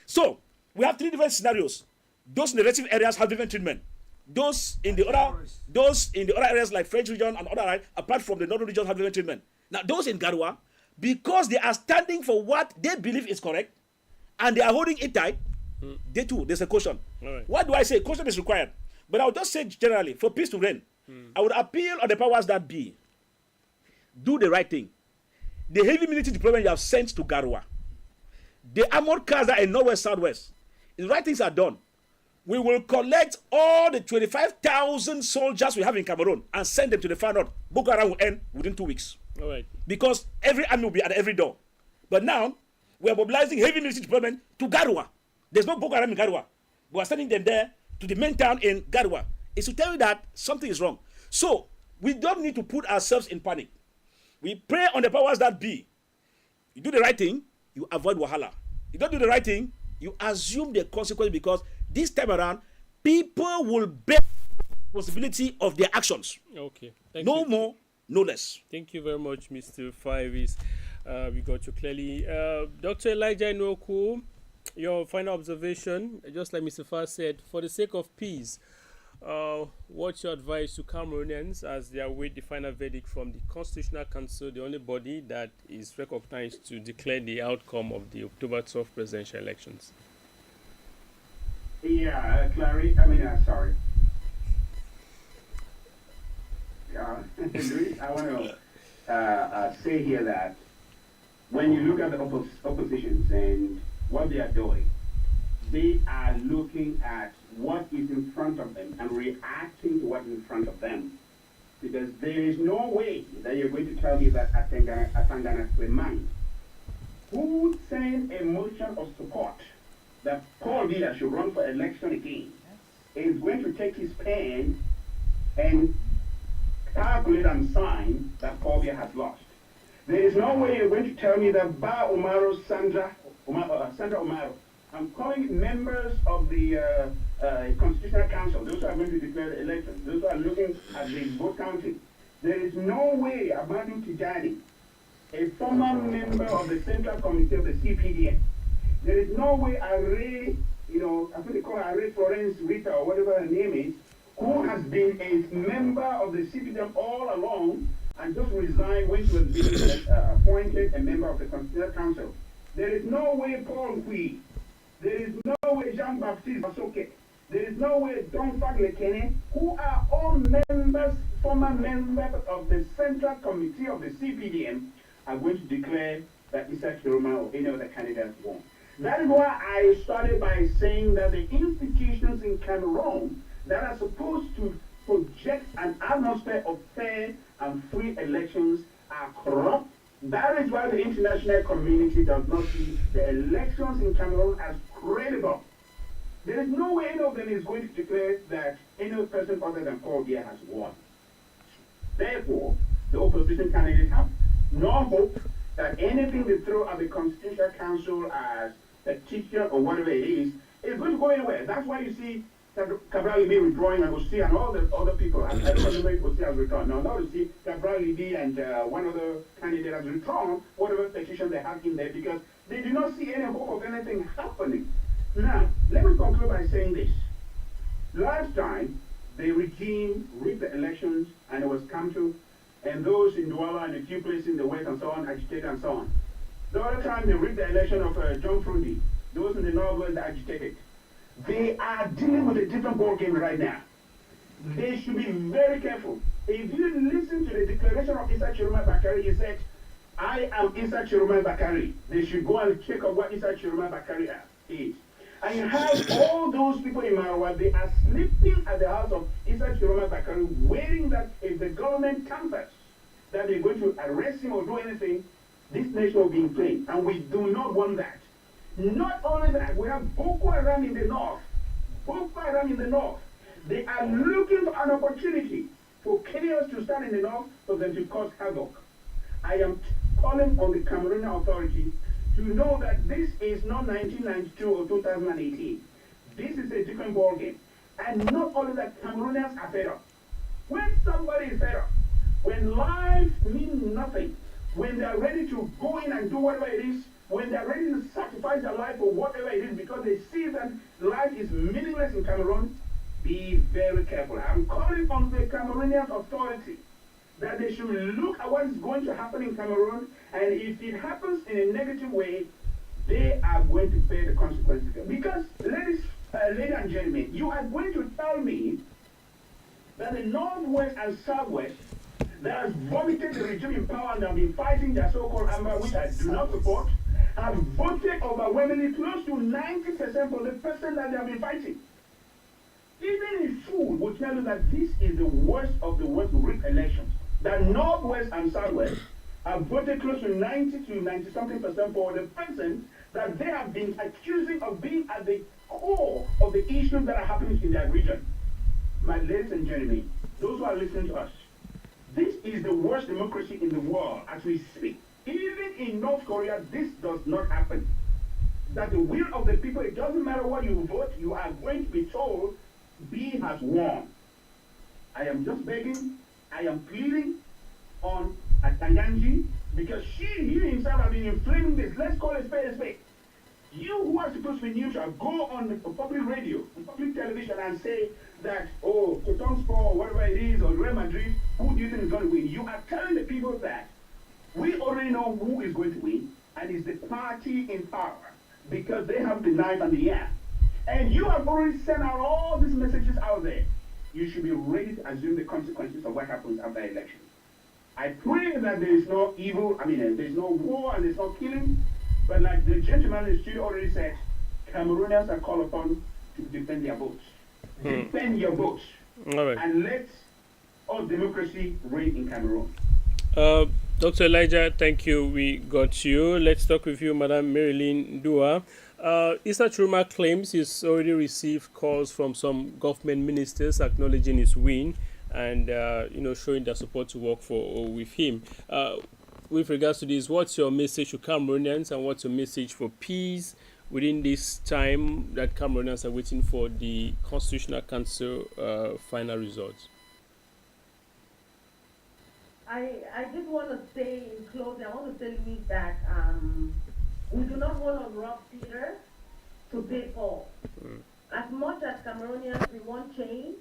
So, we have three different scenarios. Those in the relative areas have different treatment. Those in the other areas like French region and other, apart from the northern region, have different treatment. Now, those in Garoua, because they are standing for what they believe is correct, and they are holding it tight, they too, there's a caution. Right. What do I say? Caution is required. But I would just say generally, for peace to reign, I would appeal on the powers that be. Do the right thing. The heavy military deployment you have sent to Garoua, the armored cars that are in Northwest, Southwest, the right things are done. We will collect all the 25,000 soldiers we have in Cameroon and send them to the far north. Boko Haram will end within 2 weeks. All right. Because every army will be at every door. But now, we are mobilizing heavy military deployment to Garoua. There's no Boko Haram in Garoua. We are sending them there to the main town in Garoua. It's to tell you that something is wrong. So, we don't need to put ourselves in panic. We pray on the powers that be. You do the right thing, you avoid wahala. You don't do the right thing, you assume the consequence, because this time around, people will bear the responsibility of their actions. Okay. No more, no less. Thank you very much, Mr. Fivis. We got you clearly. Dr. Elijah Nwoku, your final observation, just like Mr. Far said, for the sake of peace, what's your advice to Cameroonians as they await the final verdict from the Constitutional Council, the only body that is recognized to declare the outcome of the October 12th presidential elections? Yeah, sorry. Luis, I want to say here that when you look at the oppositions and what they are doing, they are looking at what is in front of them and reacting to what is in front of them. Because there is no way that you're going to tell me that Atangana Clement, who sent a motion of support that Paul Biya should run for election again, is going to take his pen and calculate and sign that Paul Biya has lost. There is no way you're going to tell me that Ba Umaru Sandra Umaru, I'm calling members of the Constitutional Council, those who are going to declare the elections, those who are looking at the vote counting. There is no way Amadou Tijani, a former member of the Central Committee of the CPDM, there is no way Array, I think they call her Array Florence Rita or whatever her name is, who has been a member of the CPDM all along and just resigned when she was being appointed a member of the Constitutional Council. There is no way Paul Hui, there is no way Jean-Baptiste Basoke, there is no way Don Faglekene, who are all members, former members of the Central Committee of the CPDM, are going to declare that TCHROMA or any other candidate won. That is why I started by saying that the institutions in Cameroon that are supposed to project an atmosphere of fair and free elections are corrupt. That is why why the international community does not see the elections in Cameroon as credible. There is no way any of them is going to declare that any person other than Paul Biya has won. Therefore, the opposition candidates have no hope that anything they throw at the Constitutional Council as a petition or whatever it is going to go anywhere. That's why you see Cabral Libi withdrawing and Osi and all the other people. I don't remember if Osi has withdrawn. Now you see Cabral Libi and one other candidate has withdrawn whatever petition they have in there because they do not see any hope of anything happening. Now, let me conclude by saying this. Last time, the regime rigged the elections and it was come to, and those in Douala and a few places in the west and so on, agitated and so on. The other time, they rigged the election of John Frundi. Those in the northwest agitated. They are dealing with a different ball game right now. They should be very careful. If you listen to the declaration of Issa Chiroma Bakari, he said, I am Issa Chiroma Bakari. They should go and check out what Issa Chiroma Bakari is. And you have all those people in Marawa, they are sleeping at the house of Issa Chiroma Bakari, waiting that if the government tampers, that they're going to arrest him or do anything, this nation will be in pain. And we do not want that. Not only that, we have Boko Haram in the north. Boko Haram in the north. They are looking for an opportunity for Kenyans to stand in the north for them to cause havoc. I am calling on the Cameroonian authority to know that this is not 1992 or 2018. This is a different ballgame. And not only that, Cameroonians are fed up. When somebody is fed up, when life means nothing, when they are ready to go in and do whatever it is, when they are ready to sacrifice their life for whatever it is because they see that life is meaningless in Cameroon, be very careful. I'm calling on the Cameroonian authority that they should look at what is going to happen in Cameroon, and if it happens in a negative way, they are going to bear the consequences. Because, ladies and gentlemen, you are going to tell me that the Northwest and Southwest that has vomited the regime in power and have been fighting their so-called Amber, which I do not support, have voted overwhelmingly close to 90% for the person that they have been fighting. Even a fool will tell you that this is the worst of the worst rigged elections. That Northwest and Southwest have voted close to 90 to 90-something% for the person that they have been accusing of being at the core of the issues that are happening in their region. My ladies and gentlemen, those who are listening to us, this is the worst democracy in the world as we speak. Even in North Korea, this does not happen. That the will of the people, it doesn't matter what you vote, you are going to be told B has won. I am just begging, I am pleading on Atanganji because he himself have been inflaming this. Let's call it spade a spade. You who are supposed to be neutral, go on the public radio, on public television and say that, oh, Cotonspor or whatever it is, or Real Madrid, who do you think is going to win? You are telling the people that we already know who is going to win, and it's the party in power because they have the knife and the yam. And you have already sent out all these messages out there. You should be ready to assume the consequences of what happens after the election. I pray that there is no evil, there's no war and there's no killing, but like the gentleman in the studio already said, Cameroonians are called upon to defend their votes. Defend your votes. All right. And let all democracy reign in Cameroon. Dr. Elijah, thank you. We got you. Let's talk with you, Madam Marilyn Dua. Issa Chiroma claims he's already received calls from some government ministers acknowledging his win and showing their support to work with him. With regards to this, what's your message to Cameroonians and what's your message for peace within this time that Cameroonians are waiting for the Constitutional Council final results? I just want to say in closing, I want to tell you that we do not want to rob Peter to pay Paul. As much as Cameroonians, we want change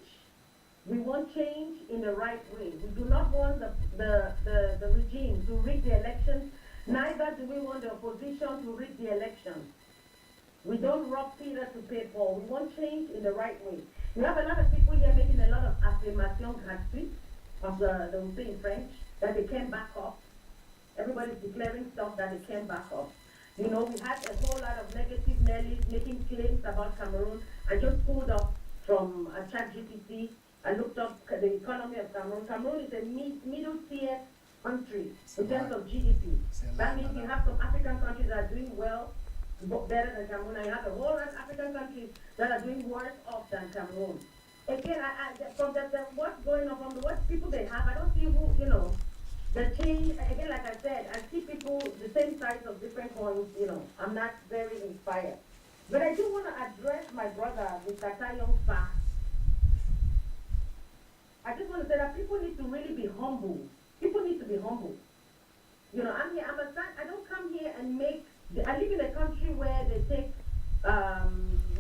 in the right way. We do not want the regime to rig the elections, neither do we want the opposition to rig the elections. We don't rob Peter to pay Paul. We want change in the right way. You have a lot of people here making a lot of affirmation gratuite, of the we say in French, that they can't back up. Everybody's declaring stuff that they can't back up. We had a whole lot of negative Nellies making claims about Cameroon. I just pulled up from ChatGPT. I looked up the economy of Cameroon. Cameroon is a middle tier country in terms of GDP. That means you have some African countries that are doing well, better than Cameroon, and you have a whole lot of African countries that are doing worse off than Cameroon. Again, from what's going on, from the what people they have, I don't see who, the change. Again, like I said, I see people the same size of different coins. I'm not very inspired. But I do want to address my brother, Mr. Tayong Fa. I just want to say that people need to really be humble. People need to be humble. I'm here. I don't come here and I live in a country where they take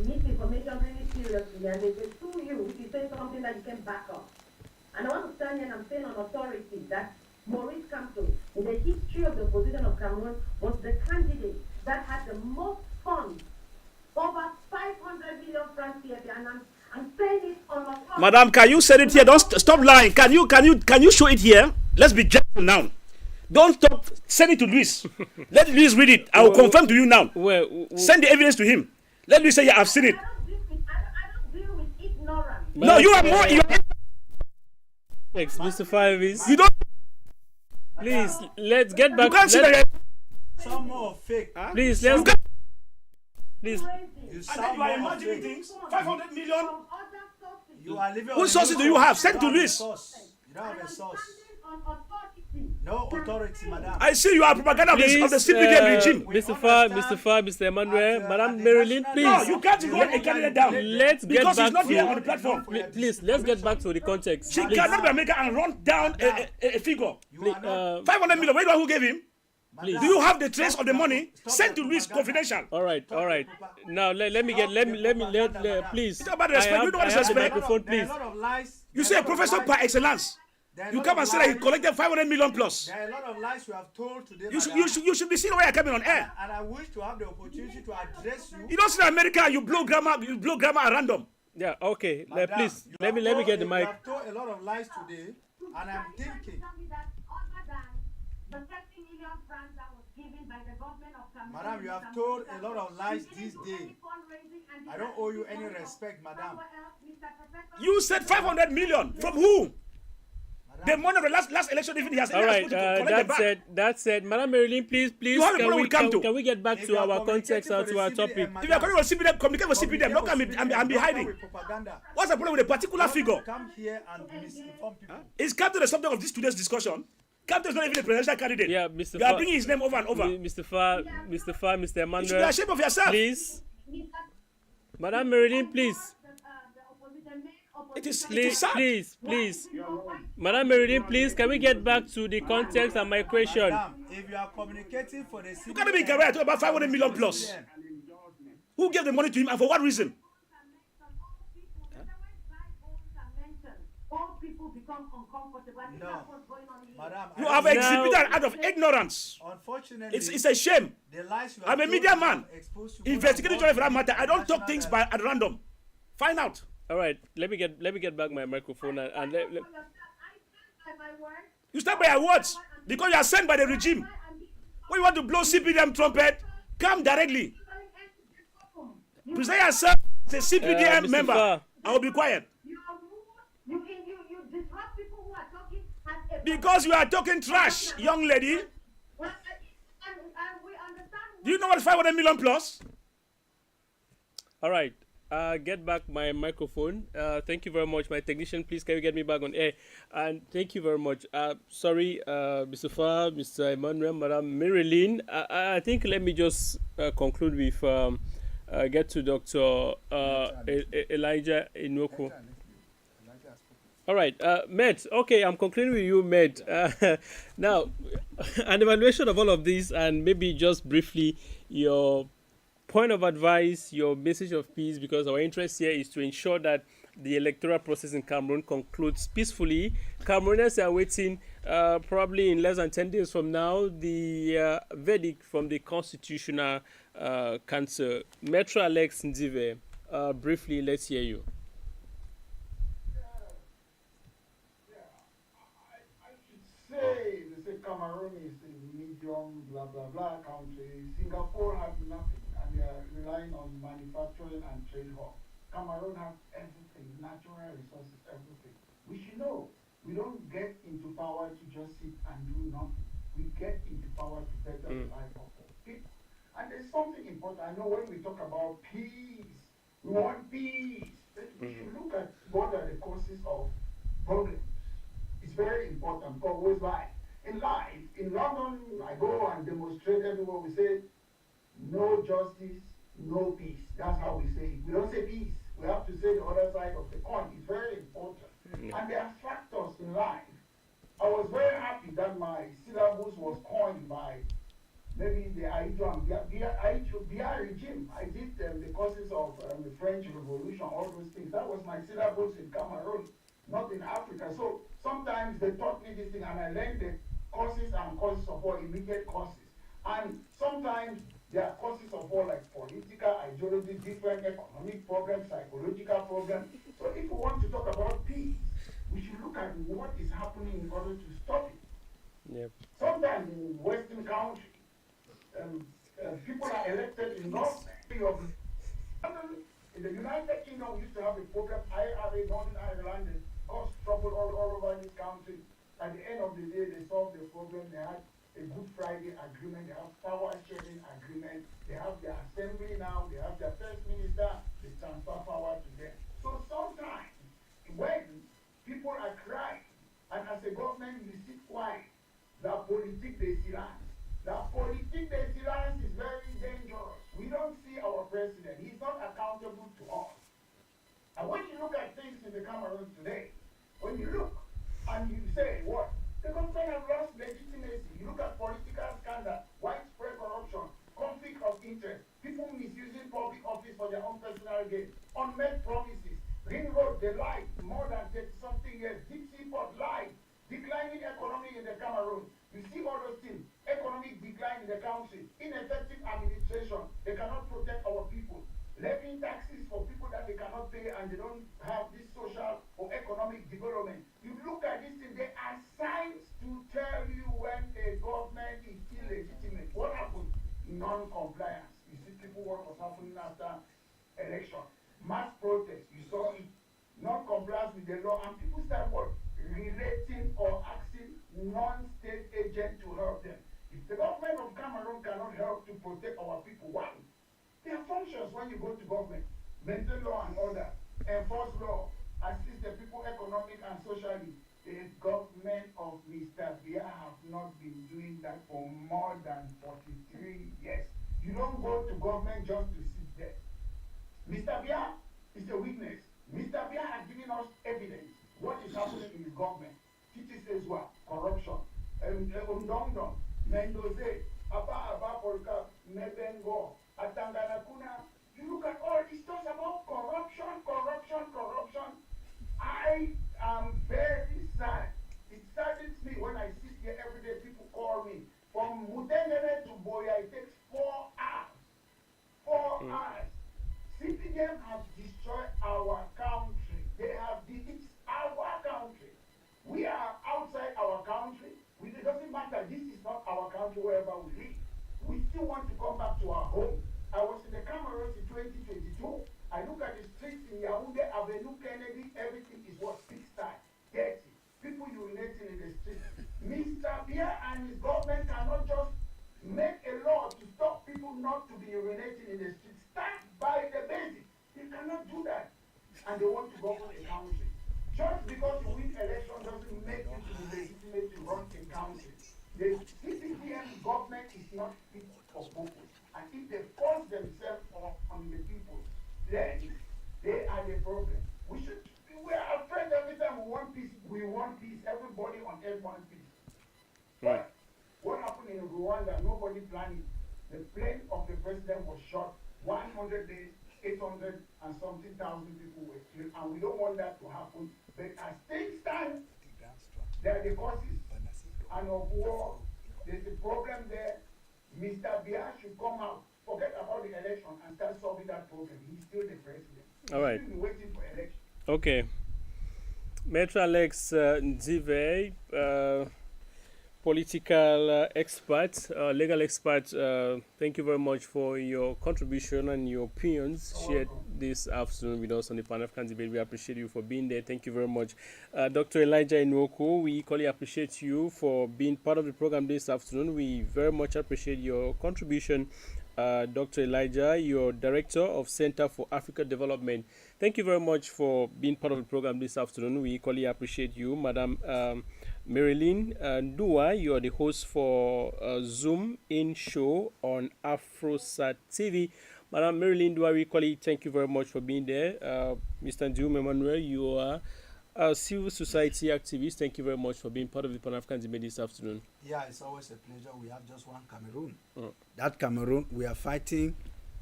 misinformation really seriously, and they sue you if you say something that you can back up. And I want to stand here and I'm saying on authority that Maurice Kamto, in the history of the opposition of Cameroon, was the candidate that had the most funds, over 500 million francs CFA, and I'm saying it on authority. Madam, can you say it here? Don't stop lying. Can you show it here? Let's be gentle now. Don't stop. Send it to Luis. Let Luis read it. I will confirm to you now. Send the evidence to him. Let Luis say, yeah, I've seen it. I don't deal with ignorance. No, you are more. Mr. Fivis. You don't. Please, let's get back. You can't say that. Some more fake. Please, let's You please. You And then you are imagining things. 500 million. You are living Whose sources do you have? Send to Luis. You don't have a source. No authority, madam. I see you are propaganda of the CPDM regime. Mr. Emmanuel, Madam Marilyn, please. No, you can't run a candidate down. Let's get Because back he's not to here on the platform. Please, let's get back to the context. She Please. cannot be American and run down a figure. You are not. 500 million. Where do I who gave him? Please. Do you have the trace of the money? Send to Luis confidential. All right. Now let me please. It's not about respect. You don't want to I have the respect. microphone, There are a please. lot of lies. You say a professor par excellence. You come and say that he collected 500 million plus. There are a lot of lies you have told today, You should be seen where you're coming on air. and I wish to have the opportunity to address you. You don't see in America, you blow grammar at random. Yeah. Okay. Madam, Please. you Let have me told- get the mic. You have told a lot of lies today, and I'm thinking, madam, you have told a lot of lies this day. I don't owe you any respect, madam. You said 500 million. From who? The money of the last election, even he has All right. collect the back. That said, Madam Marilyn, please, You have a problem with Kamto. can we get back If to you are our context or communicating to our for the topic? CBN, If you are coming with CPDM, communicate with CPDM. Don't come and be hiding. With propaganda. What's the problem with a particular figure? Come here and misinform people. Is Kamto the subject of this today's discussion? Kamto is not even a presidential candidate. Yeah, Mr. You are Fa- bringing his name over and over. Mr. Mr. You should be Emmanuel, ashamed of yourself. please. Madam Marilyn, please. It is Please, sad. please. Madam Marilyn, please, can we get back to the context and my question? Madam, if you are communicating for the You can't be in Cameroon talk about 500 million plus. Who gave the money to him and for what reason? All people become uncomfortable. I think No. that's what's going on here. Madam, You I have don't- exhibited an act of ignorance. Unfortunately, It's a shame. the lies you have I'm a told media have man. exposed you Investigative more journalist for that matter. I don't talk national things level. at random. Find out. All right, let me get back my microphone and let, I stand by my word. You stand by your words because you are sent by the regime. When you want to blow CPDM trumpet, come directly. Present yourself as a CPDM Mr. member. Fa. I will be quiet. You disrupt people who are talking as a Because you are talking trash, young lady. Well, and we understand. Do you know what 500 million plus? All right. Get back my microphone. Thank you very much. My technician, please, can you get me back on air? And thank you very much. Sorry, Mr. Fa, Mr. Emmanuel, Madam Marilyn. I think let me just conclude with get to Dr. Elijah Inoko. All right, Med. Okay, I'm concluding with you, Med. Now, an evaluation of all of this, and maybe just briefly your point of advice, your message of peace, because our interest here is to ensure that the electoral process in Cameroon concludes peacefully. Camerooners are waiting probably in less than 10 days from now the verdict from the Constitutional Council. Metro Alex Nzive, briefly, let's hear you. I should say, they say Cameroon is a medium, blah, blah, blah country. Singapore has nothing, and they are relying on manufacturing and trade hub. Cameroon has everything, natural resources, everything. We should know. We don't get into power to just sit and do nothing. We get into power to better the life of people. And there's something important. I know when we talk about peace, we want peace. We should look at what are the causes of problems. It's very important. Always life. In life, in London, I go and demonstrate everywhere. We say, no justice, no peace. That's how we say it. We don't say peace. We have to say the other side of the coin. It's very important. And there are factors in life. I was very happy that my syllabus was coined by maybe the Bia regime. I did the causes of the French Revolution, all those things. That was my syllabus in Cameroon, not in Africa. So sometimes they taught me this thing and I learned the causes and causes of war, immediate causes. And sometimes there are causes of war like political, ideology, different economic problems, psychological problems. So if we want to talk about peace, we should look at what is happening in order to stop it. Yep. Sometimes in Western countries, people are elected in government. In the United Kingdom, we used to have a program, IRA, Northern Ireland, that caused trouble all over this country. At the end of the day, they solved the problem. They had a Good Friday agreement, they have power sharing agreement, they have their assembly now, they have their first minister, they transfer power to them. So sometimes, when people are crying, and as a government, you sit quiet, the politique de silence. The politique de silence is very dangerous. We don't see our president. He's not accountable to us. And when you look at things in the Cameroon today, when you look and you say, what? The government has lost legitimacy. You look at political scandal, widespread corruption, conflict of interest, people misusing public office for their own personal gain, unmet promises, Ring Road, they lied more than 30-something years, deep sea port lied, declining economy in the Cameroon. You see all those things, economic decline in the country, ineffective administration, they cannot protect our people, levying taxes for people that they cannot pay and they don't have this social or economic development. You look at this thing, there are signs to tell you when a government is illegitimate. What happened? Non-compliance. You see people what was happening after election. Mass protest, you saw it. Non-compliance with the law, and people start what? Relating or asking non-state agent to help them. If the government of Cameroon cannot help to protect our people, why? There are functions when you go to government. Maintain law and order, enforce law, assist the people economic and socially. The government of Mr. Bia have not been doing that for more than 43 years. You don't go to government just to sit there. Mr. Bia is a witness. Mr. Bia has given us evidence what is happening in his government. TCHROMA, corruption, Undongdong, Mendoze, Aba Polka, Nebengo, Atanganakuna. You look at all these stuff about corruption. I am very sad. It saddens me when I sit here every day. People call me from Mutengere to Boya. It takes 4 hours. 4 hours. CPDM has destroyed our country. It's our country. We are outside our country. It doesn't matter. This is not our country wherever we live. We still want to come back to our home. I was in the Cameroon in 2022. I look at the streets in Yaoundé, Avenue Kennedy, everything is what? Pigsty, dirty. People urinating in the street. Mr. Bia and his government cannot just make a law to stop people not to be urinating in the street. Start by the basics. They cannot do that. And they want to govern a country. Just because you win election doesn't make you to be legitimate to run a country. The CPDM government is not fit for purpose. And if they force themselves on the people, then they are the problem. We are afraid every time we want peace. We want peace. Everybody on earth wants peace. Right. But what happened in Rwanda, nobody planned it. The plane of the president was shot. 100 days, 800 and something thousand people were killed. And we don't want that to happen. But as things stand, there are the causes. And of war, there's a problem there. Mr. Bia should come out, forget about the election, and start solving that problem. He's still the president. All right. He's still waiting for election. Ok. Maître Alex Nzive, political expert, legal expert, thank you very much for your contribution and your opinions shared this afternoon with us on the Pan-African debate. We appreciate you for being there. Thank you very much. Dr. Elijah Inwoko, we equally appreciate you for being part of the program this afternoon. We very much appreciate your contribution. Dr. Elijah, you're Director of Center for Africa Development. Thank you very much for being part of the program this afternoon. We equally appreciate you. Madam Marilyn Dua, you are the host for Zoom In Show on AfroSat TV. Madam Marilyn Dua, we equally thank you very much for being there. Mr. Ndium Emmanuel, you are a civil society activist. Thank you very much for being part of the Pan-African debate this afternoon. Yeah, it's always a pleasure. We have just one Cameroon. That Cameroon, we are fighting.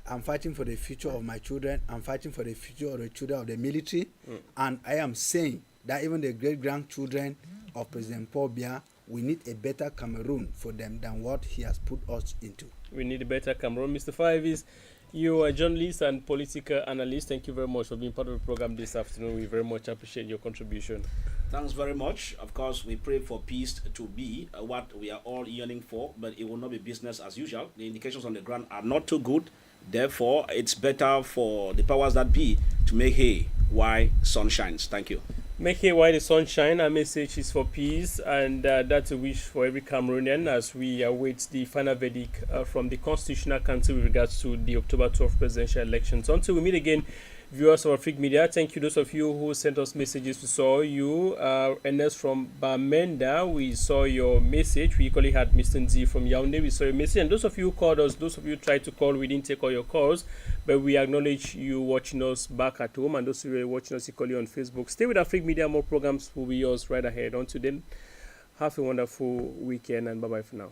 I'm fighting for the future of my children. I'm fighting for the future of the children of the military. And I am saying that even the great-grandchildren of President Paul Biya, we need a better Cameroon for them than what he has put us into. We need a better Cameroon. Mr. Fives, you are a journalist and political analyst. Thank you very much for being part of the program this afternoon. We very much appreciate your contribution. Thanks very much. Of course, we pray for peace to be what we are all yearning for, but it will not be business as usual. The indications on the ground are not too good. Therefore, it's better for the powers that be to make hay while sun shines. Thank you. Make hay while the sun shines. Our message is for peace, and that's a wish for every Cameroonian as we await the final verdict from the Constitutional Council with regards to the October 12th presidential elections. Until we meet again, viewers of Afrique Media, thank you those of you who sent us messages. We saw you. Ernest from Bamenda, we saw your message. We equally had Mr. Nzi from Yaoundé, we saw your message. And those of you who called us, those of you who tried to call, we didn't take all your calls, but we acknowledge you watching us back at home, and those who are watching us equally on Facebook. Stay with Afrique Media, more programs will be yours right ahead. Until then, have a wonderful weekend, and bye-bye for now.